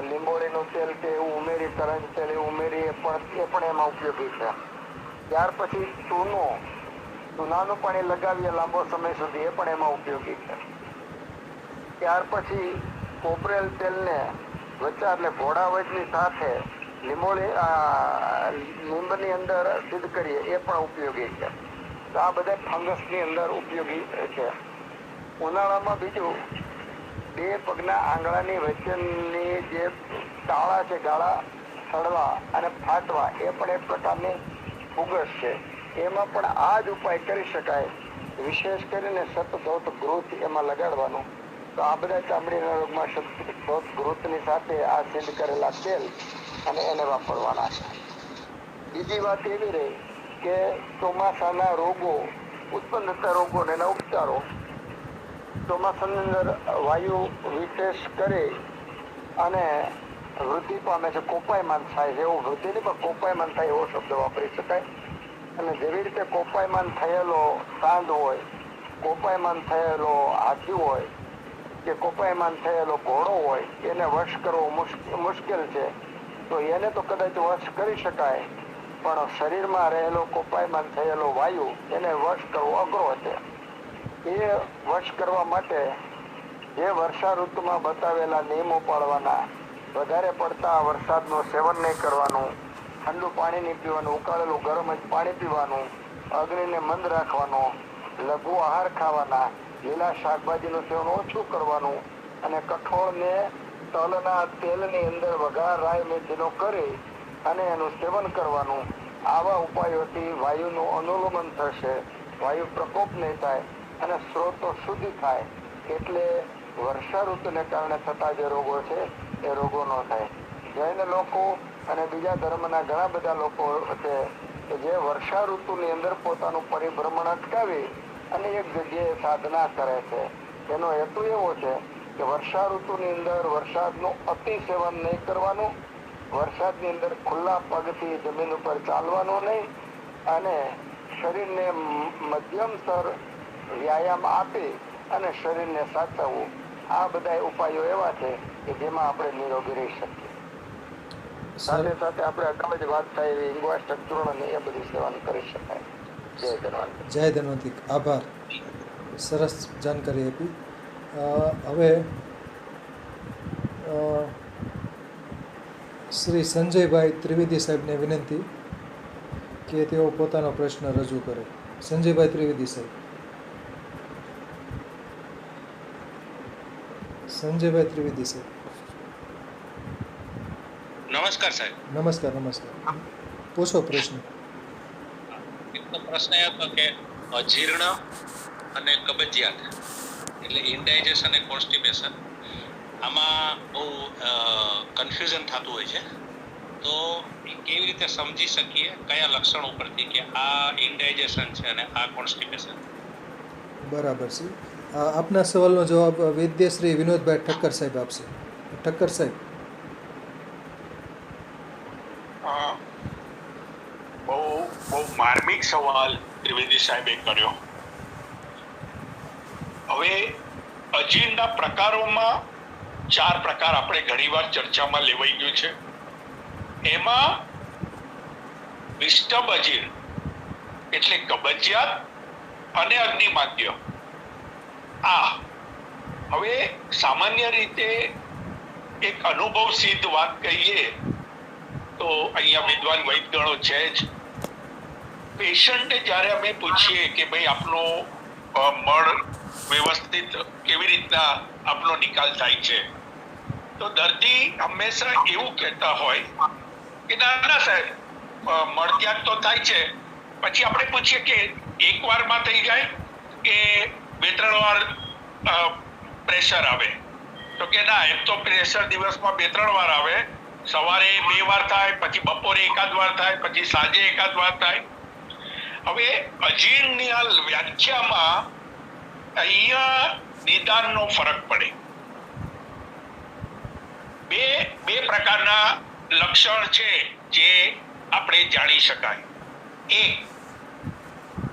લીંબોળીનું તેલ કે એવું ઉમેરી, કરંજ તેલ એવું ઉમેરી, એ પણ એમાં ઉપયોગી છે. ત્યાર પછી ચૂનાનું પાણી લગાવીએ લાંબો સમય સુધી, એ પણ એમાં ઉપયોગી છે. ત્યાર પછી કોપરેલ તેલને વચ્ચા એટલે ઘોડાવજની સાથે લીંબની અંદર સિદ્ધ કરીએ, એ પણ ઉપયોગી છે. તો આ બધા ફંગસની અંદર ઉપયોગી છે. ઉનાળામાં બીજું 2 પગના આંગળાની વચ્ચેની જે તાળા છે, ગાળા સડવા અને ફાટવા, એ પણ એક પ્રકારની ફુગસ છે. એમાં પણ આ જ ઉપાય કરી શકાય. વિશેષ કરીને સતધોત ઘૃત એમાં લગાડવાનું. તો આ બધા ચામડીના રોગમાં સતધોત ઘૃતની સાથે આ સિદ્ધ કરેલા તેલ અને એને વાપરવાના છે. બીજી વાત એવી રહી કે ચોમાસાના રોગો, ઉત્પન્ન થતા રોગો અને એના ઉપચારો. ચોમાસાની અંદર વાયુ વિશેષ કરી અને વૃદ્ધિ પામે છે, કોપાયમાન થાય છે. એવું વૃદ્ધિ નહીં પણ કોપાયમાન થાય એવો શબ્દ વાપરી શકાય. અને જેવી રીતે કોપાયમાન થયેલો સાંઢ હોય, કોપાયમાન થયેલો હાથી હોય કે કોપાયમાન થયેલો ઘોડો હોય, એને વશ કરવો મુશ્કેલ છે. તો એને તો કદાચ વશ કરી શકાય, પણ શરીરમાં રહેલો કોપાયમાન થયેલો વાયુ એને વશ કરવો અઘરો છે. એ વશ કરવા માટે જે વર્ષા ઋતુમાં બતાવેલા નિયમો પાળવાના, વધારે પડતા વરસાદનું સેવન નહીં કરવાનું, ઠંડુ પાણી નહીં પીવાનું, ઉકાળેલું ગરમ જ પાણી પીવાનું, અગ્નિને મંદ રાખવાનો, લઘુ આહાર ખાવાના, લીલા શાકભાજીનું સેવન ઓછું કરવાનું, અને કઠોળને તલના તેલની અંદર વઘાર રાઈ મેથીનો કરી અને એનું સેવન કરવાનું. આવા ઉપાયોથી વાયુનું અનુલોમન થશે, વાયુ પ્રકોપ નહીં થાય અને સ્ત્રોતો શુદ્ધ થાય. એટલે વર્ષા ઋતુને કારણે થતા જે રોગો છે એ રોગો ન થાય. જૈન લોકો અને બીજા ધર્મના ઘણા બધા લોકો છે કે જે વર્ષા ઋતુની અંદર પોતાનું પરિભ્રમણ અટકાવી અને એક જગ્યાએ સાધના કરે છે. એનો હેતુ એવો છે કે વર્ષા ઋતુની અંદર વરસાદનું અતિ સેવન નહીં કરવાનું, વરસાદની અંદર ખુલ્લા પગથી જમીન ઉપર ચાલવાનું નહીં, અને શરીરને મધ્યમ સ્તર વ્યાયામ આપી અને શરીરને સાચવવું. આ બધા ઉપાયો એવા છે કે જેમાં આપણે નિરોગી રહી શકીએ. સાથે સાથે આપણે અગાઉ જ વાત થઈ એવી ઇન્વાસ્ટક ચૂર્ણ ને એ બધી સેવન કરી શકાય. જય ધન્વંતરી.
જય ધન્વંતરી. આભાર, સરસ જાણકારી આપી. હવે શ્રી સંજયભાઈ ત્રિવેદી સાહેબને વિનંતી કે તેઓ પોતાનો પ્રશ્ન રજૂ કરે. સંજયભાઈ ત્રિવેદી સાહેબ. સંજયભાઈ ત્રિવેદી સાહેબ.
નમસ્કાર સાહેબ.
નમસ્કાર. નમસ્કાર. પૂછો પ્રશ્ન.
એક તો પ્રશ્ન એ હતો કે અજીર્ણ અને કબજિયાત એટલે ઇનડાઇજેશન અને કોન્સ્ટિપેશન આમાં બહુ કન્ફ્યુઝન થતું હોય છે, તો એ કેવી રીતે સમજી શકીએ કયા લક્ષણ ઉપરથી કે આ ઇનડાઇજેશન છે અને આ કોન્સ્ટિપેશન?
બરાબર છે. આપના સવાલનો જવાબ વૈદ્ય શ્રી વિનોદભાઈ ઠક્કર સાહેબ આપશે. ઠક્કર સાહેબ.
બહુ માર્મિક સવાલ ત્રિવેદી સાહેબે કર્યો. હવે અજીર્ણના પ્રકારોમાં 4 પ્રકાર આપણે ઘણીવાર ચર્ચામાં લેવાઈ ગયું છે. એમાં વિષ્ટભ અજીર્ણ એટલે કબજિયાત અને અગ્નિમાદ્ય. હવે સામાન્ય રીતે એક અનુભવ સિદ્ધ વાત કહીએ તો અહીંયા વિદ્વાન વૈદગણો છે જ. પેશન્ટને જ્યારે અમે પૂછીએ કે ભાઈ આપનો મળ વ્યવસ્થિત કેવી રીતના આપનો નિકાલ થાય છે, તો દર્દી હંમેશા એવું કહેતા હોય કે ના સાહેબ મળત્યાગ તો થાય છે. પછી આપણે પૂછીએ કે એક વારમાં થઈ જાય કે 2-3 વાર પ્રેશર આવે, તો કે ના એમ તો પ્રેશર દિવસમાં 2-3 વાર આવે. સવારે 2 વાર થાય, પછી બપોરે 1 વાર થાય, પછી સાંજે 1 વાર થાય. હવે અજીર્ણની વ્યાખ્યામાં અહીંયા નિદાનનો ફરક પડે. બે પ્રકારના લક્ષણ છે જે આપણે જાણી શકાય. એક,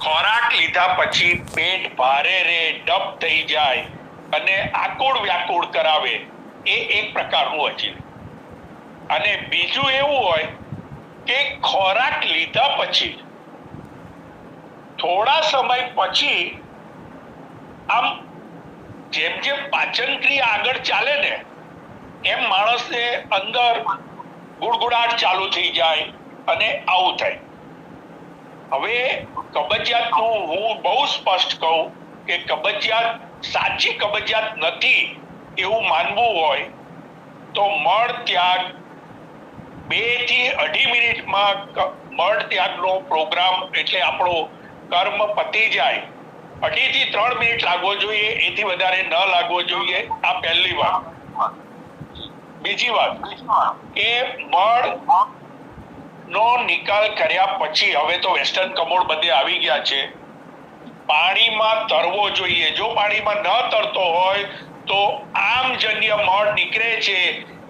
ખોરાક લીધા પછી પેટ ભારે રહે, ડબ થઈ જાય અને આકુળ વ્યાકુળ કરાવે, એ એક પ્રકારનું અજીર્ણ. અને બીજું એવું હોય કે ખોરાક લીધા પછી થોડા સમય પછી આમ જેમ જેમ પાચન ક્રિયા આગળ ચાલે ને એમ માણસને અંદર ગુડગુડાટ ચાલુ થઈ જાય અને આવું થાય. હવે કબજિયાતનું હું બહુ સ્પષ્ટ કહું કે કબજિયાત સાચી કબજિયાત નથી એવું માનવું હોય તો મળ ત્યાગ 2 થી 2.5 મિનિટમાં મળ ત્યાગનો પ્રોગ્રામ એટલે આપણો કર્મ પતી જાય. 2.5 થી 3 મિનિટ લાગવો જોઈએ, એથી વધારે ન લાગવો જોઈએ. આ પહેલી વાત. બીજી વાત કે મળ નો નિકાલ કર્યા પછી હવે તો વેસ્ટર્ન કમોડ બધે આવી ગયા છે, પાણીમાં તરવો જોઈએ. જો પાણીમાં ન તરતો હોય તો આમજન્ય મળ નીકળે છે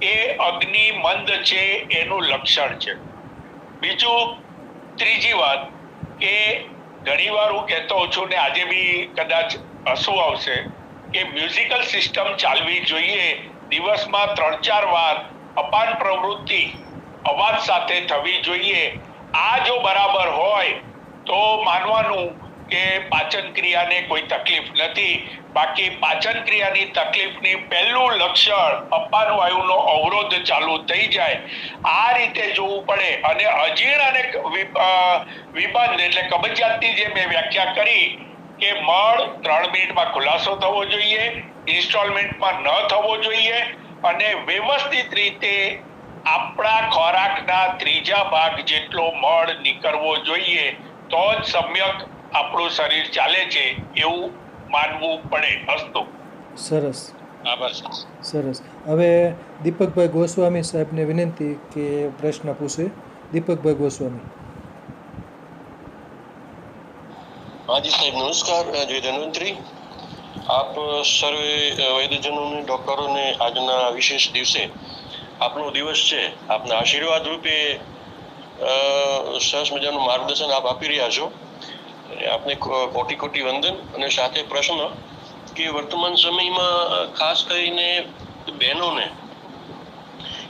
એ અગ્નિ મંદ છે એનું લક્ષણ છે. બીજું, ત્રીજી વાત કે ઘણીવાર હું કહેતો છું ને આજે બી કદાચ હસવું આવશે કે મ્યુઝિકલ સિસ્ટમ ચાલવી જોઈએ. દિવસમાં 3-4 વાર અપાન પ્રવૃત્તિ અવાજ સાથે થવી જોઈએ. આ જો બરાબર હોય તો માનવાનું કે પાચન ક્રિયાને કોઈ તકલીફ નથી. બાકી પાચન ક્રિયાની તકલીફની પહેલું લક્ષણ અપાન વાયુનો અવરોધ ચાલુ થઈ જાય. આ રીતે જોવું પડે. અને અજીર્ણ અને વિબંધ એટલે કબજિયાતની જે મેં વ્યાખ્યા કરી કે મળ 3 મિનિટમાં ખુલાસો થવો જોઈએ, ઇન્સ્ટોલમેન્ટમાં ન થવો જોઈએ અને વ્યવસ્થિત રીતે આપણા ખોરાકના 3જા ભાગ જેટલો મળ નીકળવો જોઈએ તો જ સમ્યક આપણું શરીર ચાલે છે એવું માનવું પડે. અસ્તુ.
સરસ.
આભાર.
સરસ. હવે દીપકભાઈ ગોસ્વામી સાહેબને વિનંતી કે પ્રશ્ન પૂછે. દીપકભાઈ ગોસ્વામી.
હાજી સાહેબ નમસ્કાર. જય ધન્વંતરી. આપ સર્વે વૈદ્યજનોને, ડોક્ટરોને આજના વિશેષ દિવસે આપનો દિવસ છે, આપના આશીર્વાદ રૂપે સરસ મજાનું માર્ગદર્શન આપ આપી રહ્યા છો. આપને કોટી કોટી વંદન. અને સાથે પ્રશ્ન કે વર્તમાન સમયમાં ખાસ કરીને બહેનોને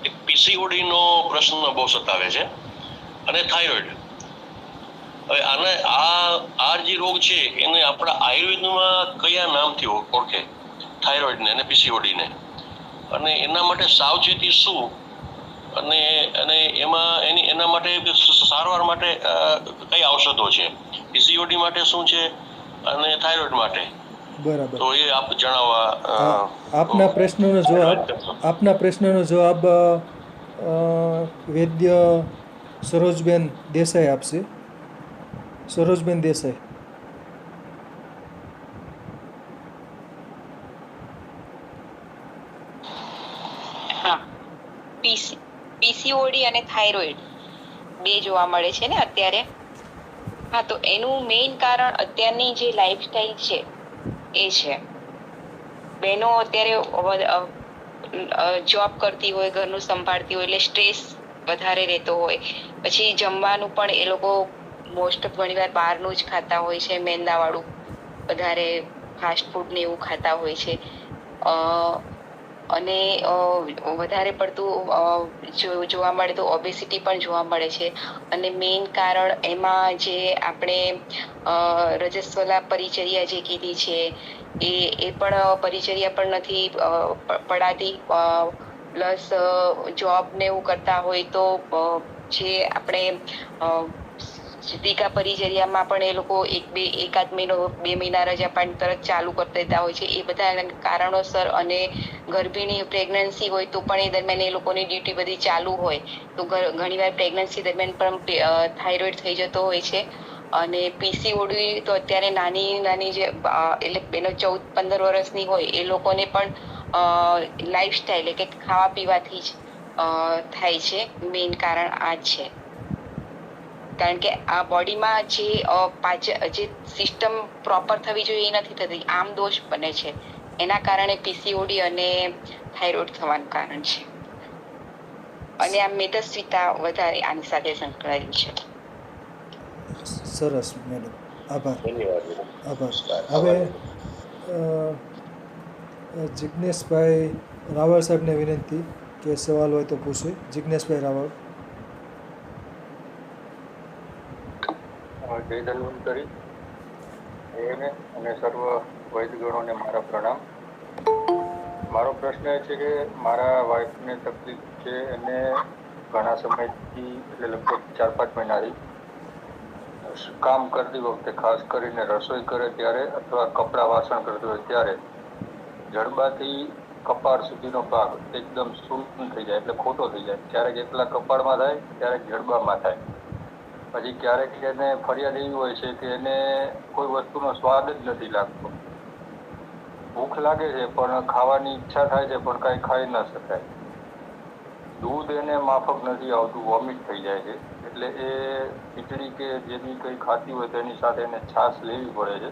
એક પીસીઓડીનો પ્રશ્ન બહુ સતાવે છે અને થાઇરોઇડ. હવે આને આ જે રોગ છે એને આપણા આયુર્વેદમાં કયા નામથી ઓળખે? થાઇરોઇડને અને પીસીઓડીને, અને એના માટે સાવચેતી શું, અને અને એના માટે સારવાર માટે કઈ ઔષધો છે? પીસીઓડી માટે શું છે અને થાઇરોઇડ માટે?
બરાબર.
તો એ આપ જણાવવા.
આપના પ્રશ્નનો જવાબ વૈદ્ય સરોજબેન દેસાઈ આપશે. સરોજબેન દેસાઈ.
પીસીઓડી અને થાઇરોઇડ બે જોવા મળે છે ને અત્યારે. હા, તો એનું મેઇન કારણ અત્યારની જે લાઈફસ્ટાઈલ છે એ છે. બહેનો અત્યારે જોબ કરતી હોય, ઘરનું સંભાળતી હોય એટલે સ્ટ્રેસ વધારે રહેતો હોય. પછી જમવાનું પણ એ લોકો મોસ્ટ ઓફ ઘણીવાર બહારનું જ ખાતા હોય છે, મેંદાવાળું વધારે ફાસ્ટ ફૂડ ને એવું ખાતા હોય છે. અને વધારે પડતું જોવા મળે તો ઓબેસિટી પણ જોવા મળે છે. અને મેઇન કારણ એમાં જે આપણે રજસ્વલા પરિચર્યા જે કીધી છે એ પણ પરિચર્યા પણ નથી પડાતી. પ્લસ જોબ ને એવું કરતા હોય તો જે આપણે ટીકા પરિચર્યામાં પણ એ લોકો એકાદ મહિનો 2 મહિના રજા પણ તરત ચાલુ કરી દેતા હોય છે. એ બધા કારણોસર, અને ગર્ભિણી પ્રેગ્નન્સી હોય તો પણ એ દરમિયાન એ લોકોની ડ્યુટી બધી ચાલુ હોય તો ઘણીવાર પ્રેગ્નન્સી દરમિયાન પણ થાઇરોઇડ થઈ જતો હોય છે. અને પીસીઓડી તો અત્યારે નાની જે એટલે બેનો 14-15 વર્ષની હોય એ લોકોને પણ લાઈફસ્ટાઈલ એટલે કે ખાવા પીવાથી જ થાય છે. મેઇન કારણ આ જ છે. કારણ કે આ બોડીમાં જે સિસ્ટમ પ્રોપર થવી જોઈએ એ નથી થતી, આમ દોષ બને છે. એના કારણે પીસીઓડી અને થાઇરોઇડ થવાનું કારણ છે. અને આ મેદસ્વીતા વધારે આની સાથે સંકળાયેલી છે.
સરસ મેડમ, આભાર. હવે જિજ્ઞેશભાઈ રાવળ સાહેબને વિનંતી કે સવાલ હોય તો પૂછે. જિજ્ઞેશભાઈ રાવળ.
જય ધન્વંતરી અને સર્વ વૈદગણોને મારા પ્રણામ. મારો પ્રશ્ન એ છે કે મારા વાઈફને તકલીફ છે, એને ઘણા સમયથી એટલે લગભગ 4-5 મહિનાથી કામ કરતી વખતે, ખાસ કરીને રસોઈ કરે ત્યારે અથવા કપડાં વાસણ કરતી હોય ત્યારે જડબાથી કપાળ સુધીનો ભાગ એકદમ શૂન્ય થઈ જાય, એટલે ખોટો થઈ જાય. ક્યારેક એકલા કપાળમાં થાય, ક્યારેક જડબામાં થાય. પછી ક્યારેક એને ફરિયાદ એવી હોય છે કે એને કોઈ વસ્તુનો સ્વાદ જ નથી લાગતો. ભૂખ લાગે છે પણ ખાવાની ઈચ્છા થાય છે પણ કાંઈ ખાઈ ન શકાય. દૂધ એને માફક નથી આવતું, વોમિટ થઈ જાય છે. એટલે એ ખીચડી કે જે બી કંઈ ખાતી હોય તેની સાથે એને છાશ લેવી પડે છે.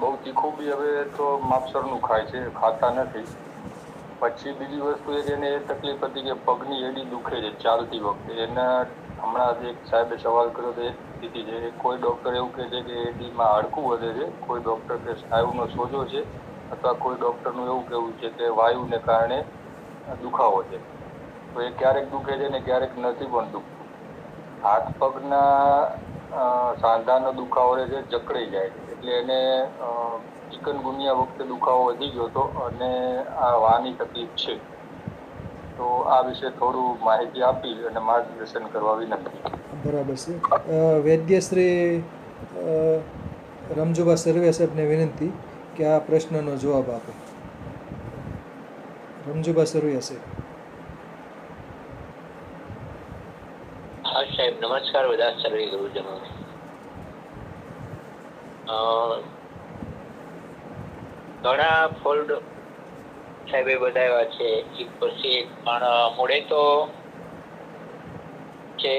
બહુ તીખું બી હવે તો માપસરનું ખાય છે, ખાતા નથી. પછી બીજી વસ્તુ એ કે એને એ તકલીફ હતી કે પગની એડી દુખે છે ચાલતી વખતે. એના હમણાં એક સાહેબે સવાલ કર્યો તો એ સ્થિતિ છે. કોઈ ડૉક્ટર એવું કહે છે કે એડીમાં હાડકું વધે છે, કોઈ ડૉક્ટર કે સ્નાયુનો સોજો છે, અથવા કોઈ ડૉક્ટરનું એવું કહેવું છે કે વાયુને કારણે દુખાવો છે. તો એ ક્યારેક દુખે છે ને ક્યારેક નથી પણ દુખતું. હાથ પગના સાંધાનો દુખાવો રહે છે, જકડાઈ જાય છે. એટલે એને ચિકનગુનિયા વખતે દુખાવો વધી ગયો હતો અને આ વાની તકલીફ છે. તો આ વિશે થોડું માહિતી આપી અને માર્ગદર્શન કરવા વિનંતી.
બરાબર છે. વૈદ્યશ્રી રમજુબા સર્વે સાહેબને વિનંતી કે આ પ્રશ્નનો જવાબ આપે. રમજુબા સર્વે સાહેબ.
હા સાહેબ, નમસ્કાર બધા સર્વે ગુરુજનોને. ઘણા ફોલ્ડ સાહેબે બતાવ્યા છે એક પછી એક, પણ મોડે તો જે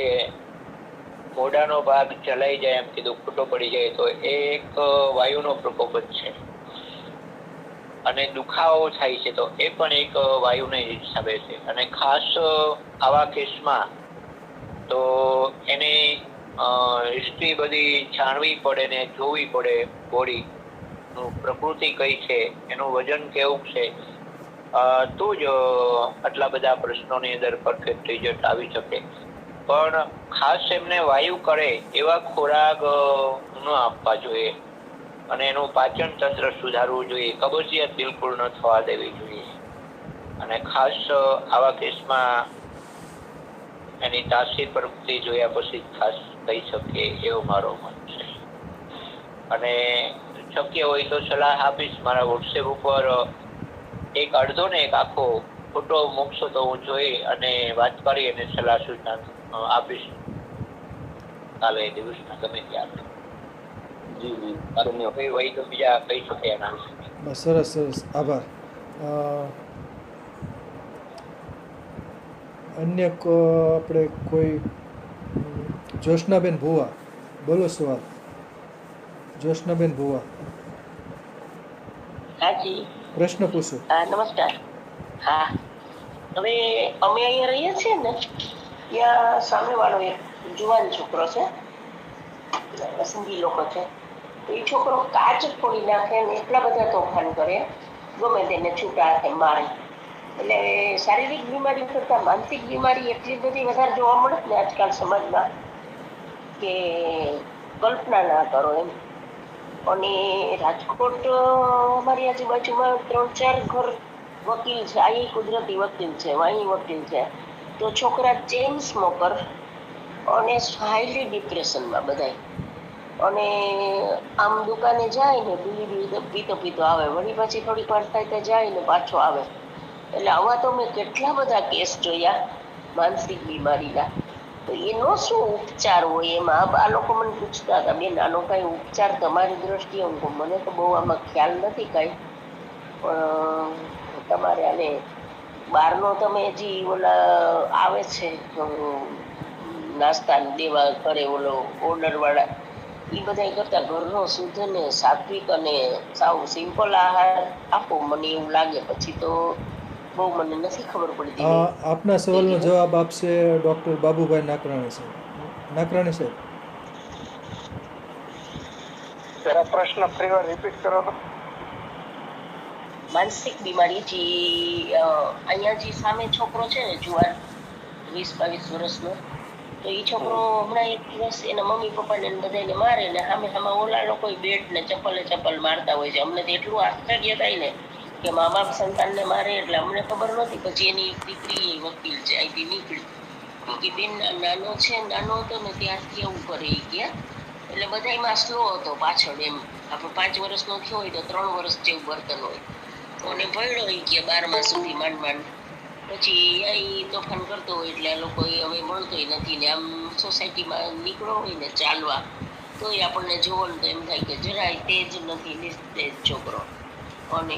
મોઢાનો ભાગ ચલાઈ જાય એમ કીધું, ખોટો પડી જાય તો એ એક વાયુનો પ્રકોપ જ છે. અને દુખાવો થાય છે તો એ પણ એક વાયુને હિસાબે છે. અને ખાસ આવા કેસમાં તો એની હિસ્ટ્રી બધી જાણવી પડે ને જોવી પડે. બોડી પ્રકૃતિ કઈ છે, એનું વજન કેવું છે, તો જ આટલા બધા પ્રશ્નોની અંદર પરફેક્ટ રિઝલ્ટ આવી શકે. પણ ખાસ એમને વાયુ કરે એવા ખોરાક ન આપવા જોઈએ અને એનું પાચન તંત્ર સુધારવું જોઈએ. કબજિયાત બિલકુલ ન થવા દેવી જોઈએ અને ખાસ આવા કેસમાં એની તાસીર પ્રવૃત્તિ જોયા પછી ખાસ કહી શકે એવો મારો મત છે. અને શક્ય હોય તો સલાહ આપીશ. મારા વોટ્સએપ ઉપર એક અડધો ને એક આખો ફોટો મૂકશો તો હું જોઈ અને વાત કરી અને સલાહ સૂચન આપીશ કાલે દિવસના ગમે ત્યારે. જી કોઈ હોય તો બીજા કહી શકે એના વિશે.
બસ સરસ સરસ આભાર. અન્ય આપણે કોઈ જોશનાબેન ભુવા બોલો સવાલ. જોશનાબેન ભુવા
હાજી
પ્રશ્ન પૂછો.
હા નમસ્કાર. હા હવે અમે અહીંયા રહીએ છીએ ને ત્યાં સામેવાળો એક જુવાન છોકરો છે, સિંધી લોકો છે. તો એ છોકરો કાચ ફોડી નાખે ને એટલા બધા તોફાન કરે, ગમે તેને છૂટા હાથે મારે. એટલે શારીરિક બીમારી કરતાં માનસિક બીમારી એટલી બધી વધારે જોવા મળે ને આજકાલ સમાજમાં કે કલ્પના ના કરો એમ. અને રાજકોટ અમારી આજુબાજુમાં 3-4 ઘર વકીલ છે. અહીં કુદરતી વકીલ છે, અહીં વકીલ છે. તો છોકરા ચેઇન સ્મોકર અને હાઈલી ડિપ્રેશનમાં બધાય. અને આમ દુકાને જાય ને બીડી પીતો પીતો આવે, વળી પછી થોડીક વાર થાય તો જાય ને પાછો આવે. એટલે આવા તો મેં કેટલા બધા કેસ જોયા માનસિક બીમારીના. તો એનો શું ઉપચાર હોય એમાં? આ લોકો મને પૂછતા હતા, બેન આનો કઈ ઉપચાર તમારી દ્રષ્ટિએ? મને તો બહુ આમાં ખ્યાલ નથી કઈ, પણ તમારે આને બહારનો તમે હજી ઓલા આવે છે નાસ્તા દેવા કરે ઓલો ઓર્ડર વાળા, એ બધા કરતા ઘરનો શુદ્ધ ને સાત્વિક અને સાવ સિમ્પલ આહાર આપો. મને એવું લાગે. પછી તો બહુ મને નથી ખબર પડતી.
આપના સવાલનો જવાબ આપશે ડૉક્ટર બાબુભાઈ નાકરાણી સાહેબ. નાકરાણી સાહેબ
જરા પ્રશ્ન ફરીવાર રિપીટ કરો તો.
માનસિક બીમારી જે અહીંયા જે સામે છોકરો છે ને જુવાન 20-22 વર્ષનો, તો એ છોકરો હમણાં એક દિવસ એના મમ્મી પપ્પાને બધાને મારે ને સામે સામે ઓલા લોકો બેટ ને ચપ્પલ મારતા હોય છે. અમને તો એટલું આશ્ચર્ય થાય ને કે મા બાપ સંતાનને મારે એટલે અમને ખબર નહોતી. પછી એની દીકરી વકીલ છે, અહીંથી નીકળી કે બેન નાનો છે, નાનો હતો ને ત્યારથી એવું કરે ગયા. એટલે બધામાં સ્લો હતો પાછળ એમ. આપણે 5 વર્ષનો થયો હોય તો 3 વર્ષ જેવું વર્તન હોય. અને ભણ્યો હોય કે 12મા સુધી માંડ. પછી અહીં તોફાન કરતો હોય એટલે આ લોકો હવે મળતોય નથી ને આમ સોસાયટીમાં નીકળો હોય ને ચાલવા તોય આપણને જોવો ને તો એમ થાય કે જરાય તેજ નથી, નિસ્તેજ છોકરો. અને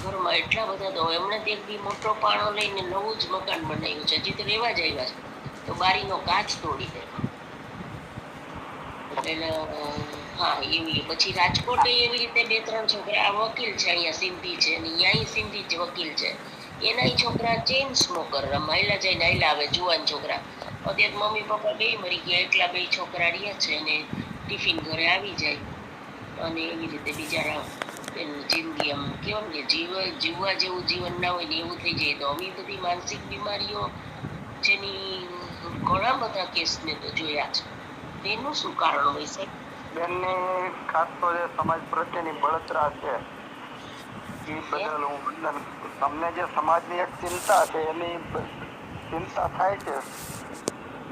ઘરમાં એટલા બધા તો એમણે એક દી મોટો પાણો લઈને નવું જ મકાન બનાવ્યું છે, હજી તો રહેવા જ આવ્યા છે, તો બારીનો કાચ તોડી દે. એટલે હા એવી. પછી રાજકોટ એવી રીતે 2-3 છોકરા આ વકીલ છે, અહીંયા સિંધી છે ને અહીંયા સિંધી જ વકીલ છે. એના છોકરા ચેઇન સ્મોકર, માયલા જઈને આયલા આવે જુવાન છોકરા. અત્યારે મમ્મી પપ્પા બે મરી ગયા, એકલા 2 છોકરા રહ્યા છે ને ટિફિન ઘરે આવી જાય અને એવી રીતે બિચારા જિંદગી આમ કેવું કે જીવવા જેવું જીવન ના હોય ને એવું થઈ જાય. તો આવી બધી માનસિક બીમારીઓ જેની ઘણા બધા કેસ મેં તો જોયા છે. એનું શું કારણ હોય છે?
બેનની ખાસ તો જે સમાજ પ્રત્યેની બળતરા છે એ બદલ હું વંદન. તમને જે સમાજની એક ચિંતા છે એની ચિંતા થાય છે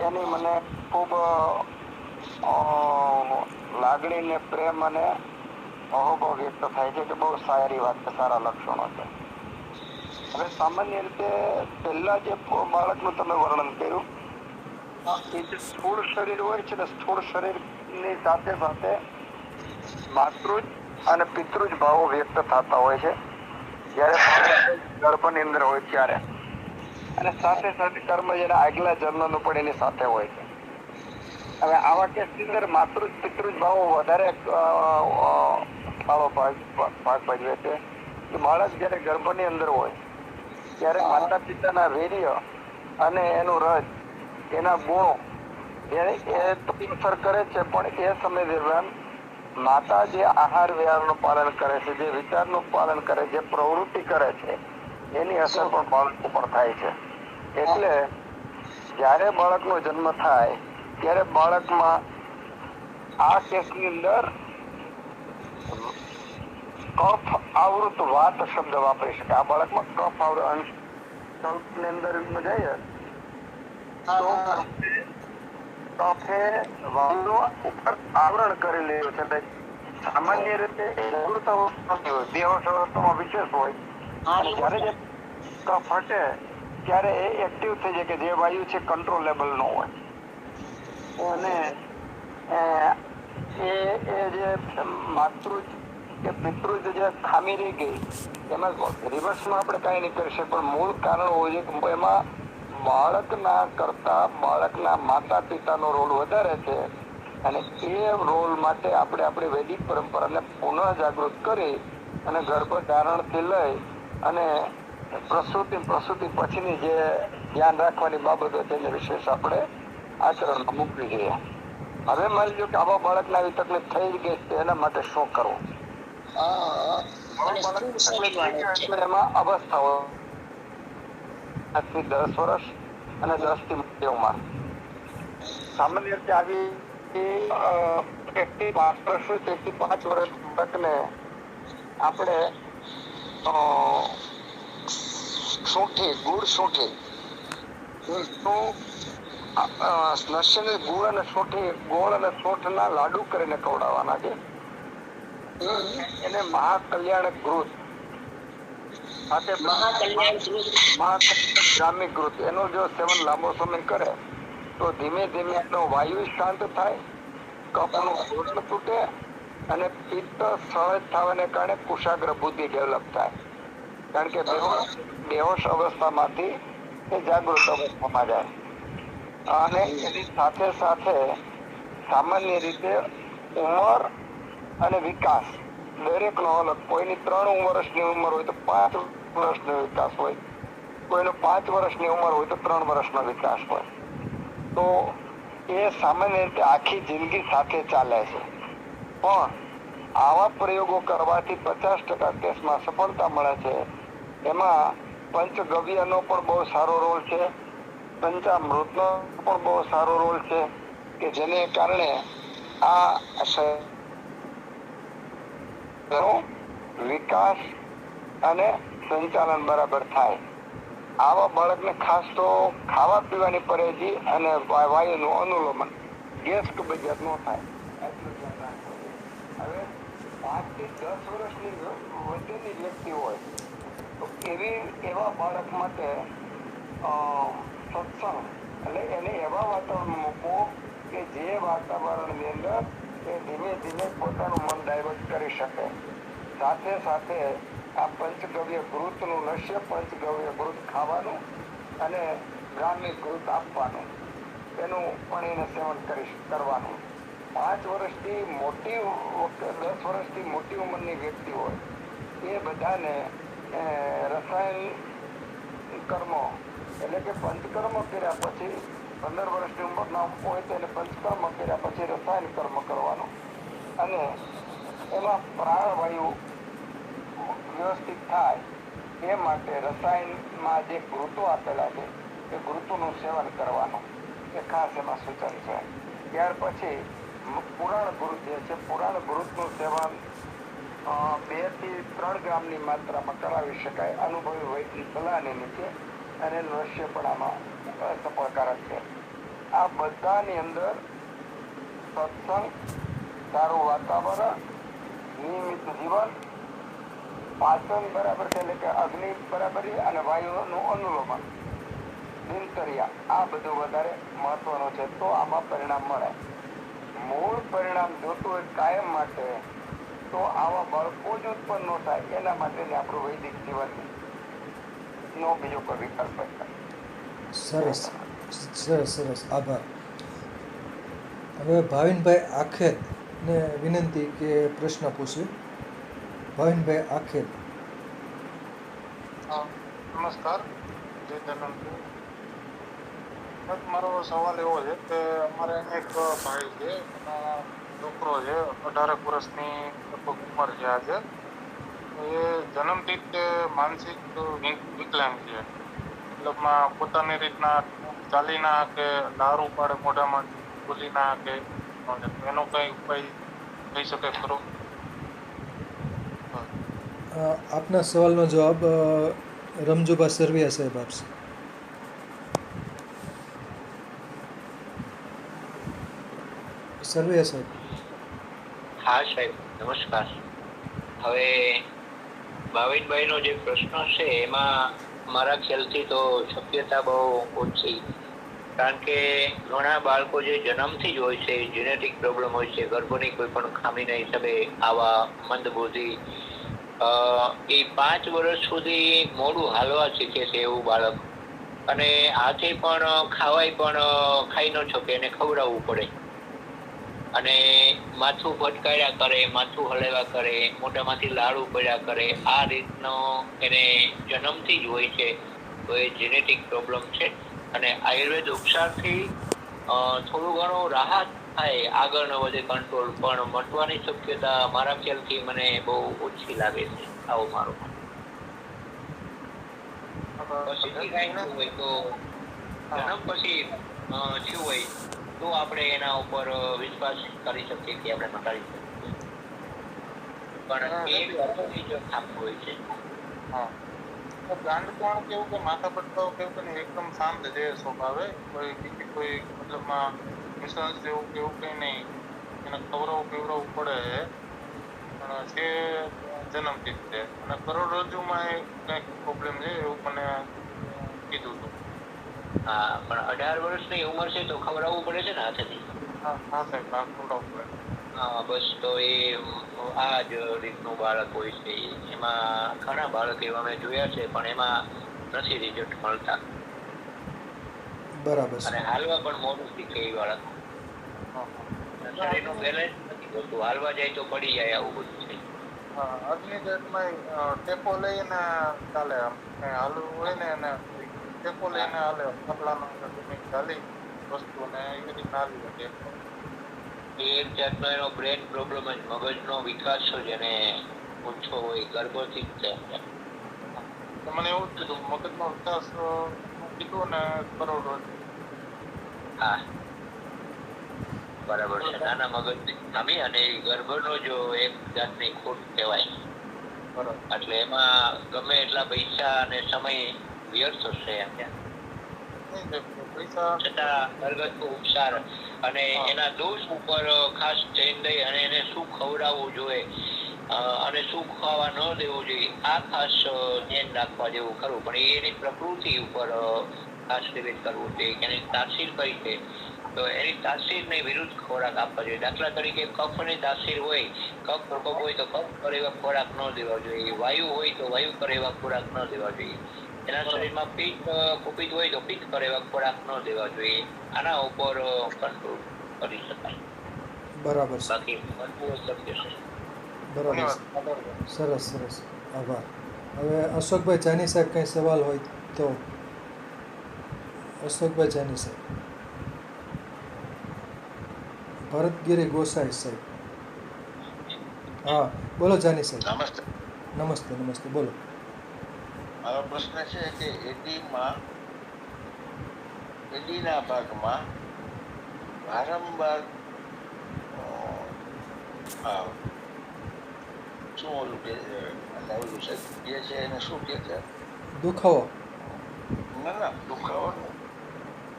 એની મને ખૂબ લાગણી ને પ્રેમ અને અહોભાવ વ્યક્ત થાય છે કે બહુ સારી વાત છે, સારા લક્ષણો છે. હવે સામાન્ય રીતે પહેલા જે બાળકનું તમે વર્ણન કર્યું એ જે સ્થૂળ શરીર હોય છે ને, સ્થૂળ શરીરની સાથે સાથે માતૃજ અને પિતૃજ ભાવો વ્યક્ત થતા હોય છે જ્યારે ગર્ભની અંદર હોય ત્યારે, અને સાથે સાથે કર્મ જેના આગલા જન્મનું પણ એની સાથે હોય છે. હવે આવા કેસની અંદર માતૃજ પિતૃજ ભાવો વધારે ભાગ ભજવે છે કે બાળક જ્યારે ગર્ભની અંદર હોય ત્યારે માતા પિતાના વીર્ય અને એનું રજ, એના ગુણો એ તો અસર કરે છે, પણ એ સમય દરમિયાન માતા જે આહાર વિહારનું પાલન કરે છે, જે વિચારનું પાલન કરે, જે પ્રવૃત્તિ કરે છે, એની અસર પણ બાળક ઉપર થાય છે. એટલે જ્યારે બાળકનો જન્મ થાય ત્યારે બાળકમાં આ કેસની અંદર કફ આવૃત વાત શબ્દ વાપરી શકાય. આ બાળકમાં કફ આવૃત કલ્પની અંદર જઈએ તો કફે વાયુનું ઉપર આવરણ કરી લેવું છે. સામાન્ય રીતે જાગૃત અવસ્થા હોય, બેહોશ અવસ્થામાં વિશેષ હોય, અને જ્યારે જે કફ હટે ત્યારે એ એક્ટિવ થઈ જાય કે જે વાયુ છે કંટ્રોલેબલ ન હોય. અને એ જે માતૃ કે પિતૃજ જે ખામી રહી ગઈ એમાં રિવર્સમાં આપણે કાંઈ નહીં કરી શકીએ, પણ મૂળ કારણ હોય છે કે એમાં બાળકના કરતા બાળકના માતા પિતાનો રોલ વધારે છે. અને એ રોલ માટે આપણે આપણી વૈદિક પરંપરાને પુનઃ જાગૃત કરી અને ગર્ભધારણથી લઈ અને પ્રસૂતિ પછીની જે ધ્યાન રાખવાની બાબતો છે એને વિશેષ આપણે આચરણમાં મૂકવી જોઈએ. હવે માની લો કે આવા બાળકને આવી તકલીફ થઈ જ ગઈ તો એના માટે શું કરવું? એમાં અવસ્થાઓ 10 વર્ષ અને 10 થી મોટી ઉંમર. સામાન્ય રીતે આવી 1 થી 5 વર્ષ 1 થી 5 વર્ષ બાળકને આપણે ગુડ સૂંઠી ગુળ અને સૂંઠી ગોળ અને સૂંઠના લાડુ કરીને ખવડાવવાના છે. એને મહાકલ્યાણક ઘૃત સાથે મહાકલ્યાણક ઘૃત એનું જો સેવન લાંબો સમય કરે તો ધીમે ધીમે એનો વાયુ શાંત થાય, કફનું શોષણ તૂટે અને પિત્ત સહજ થવાને કારણે કુશાગ્ર બુદ્ધિ ડેવલપ થાય. કારણ કે બેહોશ અવસ્થામાંથી એ જાગૃત અવસ્થામાં જાય. અને એની સાથે સાથે સામાન્ય રીતે ઉંમર અને વિકાસ દરેકનો અલગ. કોઈની 3 વર્ષની ઉંમર હોય તો 5 વર્ષનો વિકાસ હોય, કોઈનો 5 વર્ષની ઉંમર હોય તો 3 વર્ષનો વિકાસ હોય. તો એ સામાન્ય રીતે આખી જિંદગી સાથે ચાલે છે. પણ આવા પ્રયોગો કરવાથી 50% કેસમાં સફળતા મળે છે. એમાં પંચગવ્યનો પણ બહુ સારો રોલ છે, પંચામૃતનો પણ બહુ સારો રોલ છે કે જેને કારણે આ વિકાસ અને સંચાલન બરાબર થાય. આવા બાળકને ખાસ તો ખાવા પીવાની પરેજી અને વાયુનું અનુલોમન, ગેસ કબજિયાત ન થાય. હવે 5 થી 10 વર્ષની વચ્ચેની વ્યક્તિ હોય તો એવા બાળક માટે સત્સંગ એટલે એને એવા વાતાવરણમાં મૂકવો કે જે વાતાવરણની અંદર એ ધીમે ધીમે પોતાનું મન ડાયવર્ટ કરી શકે. સાથે સાથે આ પંચગવ્ય ઘૃતનું નશ્ય પંચગવ્ય ઘૃત ખાવાનું અને ગ્રામ્ય ઘૃત આપવાનું, એનું પણ એને સેવન કરવાનું. 5 વર્ષથી મોટી 10 વર્ષથી મોટી ઉંમરની વ્યક્તિ હોય એ બધાને રસાયણ કર્મો એટલે કે પંચકર્મ કર્યા પછી 15 વર્ષની ઉંમરના હોય તો એને પંચકર્મ કર્યા પછી રસાયણ કર્મ કરવાનું અને એમાં પ્રાણવાયુ વ્યવસ્થિત થાય એ માટે રસાયણમાં જે ઘૃતો આપેલા છે એ ઘૃતોનું સેવન કરવાનું એ ખાસ એમાં સૂચન છે. ત્યાર પછી પુરાણ ઘૃત જે છે, પુરાણ ઘૃતનું સેવન 2 થી 3 ગ્રામની માત્રામાં કરાવી શકાય અનુભવી વૈદની સલાહને નીચે, અને નશ્ય પણ આમાં સફળકારક છે. આ બધાની અંદર સત્સંગ, સારું વાતાવરણ, નિયમિત જીવન, પાચન બરાબર છે એટલે કે અગ્નિ બરાબરી અને વાયુનું અનુલોમન, દિનચર્યા, આ બધું વધારે મહત્વનું છે. તો આમાં પરિણામ મળે. મૂળ પરિણામ જોતું હોય કાયમ માટે તો આવા બાળકો જ ઉત્પન્ન ન થાય એના માટે આપણું વૈદિક જીવન નો બીજો કોઈ વિકલ્પ છે.
સરસ સરસ સરસ, આભાર. હવે ભાવિનભાઈ આખેરને વિનંતી કે પ્રશ્ન પૂછે. ભાવિનભાઈ આખેર.
નમસ્કાર, જય ધન્વંતરી. મારો સવાલ એવો છે કે અમારે એક ભાઈ છે, એનો છોકરો છે, 18 વર્ષની લગભગ ઉંમર છે આજે. એ જન્મથી જ તે માનસિક વિકલાંગ છે, મતલબમાં પોતાની રીતના ચાલી ના કે દારૂ પાડે મોઢામાં બોલી ના કે એનો કઈ ઉપાય થઈ શકે ખરો?
આપના સવાલનો જવાબ રમજુભા સરવિયા સાહેબ આપશે. સરવિયા સાહેબ.
હા સાહેબ, નમસ્કાર. હવે ભાવિનભાઈનો જે પ્રશ્ન છે એમાં મારા ખ્યાલથી તો શક્યતા બહુ ઓછી, કારણ કે ઘણા બાળકો જે જન્મથી જ હોય છે, જેનેટિક પ્રોબ્લેમ હોય છે, ગર્ભની કોઈ પણ ખામીના હિસાબે આવા મંદબુદ્ધિ, એ 5 વર્ષ સુધી મોડું હાલવા શીખે છે એવું બાળક, અને હાથે પણ ખાવાય પણ ખાઈ ન શકે, એને ખવડાવવું પડે, અને માથું ભટકાયા કરે, માથું હલાવ્યા કરે, મોઢામાંથી લાળ પડ્યા કરે, આ રીતનો એને જન્મથી જ હોય છે. તો એ જેનેટિક પ્રોબ્લેમ છે, અને આયુર્વેદ ઉપચારથી થોડું ઘણું રાહત થાય, આગળ ન વધે કંટ્રોલ, પણ મટવાની શક્યતા મારા ખ્યાલથી મને બહુ ઓછી લાગે છે. આવો મારો પછી કાંઈ હોય તો જન્મ પછી થયું હોય તો આપણે એના ઉપર વિશ્વાસ કરી શકીએ કે આપણે મટાડી શકીએ, પણ એ ગર્ભથી જ થતું હોય છે.
ગાંડપણ કેવું કે માથા પટકાવ કેવું કે એકદમ શાંત જે સ્વભાવે, કોઈ બીજી કોઈ મતલબમાં ઇન્સ્યોરન્સ જેવું કેવું કઈ નહીં, એને પીવડાવવું પડે, પણ છે જન્મથી જ છે, અને કરોડરજ્જુમાં એ કંઈક પ્રોબ્લેમ છે એવું મને કીધું હતું.
હા, પણ 18 વર્ષની ઉંમર છે તો ખવડાવવું પડે છે ને હાથેથી.
હા સાહેબ, ખવડાવવું પડે.
હા, બસ તો એ આ જ રીતનું બાળક હોય છે. એમાં ઘણા બાળક એવા મેં જોયા છે, પણ એમાં નથી રિઝલ્ટ મળતા.
બરાબર.
અને હાલવા પણ મોડું શીખે એ બાળક, શરીરનું બેલેન્સ નથી હોતું, હાલવા જાય તો પડી જાય, આવું બધું છે.
આજની ડેટમાં ટેપો લઈને ચાલે, હાલવું હોય ને એને ટેપો લઈને હાલે, પગલાનો ચાલી વસ્તુ ને એવી રીતના હાલી શકે.
એ એક જાતનો એનો બ્રેન પ્રોબ્લેમ જ, મગજનો વિકાસ જ એને ઓછો હોય, ગર્ભથી જ છે.
મને એવું જ કીધું, મગજનો વિકાસ કીધું ને કરોડરજ્જુ.
હા, બરાબર છે. નાના મગજની ખામી, અને ગર્ભનો જો એક જાતની ખોટ કહેવાય, એટલે એમાં ગમે એટલા પૈસા અને સમય વ્યર્થ થશે છતાં ઘરગથ્થુ ઉપચાર અને એના દોષ ઉપર ખાસ ધ્યાન દઈ અને એને શું ખવડાવવું જોઈએ અને શું ખાવા ન દેવું જોઈએ, આ ખાસ ધ્યાન રાખવા જેવું ખરું. પણ એની પ્રકૃતિ ઉપર ખાસ ડિબેટ કરવું જોઈએ, એની તાસીર કઈ છે, તો એની તાસીરની વિરુદ્ધ ખોરાક આપવા જોઈએ. દાખલા તરીકે કફની તાસીર હોય, કફ પ્રકોપ હોય તો કફ કરે એવા ખોરાક ન દેવા જોઈએ, વાયુ હોય તો વાયુ કરે એવા ખોરાક ન દેવા જોઈએ, એના શરીરમાં પિત્ત કુપિત હોય તો પિત્ત કરે એવા ખોરાક ન દેવા જોઈએ. આના ઉપર કંટ્રોલ કરી શકાય.
બરાબર.
બાકી બધું શક્ય છે.
બરાબર, સરસ સરસ, આભાર. હવે અશોકભાઈ જાની સાહેબ કંઈ સવાલ હોય તો. અશોકભાઈ જાની સાહેબ. ભરતગીરી ગોસાઈ સાહેબ. હા બોલો જાની સાહેબ.
નમસ્તે.
નમસ્તે નમસ્તે, બોલો.
મારો પ્રશ્ન છે કે એડીના ભાગમાં વારંવાર શું ઓલું કે ઓલું છે એ છે એને શું કે છે?
દુખાવો.
ના, દુખાવાનું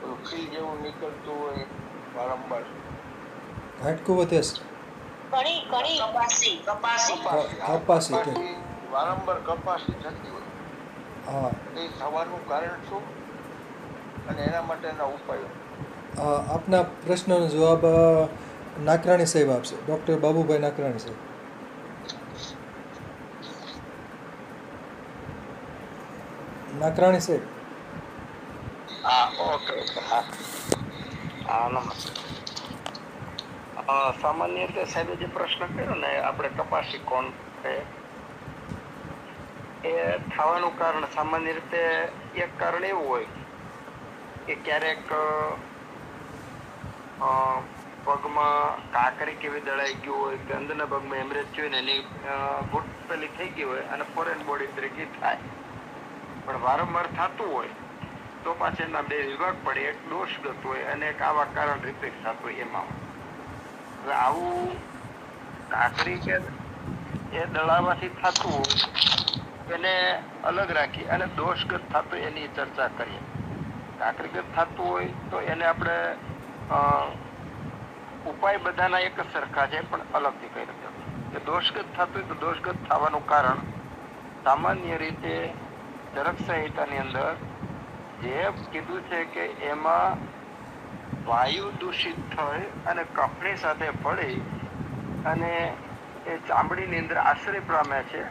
ઓલું ખીલ જેવું નીકળતું હોય વારંવાર.
હાડકું વધે છે. કપાસી
વારંવાર કપાસી થતી હોય.
હા.
એ થવાનું કારણ શું અને એના માટેના ઉપાયો?
આપના પ્રશ્નનો જવાબ નાકરાણી સાહેબ આપશે, ડૉક્ટર બાબુભાઈ નાકરાણી સાહેબ. નાકરાણી સાહેબ.
હા, ઓકે ઓકે, હા હા, નમસ્તે. સામાન્ય રીતે સાહેબે જે પ્રશ્ન કર્યો ને, આપણે કપાસી કોણ છે એ થવાનું કારણ સામાન્ય રીતે એક કારણ એવું હોય કે ક્યારેક
પગમાં કાંકરી કેવી દળાઈ ગયું હોય કે અંદરના પગમાં હેમરેજ થયું ને એની ઘૂંટ પેલી થઈ ગઈ હોય અને ફોરેન બોડી તરીકે થાય. પણ વારંવાર થતું હોય તો પાછળ એના બે વિભાગ પડે, એક દોષગત હોય અને એક આવા કારણ રિપીટ થતું હોય એમાં. હવે આવું કાંકરી કે એ દળાવાથી થતું હોય એને અલગ રાખી અને દોષગત થતું એની ચર્ચા કરીએ. કાંકરીગત થતું હોય તો એને આપણે ઉપાય બધાના એક જ સરખા છે પણ અલગથી કહી રહ્યો કે દોષગત થતું હોય તો દોષગત થવાનું કારણ સામાન્ય રીતે ચરક સંહિતાની અંદર જે કીધું છે કે એમાં વાયુ દૂષિત થઈ અને કફની સાથે ભળી અને એ ચામડીની અંદર આશ્રય પામે છે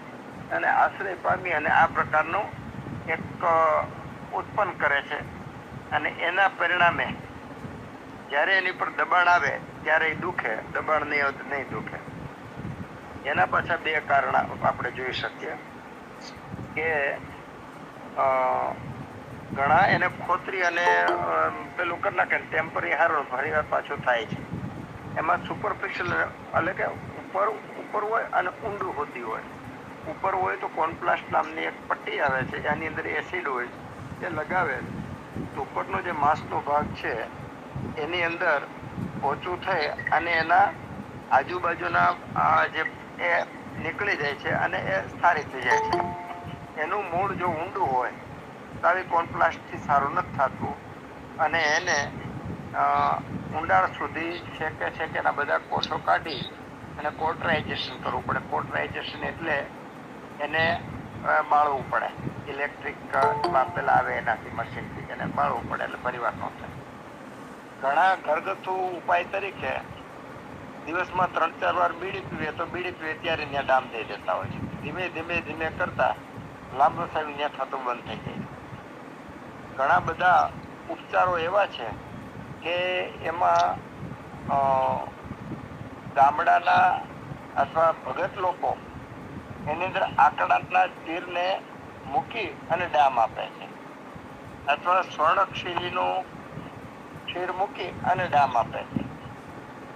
અને આશ્રય પામી અને આ પ્રકારનું એક ઉત્પન્ન કરે છે અને એના પરિણામે જ્યારે એની પર દબાણ આવે ત્યારે એ દુખે, દબાણ નહીં દુખે. એના પાછા બે કારણ આપણે જોઈ શકીએ કે ઘણા એને ખોતરી અને પેલું કરી નાખે ટેમ્પરરી હારો ફરી વાર પાછું થાય છે. એમાં સુપરફિશિયલ એટલે કે ઉપર હોય અને ઊંડું હોતી હોય. ઉપર હોય તો કોન્પ્લાસ્ટ નામની એક પટ્ટી આવે છે એની અંદર એસિડ હોય એ લગાવે તો ઉપરનો જે માંસનો ભાગ છે એની અંદર ઓછું થઈ અને એના આજુબાજુના જે એ નીકળી જાય છે અને એ સારી થઈ જાય છે. એનું મૂળ જો ઊંડું હોય તો આવી કોન્પ્લાસ્ટથી સારું નથી થતું અને એને ઊંડાણ સુધી છેકે એના બધા કોષો કાઢી અને કોટરાઇઝેશન કરવું પડે. કોટરાઇઝેશન એટલે એને બાળવું પડે, ઇલેક્ટ્રિક પેલા આવે એનાથી મશીનથી એને બાળવું પડે એટલે પરિવાર ન થાય. ઘણા ઘરગથ્થુ ઉપાય તરીકે દિવસમાં 3-4 વાર બીડી પીવે તો બીડી પીવે ત્યારે ત્યાં ડામ દઈ દેતા હોય છે. ધીમે કરતા લાંબો સમય ત્યાં થતું બંધ થઈ જાય. ઘણા બધા ઉપચારો એવા છે કે એમાં ગામડાના અથવા ભગત લોકો એની અંદર આકડાના તીરને મૂકી અને ડામ આપે છે અથવા સ્વર્ણક્ષીલીનું ક્ષીર મૂકી અને ડામ આપે છે.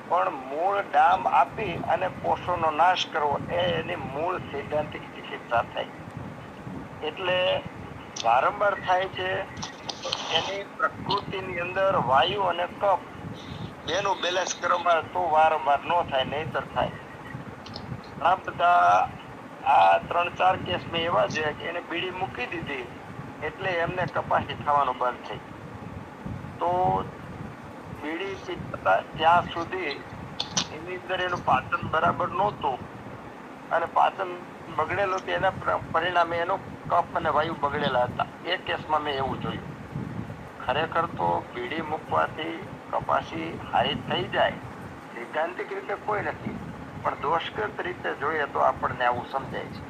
પણ મૂળ ડામ આપી અને કોષોનો નાશ કરવો એ એની મૂળ સૈદ્ધાંતિક ચિકિત્સા થઈ. એટલે વારંવાર થાય છે એની પ્રકૃતિની અંદર વાયુ અને કફ બેનું બેલેન્સ કરવામાં તો વારંવાર ન થાય, નહીતર થાય. ઘણા બધા આ 3-4 કેસ મેં એવા છે કે એને બીડી મૂકી દીધી એટલે એમને કપાસી થવાનું બંધ થઈ. તો બીડી પીતા ત્યાં સુધી એની અંદર એનું પાચન બરાબર નહોતું અને પાચન બગડેલું હતું એના પરિણામે એનો કફ અને વાયુ બગડેલા હતા. એ કેસમાં મેં એવું જોયું. ખરેખર તો બીડી મૂકવાથી કપાસી હારી થઈ જાય સૈદ્ધાંતિક રીતે કોઈ નથી, પણ દોષગત રીતે જોઈએ તો આપણને આવું સમજાય છે.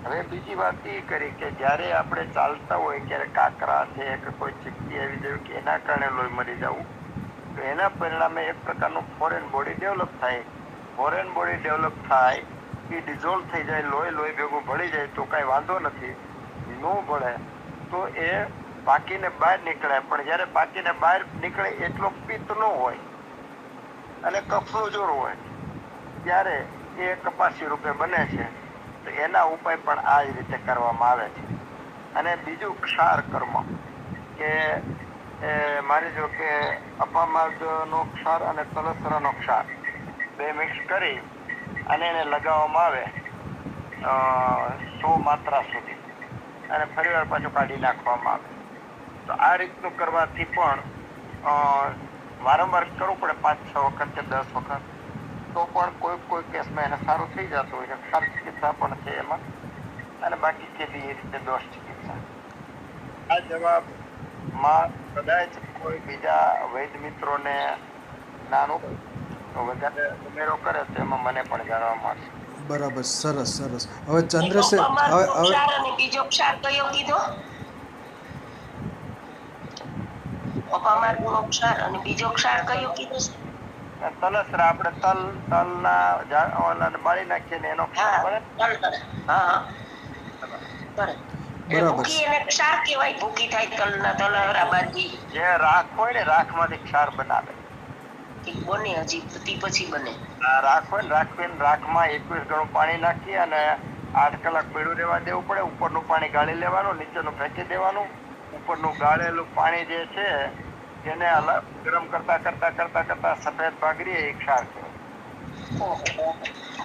હવે બીજી વાત એ કરી કે જ્યારે આપણે ચાલતા હોય ક્યારે કાંકરા છે કે કોઈ ચીકટી આવી જાય કે એના કારણે લોહી મરી જવું તો એના પરિણામે એક પ્રકારનું ફોરેન બોડી ડેવલપ થાય. ફોરેન બોડી ડેવલપ થાય એ ડિઝોલ્વ થઈ જાય, લોહી ભેગું ભળી જાય તો કાંઈ વાંધો નથી. ન ભળે તો એ પાકીને બહાર નીકળે, પણ જ્યારે પાકીને બહાર નીકળે એટલો પિત્ત ન હોય અને કફનું જોર હોય ત્યારે એ કપાસી રૂપે બને છે. તો એના ઉપાય પણ આ જ રીતે કરવામાં આવે છે. અને બીજું ક્ષાર કર્મ કે માની જો કે અપામાર્ગનો ક્ષાર અને તલસરાનો ક્ષાર બે મિક્સ કરી અને એને લગાવવામાં આવે 100 માત્રા સુધી અને ફરીવાર પાછું કાઢી નાખવામાં આવે. તો આ રીતનું કરવાથી પણ વારંવાર કરવું પડે 5-6 વખત કે 10 વખત તો પણ કોઈ કેસમાં એને સારું થઈ જતું હોય છે. સારી ચિકિત્સા પણ છે એમાં અને બાકી કેવી એ રીતે દોષ ચિકિત્સા. આ જવાબમાં કદાચ કોઈ બીજા વૈદ્ય મિત્રોને નાનું વધારે ઉમેરો કરે તો એમાં મને પણ જાણવા મળશે.
બરાબર, સરસ. હવે ચંદ્રશેખર
અને બીજો ક્ષાર કયો કીધો? અપામાર્ગનો ક્ષાર અને બીજો ક્ષાર કયો કીધો?
તલસરા આપણે તલના બાળી નાખીએ ને એનો ક્ષાર બને.
ભૂકી એને ક્ષાર કહેવાય. ભૂકી થાય તલના તલહરા બાંધી
જે રાખ હોય ને રાખમાંથી ક્ષાર બનાવે.
એક બને હજી પછી બને.
રાખો ને રાખમાં 21 ગણું પાણી નાખી અને 8 કલાક પડ્યું રહેવા દેવું પડે. ઉપરનું પાણી ગાળી લેવાનું, નીચેનું ફેંકી દેવાનું. ઉપરનું ગાળેલું પાણી જે છે એને ગરમ કરતા સફેદ ભાગરી એક ક્ષાર કહેવાય.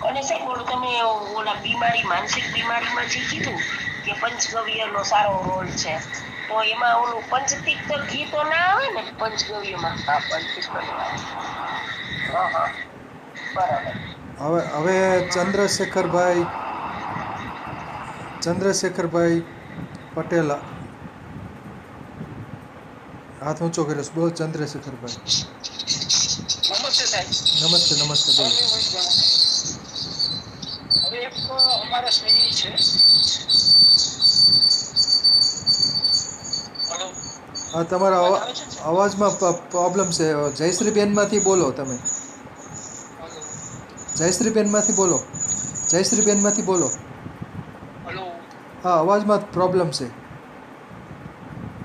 અને સાહેબ ઓલું તમે ઓલા માનસિક બીમારીમાં જે કીધું કે પંચગવ્યનો સારો રોલ છે, તો એમાં ઓલું પંચતિક્ત ઘી તો ના આવે ને પંચગવ્યમાં?
હા, પંચતિક્ત.
હા, બરાબર.
હવે ચંદ્રશેખરભાઈ પટેલ હાથ ઊંચો કર્યો છે. બોલો ચંદ્રશેખરભાઈ.
નમસ્તે સાહેબ.
નમસ્તે બોલો.
હવે એક અમારા સ્નેહી છે.
હા, તમારા અવાજમાં પ્રોબ્લેમ છે. જયશ્રીબેનમાંથી બોલો તમે. જયશ્રીબેનમાંથી બોલો. હા, અવાજમાં પ્રોબ્લેમ છે.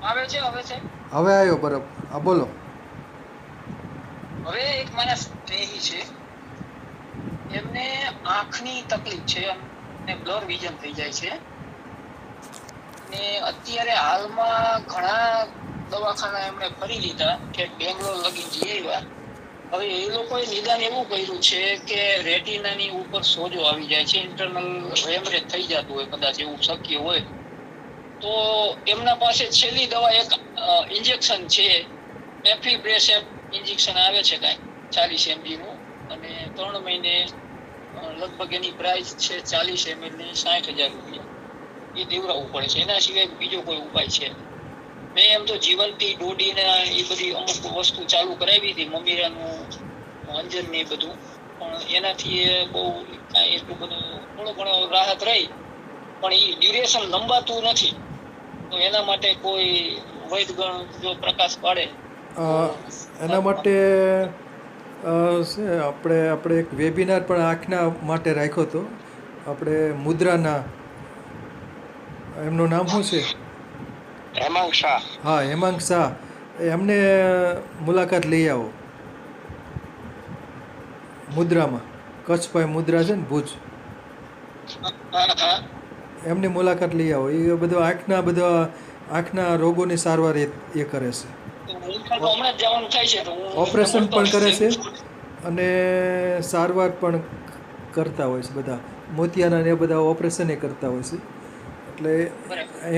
આવે છે
હવે આવ્યો બરાબર. હા, બોલો.
હવે એક મારા સ્નેહી છે, એમને આંખની તકલીફ છે અને બ્લર વિઝન થઈ જાય છે ને અત્યારે હાલમાં ઘણા દવાખાના એમણે ફરી લીધા કે બેંગ્લોર લગી જઈ આવ્યા. હવે એ લોકોએ નિદાન એવું કર્યું છે કે રેટિનાની ઉપર સોજો આવી જાય છે, ઇન્ટરનલ હેમરેજ થઈ જતું હોય, કદાચ એવું શક્ય હોય તો એમના પાસે છેલ્લી દવા એક ઇન્જેક્શન છે, એફિબ્રેસેપ ઇન્જેક્શન આવે છે કાંઈ 40 mg નું, અને 3 મહિને લગભગ એની પ્રાઇસ છે 40 ml ની 60,000 રૂપિયા. એ દેવરાવવું પડે છે, એના સિવાય બીજો કોઈ ઉપાય છે. મેં એમ તો જીવનથી દોડીને એ બધી અમુક વસ્તુ ચાલુ કરાવી હતી, મમીરાનું અંજન ને બધું, પણ એનાથી બહુ કાંઈ એટલું બધું થોડો ઘણો રાહત રહી, પણ એ ડ્યુરેશન લંબાતું નથી. તો એના માટે કોઈ વૈદગણ જો પ્રકાશ પાડે
એના માટે આપણે એક વેબિનાર પણ આંખના માટે રાખ્યો હતો. આપણે મુદ્રાના, એમનું નામ શું છે?
હેમાંગ શાહ.
હા, હેમાંગ શાહ. એમને મુલાકાત લઈ આવો મુદ્રામાં. કચ્છભાઈ મુદ્રા છે ને ભુજ, એમની મુલાકાત લઈ આવો. એ બધો આંખના રોગોની સારવાર એ કરે છે. ઓપરેશન પણ કરે છે અને સારવાર પણ કરતા હોય છે. બધા મોતિયાના ને એ બધા ઓપરેશન એ કરતા હોય છે. એટલે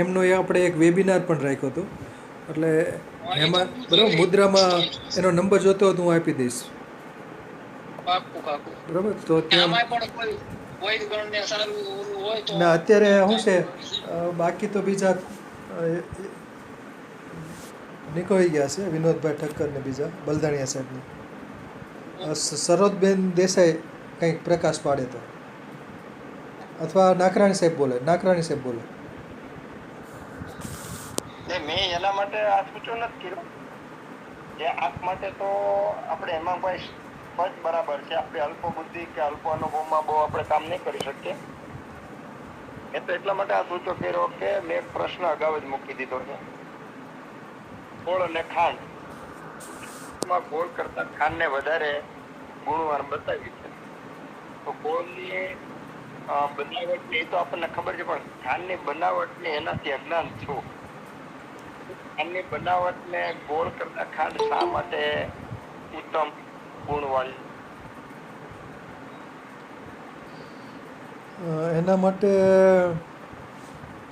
એમનો આપણે એક વેબિનાર પણ રાખ્યો હતો. એટલે એમાં બરાબર મુદ્રામાં એનો નંબર જોતો હોય તો હું આપી દઈશ. બરાબર, તો ત્યાં ના અત્યારે શું છે, બાકી તો બીજા નીકળી ગયા છે, વિનોદભાઈ ઠક્કર ને બીજા બલદાણિયા સાહેબની. સરોજબેન દેસાઈ કંઈક પ્રકાશ પાડે તો, અથવા નાકરાણી સાહેબ બોલે.
મેં એના માટે આ સૂચન નથી કર્યું. જે આંખ માટે તો આપણે હેમાંગભાઈ સ્પષ્ટ બરાબર છે. આપણે અલ્પ બુદ્ધિ કે અલ્પ અનુભવમાં બહુ આપણે કામ નહીં કરી શકીએ. એ તો એટલા માટે આ સૂચો કર્યો કે મેં એક પ્રશ્ન અગાઉ જ મૂકી દીધો છે. ગોળ અને ખાંડ, ગોળ કરતા ખાંડને વધારે ગુણવાન બતાવી છે. તો ગોળની બનાવટની તો આપણને ખબર છે, પણ ખાંડની બનાવટની એનાથી અજ્ઞાન છું. ખાંડની બનાવટને ગોળ કરતા ખાંડ શા માટે ઉત્તમ ગુણવાળી?
એના માટે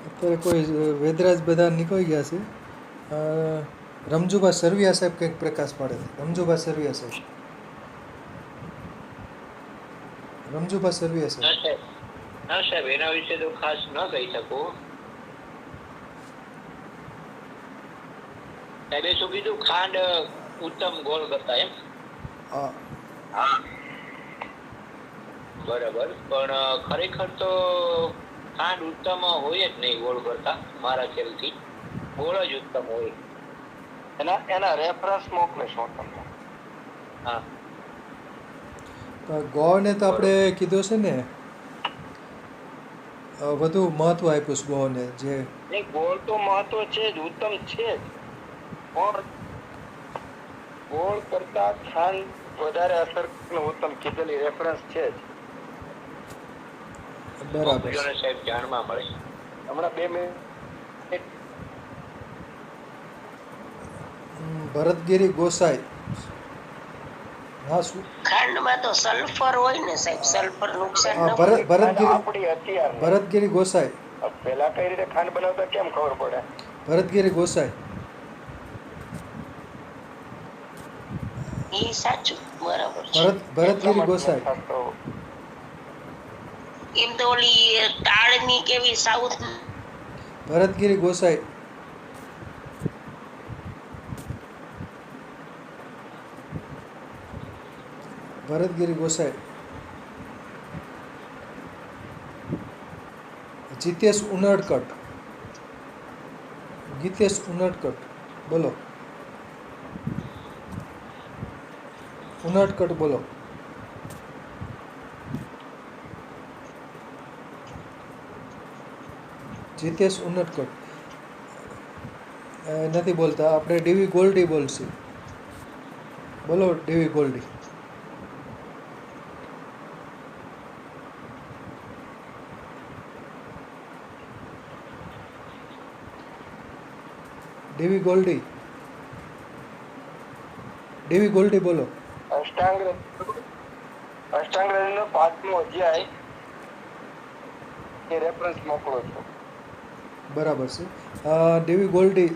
અત્યારે કોઈ વેદરાજ બધા નીકળી ગયા છે. રમજુભા સરવિયા સાહેબ કંઈક પ્રકાશ પાડે છે. રમજુભા સરવિયા સાહેબ.
ના સાહેબ, એના વિશે તો ખાસ ન કહી શકું. સાહેબે શું કીધું? ખાંડ ઉત્તમ ગોળ કરતા એમ? હા, બરાબર. પણ ખરેખર તો ખાંડ ઉત્તમ હોય જ નહીં ગોળ કરતા. મારા ખ્યાલથી ગોળ જ ઉત્તમ હોય.
એના રેફરન્સ મોકલીશ હું તમને.
હા,
ગોળને તો આપણે કીધું છે ને, વધુ મહત્વ આપ્યું છે ગોળને. જે
ગોળ તો મહત્વ છે જ, ઉત્તમ છે જ, પણ ગોળ કરતા ખાંડ વધારે અસર ઉત્તમ કીધેલી રેફરન્સ છે જ.
બરાબર છે.
સાહેબ જાણવા મળે.
હમણાં 2 મિનિટ.
ભરતગીરી ગોસાઈ. હા શું
ખાંડમાં તો સલ્ફર હોય ને સાહેબ, સલ્ફર નુકસાન ન કરે.
ભરતગીરી ગોસાઈ.
પેલા કઈ રીતે ખાંડ બનાવતા કેમ ખબર પડે?
ભરતગીરી ગોસાઈ.
એ સાચું, બરાબર છે.
ભરતગીરી ગોસાઈ.
એમ તો ઓલી તાળની કેવી સાઉથ.
ભરતગીરી ગોસાઈ. ભરતગીરી ગોસાઈ. જીતેશ ઉનડકટ. ગીતેશ ઉનડકટ બોલો. ઉનડકટ બોલો. જીતેશ ઉનડકટ નથી બોલતા. આપણે ડીવી ગોલ્ડી બોલશે. બોલો ડીવી ગોલ્ડી. ડીવી ગોલ્ડી. ડીવી ગોલ્ડી બોલો.
અષ્ટાંગ હૃદયનો 5મો અધ્યાય એ રેફરન્સ મોકલો છો.
બરાબર છે. ડીવી ગોલ્ડી.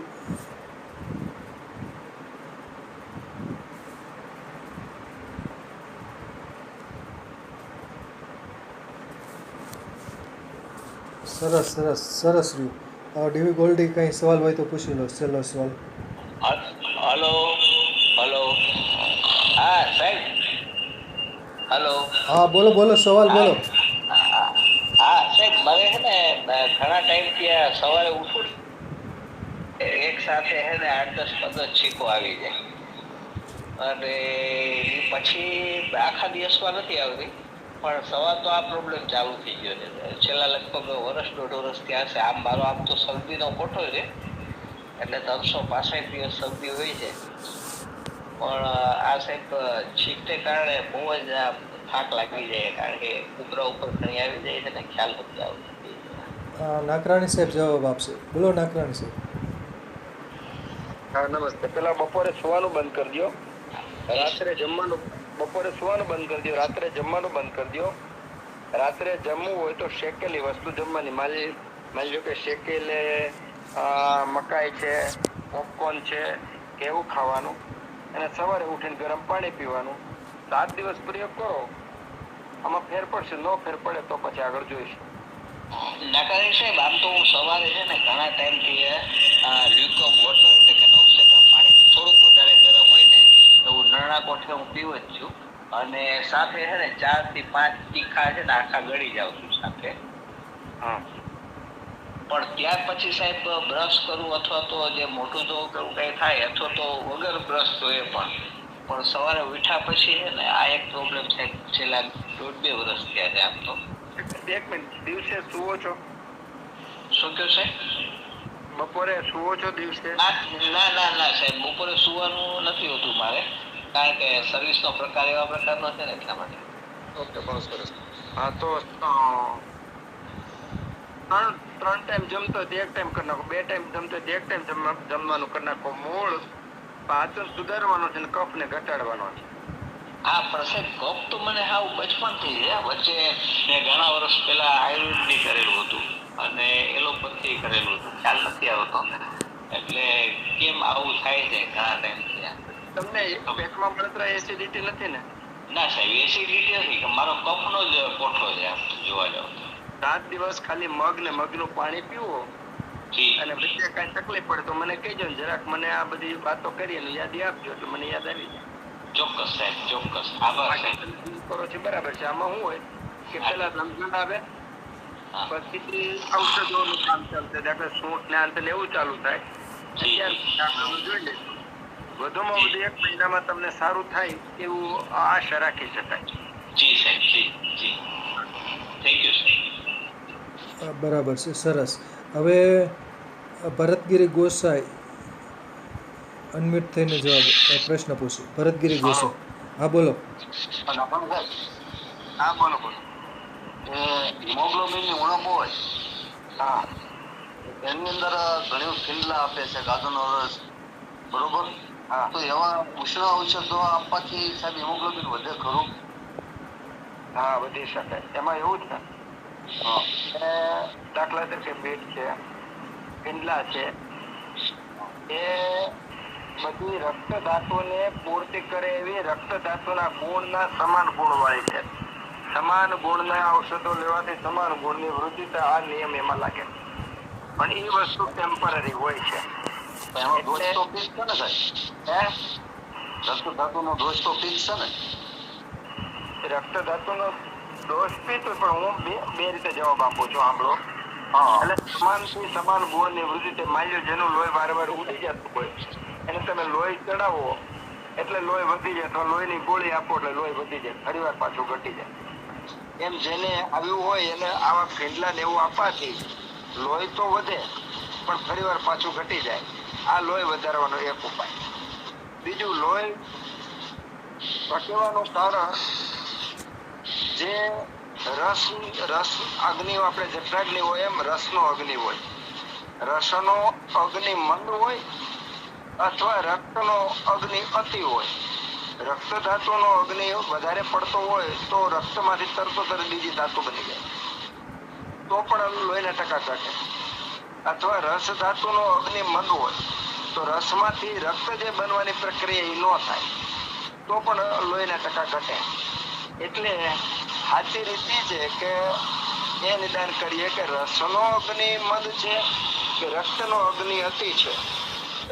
સરસ સરસ સરસ રહ્યું. ડીવી ગોલ્ડી કંઈ સવાલ હોય તો પૂછી લો. છેલ્લો સવાલ.
Hello hello. હા સાહેબ. હલો.
હા બોલો બોલો, સવાલ બોલો.
હા સાહેબ, મારે છે ને ઘણા ટાઈમથી સવારે ઉઠું એક સાથે છે ને 8-10-15 છીકો આવી જાય અને પછી આખા દિવસમાં નથી આવતી, પણ સવાર તો આ પ્રોબ્લેમ ચાલુ થઈ ગયો છે છેલ્લા લગભગ 1-1.5 વર્ષ ત્યાં છે. આમ મારો આમ તો શરદીનો કોઠો છે, એટલે 365 દિવસ શરદી હોય છે, પણ આ સાહેબ છીકને કારણે બહુ જ થાક લાગી જાય, કારણ કે કુતરા ઉપર ઘણી આવી જાય છે ને ખ્યાલ નથી આવતો.
નાકરાણી સાહેબ જવાબ આપશે. બોલો નાકરાણી સાહેબ.
હા નમસ્તે. પેલા બપોરે સુવાનું બંધ કરી દો, રાત્રે જમવાનું. બપોરે સુવાનું બંધ કરી દો, રાત્રે જમવાનું બંધ કરી દો. રાત્રે જમવું હોય તો શેકેલી વસ્તુ જમવાની. માની લો કે શેકેલે મકાઈ છે, પોપકોર્ન છે કે એવું ખાવાનું, અને સવારે ઉઠીને ગરમ પાણી પીવાનું. 7 દિવસ પ્રયોગ કરો, આમાં ફેર પડશે. ન ફેર પડે તો પછી આગળ જોઈશું.
નાકારી સાહેબ, આમ તો હું સવારે છે ને ઘણા ટાઈમથી લ્યુકવોર્મ વોટર એટલે કે નવસેકા પાણી થોડુંક વધારે ગરમ હોય ને એવું નરણા કોઠે હું પીવું જ છું, અને સાથે છે ને 4 થી 5 તીખા છે ને આખા ગળી જાઉં છું સાથે. પણ ત્યાર પછી સાહેબ બ્રશ કરું અથવા તો જે મોટું જો એવું કઈ થાય અથવા તો વગર બ્રશ તો એ પણ સવારે ઉઠ્યા પછી છે ને આ એક પ્રોબ્લેમ છે. છેલ્લા 1.5-2 વર્ષ થયા છે. આમ તો
1 મિનિટ. દિવસે સુવો છો?
શું કહ્યું સાહેબ?
બપોરે સુવો છો દિવસે?
ના સાહેબ, બપોરે સુવાનું નથી હોતું મારે, કારણ કે સર્વિસનો પ્રકાર એવા પ્રકારનો છે ને એટલા માટે.
ઓકે, બહુ સરસ. હા તો 3 ટાઈમ જમતો હોય તો 1 ટાઈમ કરી નાખો, 2 ટાઈમ જમતો હોય તો 1 ટાઈમ જમવાનું કરી નાખો. મૂળ પાચન સુધારવાનો છે ને કફને ઘટાડવાનો છે.
હા પણ સાહેબ, કફ તો મને હાવ બચપણથી છે. વચ્ચે મેં ઘણા વર્ષ પહેલા આયુર્વેદની કરેલું હતું અને એલોપેથી કરેલું હતું, ખ્યાલ નથી આવતો એટલે કેમ આવું થાય છે ઘણા ટાઈમથી.
તમને પેટમાં બળતરા એસિડિટી નથી ને?
ના સાહેબ, એસિડિટી નથી, મારો કફનો જ કોઠો છે આમ જોવા જાવ તો.
7 દિવસ ખાલી મગ ને મગનું પાણી પીવો, અને વચ્ચે કઈ તકલીફ પડે તો મને કહેજો ને જરાક. મને આ બધી વાતો કરી અને યાદી આપજો એટલે મને યાદ આવી જાય.
ચોક્કસ સાહેબ, ચોક્કસ. આભાર સાહેબ.
કરો છો બરાબર છે. આમાં શું હોય કે પેલા રમઝાન આવે પછી ઔષધોનું કામ ચાલશે, દાખલા સૂંઠ ને અંત એવું ચાલુ થાય, અત્યારે જોઈ લેજો. વધુમાં વધુ 1 મહિનામાં તમને સારું થાય એવું આશા રાખી શકાય.
જી સાહેબ, જી. થેન્ક યુ સાહેબ.
બરાબર છે, સરસ. હવે ભરતગીરી ગોસાઈ અનમ્યુટ થઈને જવાબ પ્રશ્ન પૂછો. ભરતગીરી ગોસાઈ. હા બોલો.
હા બોલો બોલો. હિમોગ્લોબિન ની ઉણપ હોય હા એની અંદર ઘણી ફિંડલા આપે છે ગાજરનો રસ બરોબર હા તો એવા ઉષ્ણ ઔષધો આપવાથી સાહેબ હિમોગ્લોબિન વધે ખરું? હા વધી શકે. એમાં એવું છે દાખલા તરીકે બીટ છે ફિંડલા છે એ બધી રક્ત ધાતુને પૂર્તિ કરે એવી રક્ત ધાતુના ગુણના સમાન ગુણવાળી છે. સમાન ગુણના ઔષધો લેવાથી સમાન ગુણની વૃદ્ધિ થાય આ નિયમ એમાં લાગે. પણ એ વસ્તુ ટેમ્પરરી હોય છે. એમાં દોષ તો ફિક્સ છે ને સાહેબ? રક્ત ધાતુનો દોષ તો ફિક્સ છે ને? રક્ત ધાતુનો દોષ ફિક્સ પણ હું બે રીતે જવાબ આપું છું સાંભળો. એટલે સમાનથી સમાન ગુણની વૃદ્ધિ માની જેનું લોહી વારંવાર ઉડી જતું હોય એને તમે લોહી ચડાવો એટલે લોહી વધી જાય તો લોહીની ગોળી આપો એટલે લોહી વધી જાય ફરીવાર પાછું ઘટી જાય. એમ જેને આવ્યું હોય એને આવા ફીંડલા ને એવું આપવાથી લોહી તો વધે પણ ફરીવાર પાછું ઘટી જાય. આ લોહી વધારવાનો એક ઉપાય. બીજું લોહી ઘટવાનું કારણ જે રસ અગ્નિ આપણે જઠરાગ્નિ હોય એમ રસનો અગ્નિ હોય. રસનો અગ્નિ મંદ હોય અથવા રક્તનો અગ્નિ અતિ હોય. રક્ત ધાતુનો અગ્નિ વધારે પડતો હોય તો રક્તમાંથી તરતો તરત બીજી ધાતુ બની જાય તો પણ લોહીના ટકા ઘટે. અથવા રસ ધાતુનો અગ્નિ મંદ હોય તો રસમાંથી રક્ત જે બનવાની પ્રક્રિયા એ ન થાય તો પણ લોહીના ટકા ઘટે. એટલે સાચી રીત છે કે એ નિદાન કરીએ કે રસનો અગ્નિ મંદ છે કે રક્તનો અગ્નિ અતિ છે.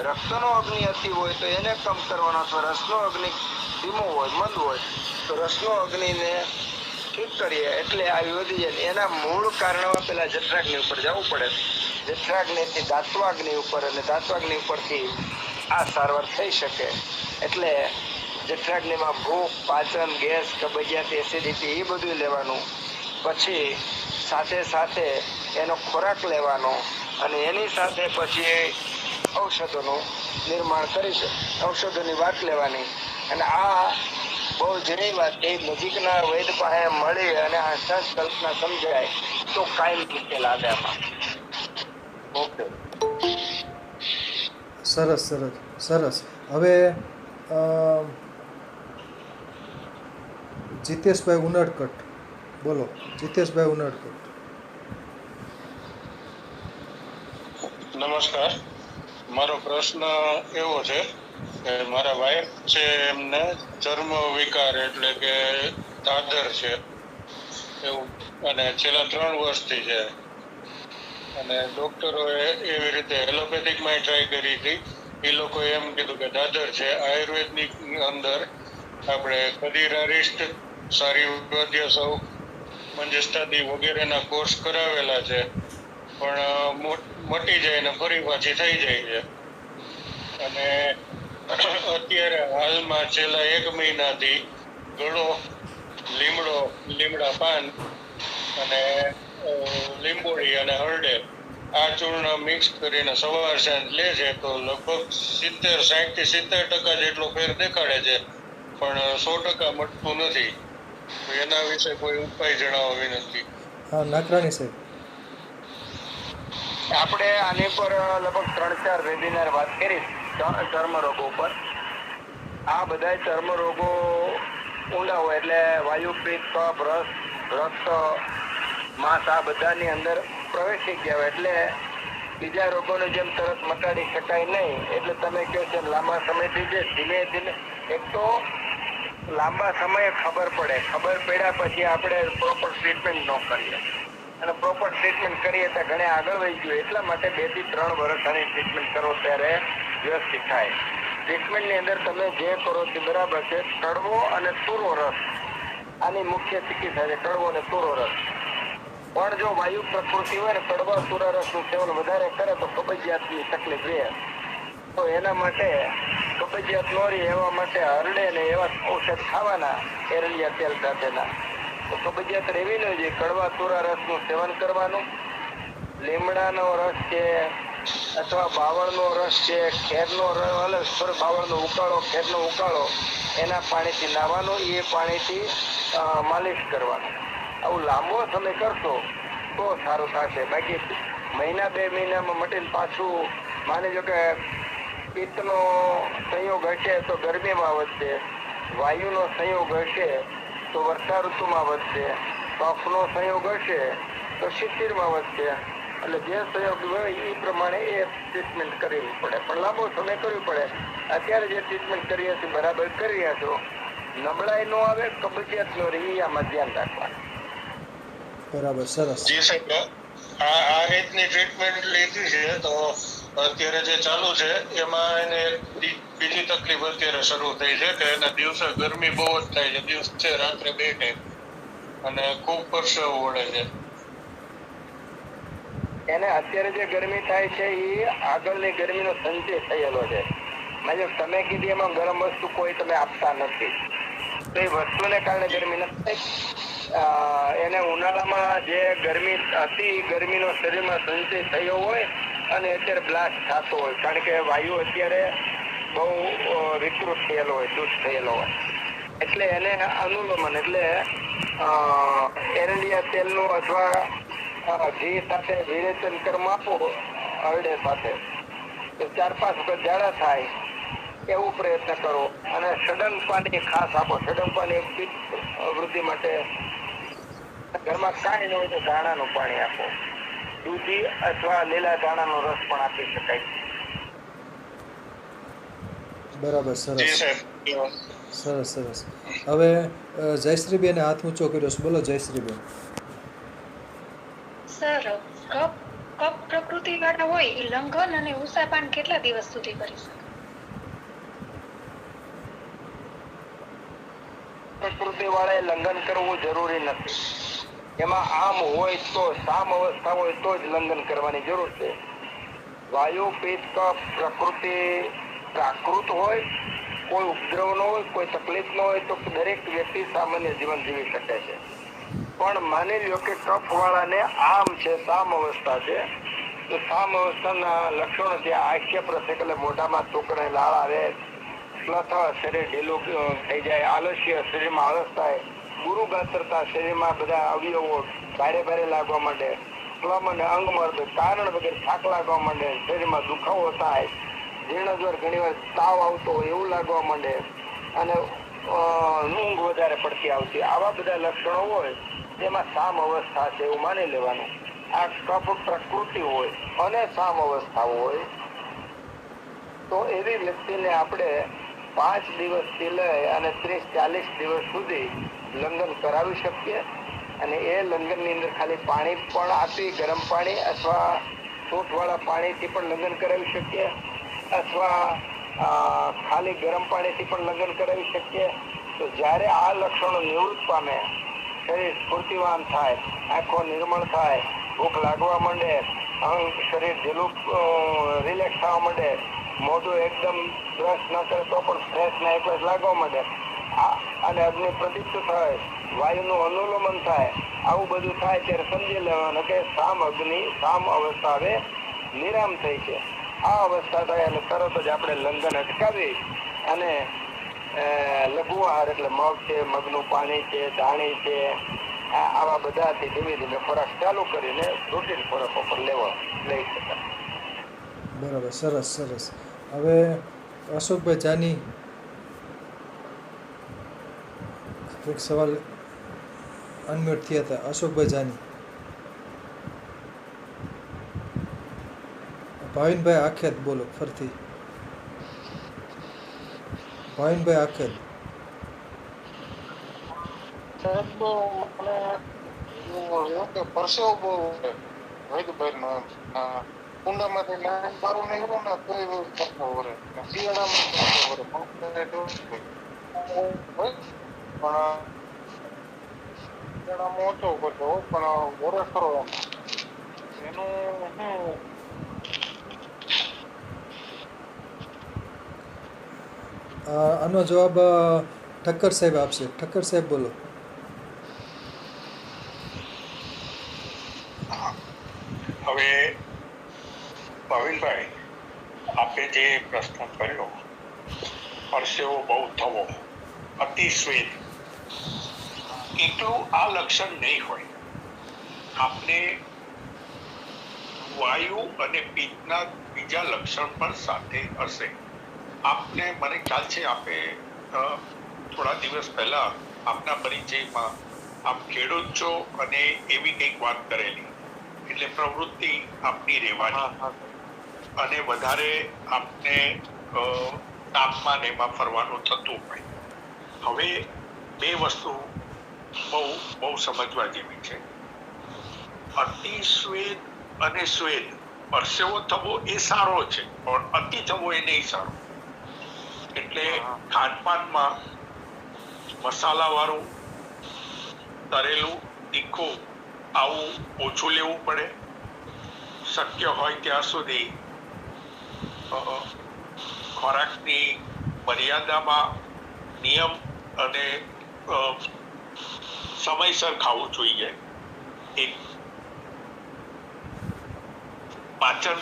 રક્તનો અગ્નિ અતિ હોય તો એને કમ કરવાનો અથવા રસનો અગ્નિ ધીમો હોય મંદ હોય તો રસનો અગ્નિને ઠીક કરીએ એટલે આવી વધી જાય. એના મૂળ કારણમાં પેલા જઠરાગ્નિ ઉપર જવું પડે. જઠરાગ્નિથી ધાત્વાગ્નિ ઉપર અને ધાત્વાગ્નિ ઉપરથી આ સારવાર થઈ શકે. એટલે જઠરાગ્નિમાં ભૂખ પાચન ગેસ કબજિયાત એસિડિટી એ બધું લેવાનું. પછી સાથે સાથે એનો ખોરાક લેવાનો અને એની સાથે પછી ઔષધોનું નિર્માણ કરી છે. ઔષધોની વાત લેવાની અને આ બહુ જૂની વાત એ નજીકના વૈદ પાસે મળી અને આ કલ્પના સમજાય તો કાયમ ઉકેલ આવે આમાં. ઓકે.
સરસ સરસ સરસ. હવે જીતેશભાઈ ઉનડકટ બોલો. જીતેશભાઈ ઉનડકટ.
નમસ્કાર. મારો પ્રશ્ન એવો છે કે મારા વાઈફ છે એમને ચર્મ વિકાર એટલે કે દાદર છે એવું અને છેલ્લા 3 વર્ષથી છે અને ડોક્ટરોએ એવી રીતે એલોપેથિકમાં ટ્રાય કરી હતી. એ લોકોએ એમ કીધું કે દાદર છે. આયુર્વેદની અંદર આપણે કદીરારિષ્ટ સારી વૈદ્ય સૌ મંજસ્તાદી વગેરેના કોર્સ કરાવેલા છે પણ મટી જાય ને ફરી પાછી થઈ જાય છે. અને અત્યારે હાલમાં છેલ્લા 1 મહિનાથી ગળો લીમડા પાન અને લીંબોળી અને હળદર આ ચૂર્ણ મિક્સ કરીને સવાર સાંજ લે છે તો લગભગ 60 થી 70% જેટલો ફેર દેખાડે છે પણ 100% મટતું નથી. તો એના વિશે કોઈ ઉપાય જણાવવા વિનંતી.
હા નાકરાણી સાહેબ.
આપણે આની પર લગભગ 3-4 વેબિનાર વાત કરી ચર્મ રોગો પર. આ બધા ચર્મ રોગો ઊંડા હોય એટલે વાયુ પિત્ત કફ રક્ત માંસ આ બધાની અંદર પ્રવેશી ગયા હોય એટલે બીજા રોગોને જેમ તરત મટાડી શકાય નહીં. એટલે તમે કહો છો લાંબા સમયથી જે ધીમે ધીમે એક તો લાંબા સમયે ખબર પડ્યા પછી આપણે પ્રોપર ટ્રીટમેન્ટ ન કરીએ અને પ્રોપર ટ્રીટમેન્ટ કરીએ તો ઘણે આગળ વધી ગયું. એટલા માટે 2 થી 3 વર્ષ આની ટ્રીટમેન્ટ કરો ત્યારે વ્યવસ્થિત થાય. ટ્રીટમેન્ટની અંદર તમે જે કરો તે બરાબર છે. કડવો અને તુરો રસ આની મુખ્ય ચિકિત્સા છે. કડવો અને તુરો રસ. પણ જો વાયુ પ્રકૃતિ હોય ને કડવા તુરા રસનું સેવન વધારે કરે તો કબજિયાતની તકલીફ રહે. તો એના માટે કબજિયાત ન રહે એવા માટે હરડે ને એવા ઔષધ ખાવાના એરંડિયા તેલ સાથેના. તો કબજિયાત રહેવી ન જોઈએ. કડવા તુરા રસનું સેવન કરવાનું. લીમડાનો રસ છે અથવા બાવળનો રસ છે, ખેરનો બાવળનો ઉકાળો, ખેરનો ઉકાળો, એના પાણીથી નાહવાનું, એ પાણીથી માલિશ કરવાનું. આવું લાંબો સમય કરશો તો સારું થશે. બાકી મહિના 2 મહિનામાં મટીને પાછું માની લો કે પિત્તનો સંયોગ હશે તો ગરમીમાં વધશે, વાયુનો સંયોગ હશે તો વર્ષા ઋતુમાં વધશે, કફનો સંયોગ હશે તો શિશિરમાં વધશે. એટલે જે સંયોગ હોય એ પ્રમાણે એ ટ્રીટમેન્ટ કરવી પડે, પણ લાંબો સમય કરવી પડે. અત્યારે જે ટ્રીટમેન્ટ કરીએ છીએ બરાબર કરી રહ્યા છો, નબળાઈ નો આવે, કબજિયાત નો રહે, આમાં ધ્યાન રાખવાનું.
બરાબર, સરસ.
જી સાહેબ, આ રીતની ટ્રીટમેન્ટ લીધી છે તો અત્યારે જે ચાલુ છે એમાં એને બીજી તકલીફ અત્યારે શરૂ થઈ છે કે એના દિવસે ગરમી બહુ જ થાય છે, દિવસે રાત્રે 2 ટાઈમ, અને ખૂબ પરસેવો વળે છે.
એને અત્યારે જે ગરમી થાય છે એ આગળની ગરમીનો સંચય થયેલો છે. જો તમે કીધી એમાં ગરમ વસ્તુ કોઈ તમે આપતા નથી, તો એ વસ્તુને કારણે ગરમી નથી થઈ. એને ઉનાળામાં જે ગરમી હતી, ગરમીનો શરીરમાં સંચય થયો હોય અને અત્યારે બ્લાસ્ટ થતો હોય, કારણ કે વાયુ અત્યારે બહુ વિકૃત થયેલો હોય, દૂષ થયેલો હોય, એટલે એને અનુલોમન એટલે એરંડિયા તેલનું અથવા ઘી સાથે વિરેચન કર્મ આપો હરડે સાથે, તો 4-5 વખત ઝાડા થાય એવું પ્રયત્ન કરો. અને સડંગ પાણી ખાસ આપો. સડંગ પાણી પિત્ત વૃદ્ધિ માટે. ઘરમાં કાંઈ ન હોય તો ધાણાનું પાણી આપો. દૂધી અથવા લીલા ધાણાનો રસ પણ આપી શકાય.
બરાબર, સરસ સરસ સરસ. હવે જયશ્રીબેને હાથ ઊંચો કર્યો છે, બોલો જયશ્રીબેન.
સર, કફ પ્રકૃતિ વાળા હોય એ લંઘન અને ઉષાપાન કેટલા દિવસ સુધી કરી શકે?
પ્રકૃતિ વાળાએ લંઘન કરવું જરૂરી નથી. એમાં આમ હોય તો, સામ અવસ્થા હોય તો જ લંઘન કરવાની જરૂર છે. વાયુ, પિત્ત, કફ પ્રકૃતિ પ્રાકૃત હોય, કોઈ ઉપદ્રવ ન હોય, કોઈ તકલીફ ન હોય તો દરેક વ્યક્તિ સામાન્ય જીવન જીવી શકે છે. પણ માની લ્યો કે કફ વાળાને આમ છે, સામ અવસ્થા છે, તો સામ અવસ્થાના લક્ષણો છે આખ્ય પ્રસેક એટલે મોઢામાં તોકડે લાળ આવે, સ્લથ શરીર ઢીલું થઈ જાય, આલસ્ય શરીરમાં આળસ થાય, ગુરુગાત્રતા શરીરમાં બધા અવયવો ભારે ભારે લાગવા માંડે, સ્લમ અને અંગમર્દ કારણ વગર થાક લાગવા માંડે, શરીરમાં દુખાવો થાય, જીર્ણજ્વર ઘણીવાર તાવ આવતો હોય એવું લાગવા માંડે, અને ઊંઘ વધારે પડતી આવતી, આવા બધા લક્ષણો હોય તેમાં સામ અવસ્થા છે એવું માની લેવાનું. આ કફ પ્રકૃતિ હોય અને સામ અવસ્થા હોય તો એવી વ્યક્તિને આપણે 5 દિવસથી લઈ અને 30-40 દિવસ સુધી લંઘન કરાવી શકીએ. અને એ લંઘનની અંદર ખાલી પાણી પણ આપી, ગરમ પાણી અથવા સૂંઠવાળા પાણીથી પણ લંઘન કરાવી શકીએ, અથવા ખાલી ગરમ પાણીથી પણ લંઘન કરાવી શકીએ. તો જ્યારે આ લક્ષણો નિવૃત્ત પામે, શરીર સ્ફૂર્તિવાન થાય, આંખો નિર્મળ થાય, ભૂખ લાગવા માંડે, અંગ શરીર ઢીલું રિલેક્સ થવા માંડે, મોઢું એકદમ બ્રશ ન કરે તો પણ ફ્રેશ ને એકલાસ લાગવા માંડે, અને અગ્નિ પ્રદીપ્ત થાય, વાયુનું અનુલોમન થાય, આવું બધું થાય ત્યારે સમજી લેવાનું કે સામ અવસ્થા હવે નિરામ થઈ છે. આ અવસ્થા થાય અને તરત જ આપણે લંઘન અટકાવી અને લઘુ આહાર એટલે મગ છે, મગનું પાણી છે, ધાણી છે, આવા બધાથી ધીમે ધીમે ખોરાક ચાલુ કરીને રૂટીન ખોરાકો પર લઈ શકાય.
બરાબર, સરસ સરસ. હવે અશોકભાઈ જાની એક સવાલ અનમ્યુટ થયા હતા. અશોકભાઈ જાની. ભાવિનભાઈ આખેત બોલો ફરથી. ભાવિનભાઈ આખેત.
સાહેબ, મને એવું કે પરસેવો બહુ વૈદભાઈનો કુંડામાંથી લાઈન મારું નીકળું ને તો એવું પરસેવો વળે, શિયાળામાં પરસેવો વળે, પણ શિયાળામાં ઓછો પરસેવો, પણ વરસ ખરો એનું શું?
આનો જવાબ ઠક્કર સાહેબ આપશે. ઠક્કર સાહેબ બોલો.
હવે ભાવિન આપે જે પ્રશ્ન કર્યો, પરસેવો બહુ થવો, અતિશ્વેત, એકલું આ લક્ષણ નહીં હોય. આપને વાયુ અને પિત્તના બીજા લક્ષણ પણ સાથે હશે. આપને મને ખ્યાલ છે આપે થોડા દિવસ પહેલા આપના પરિચયમાં આપ ખેડૂત છો અને એવી કંઈક વાત કરેલી, એટલે પ્રવૃત્તિ આપની રહેવાની અને વધારે આપને તાપમાન એમાં ફરવાનું થતું હોય. હવે બે વસ્તુ બહુ સમજવા જેવી છે. અતિશ્વેત અને શ્વેત, પરસેવો થવો એ સારો છે, પણ અતિ થવો એ નહીં સારો. એટલે ખાનપાનમાં મસાલા વાળું, તરેલું, તીખું આવું ઓછું લેવું પડે. શક્ય હોય ત્યાં સુધી ખોરાકની મર્યાદામાં નિયમ અને સમયસર ખાવું જોઈએ. એક પાચન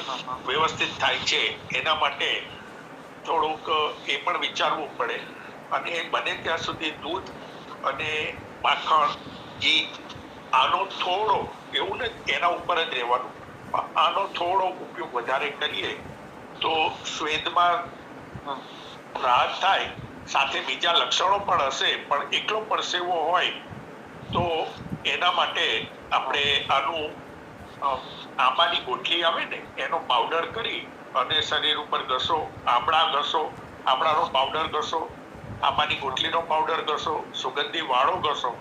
વ્યવસ્થિત થાય છે એના માટે થોડુંક એ પણ વિચારવું પડે. અને બને ત્યાં સુધી દૂધ અને માખણ, ઘી આનો થોડો, એવું ને એના ઉપર જ રહેવાનું, આનો થોડો ઉપયોગ વધારે કરીએ તો સ્વેદમાં રાહત થાય. સાથે બીજા લક્ષણો પણ હશે, પણ એકલો પરસેવો હોય તો એના માટે આપણે આનું આંબાની ગોટલી આવે ને એનો પાવડર કરી અને શરીર ઉપર ઘસો. આંબળાનો પાવડર ઘસો, આંબાની ગોટલીનો પાવડર ઘસો, સુગંધી વાળો ઘસો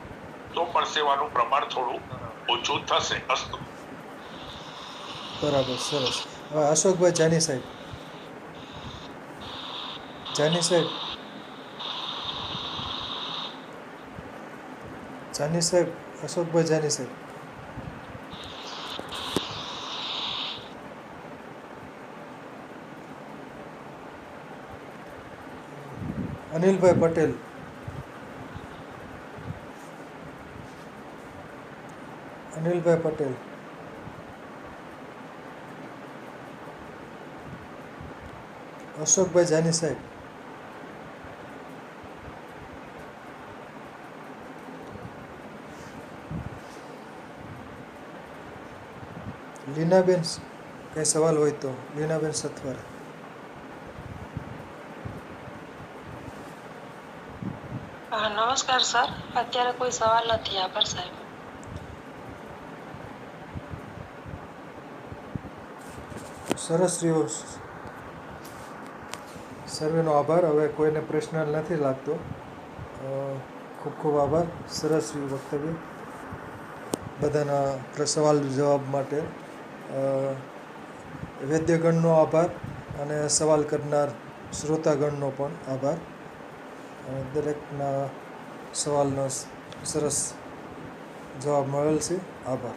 તો પરસેવાનું પ્રમાણ થોડું ઓછું થશે. અસ્તુ.
બરાબર, સરસ. હવે અશોકભાઈ જાની સાહેબ. જાની સાહેબ, અશોકભાઈ જાની સાહેબ. અનિલભાઈ પટેલ. અનિલભાઈ પટેલ. અશોકભાઈ જાની સાહેબ. લીનાબેન, કઈ સવાલ હોય તો લીનાબેન સથવાર.
નમસ્કાર સર, અત્યારે કોઈ સવાલ નથી. આભાર સાહેબ.
સરસ રહ્યો, સર્વેનો આભાર. હવે કોઈને પ્રશ્ન નથી લાગતો. ખૂબ ખૂબ આભાર. સરસ રહ્યું વક્તવ્ય. બધાના સવાલ જવાબ માટે વૈદ્યગણનો આભાર અને સવાલ કરનાર શ્રોતાગણનો પણ આભાર. દરેકના સવાલનો સરસ જવાબ મળેલ છે. આભાર.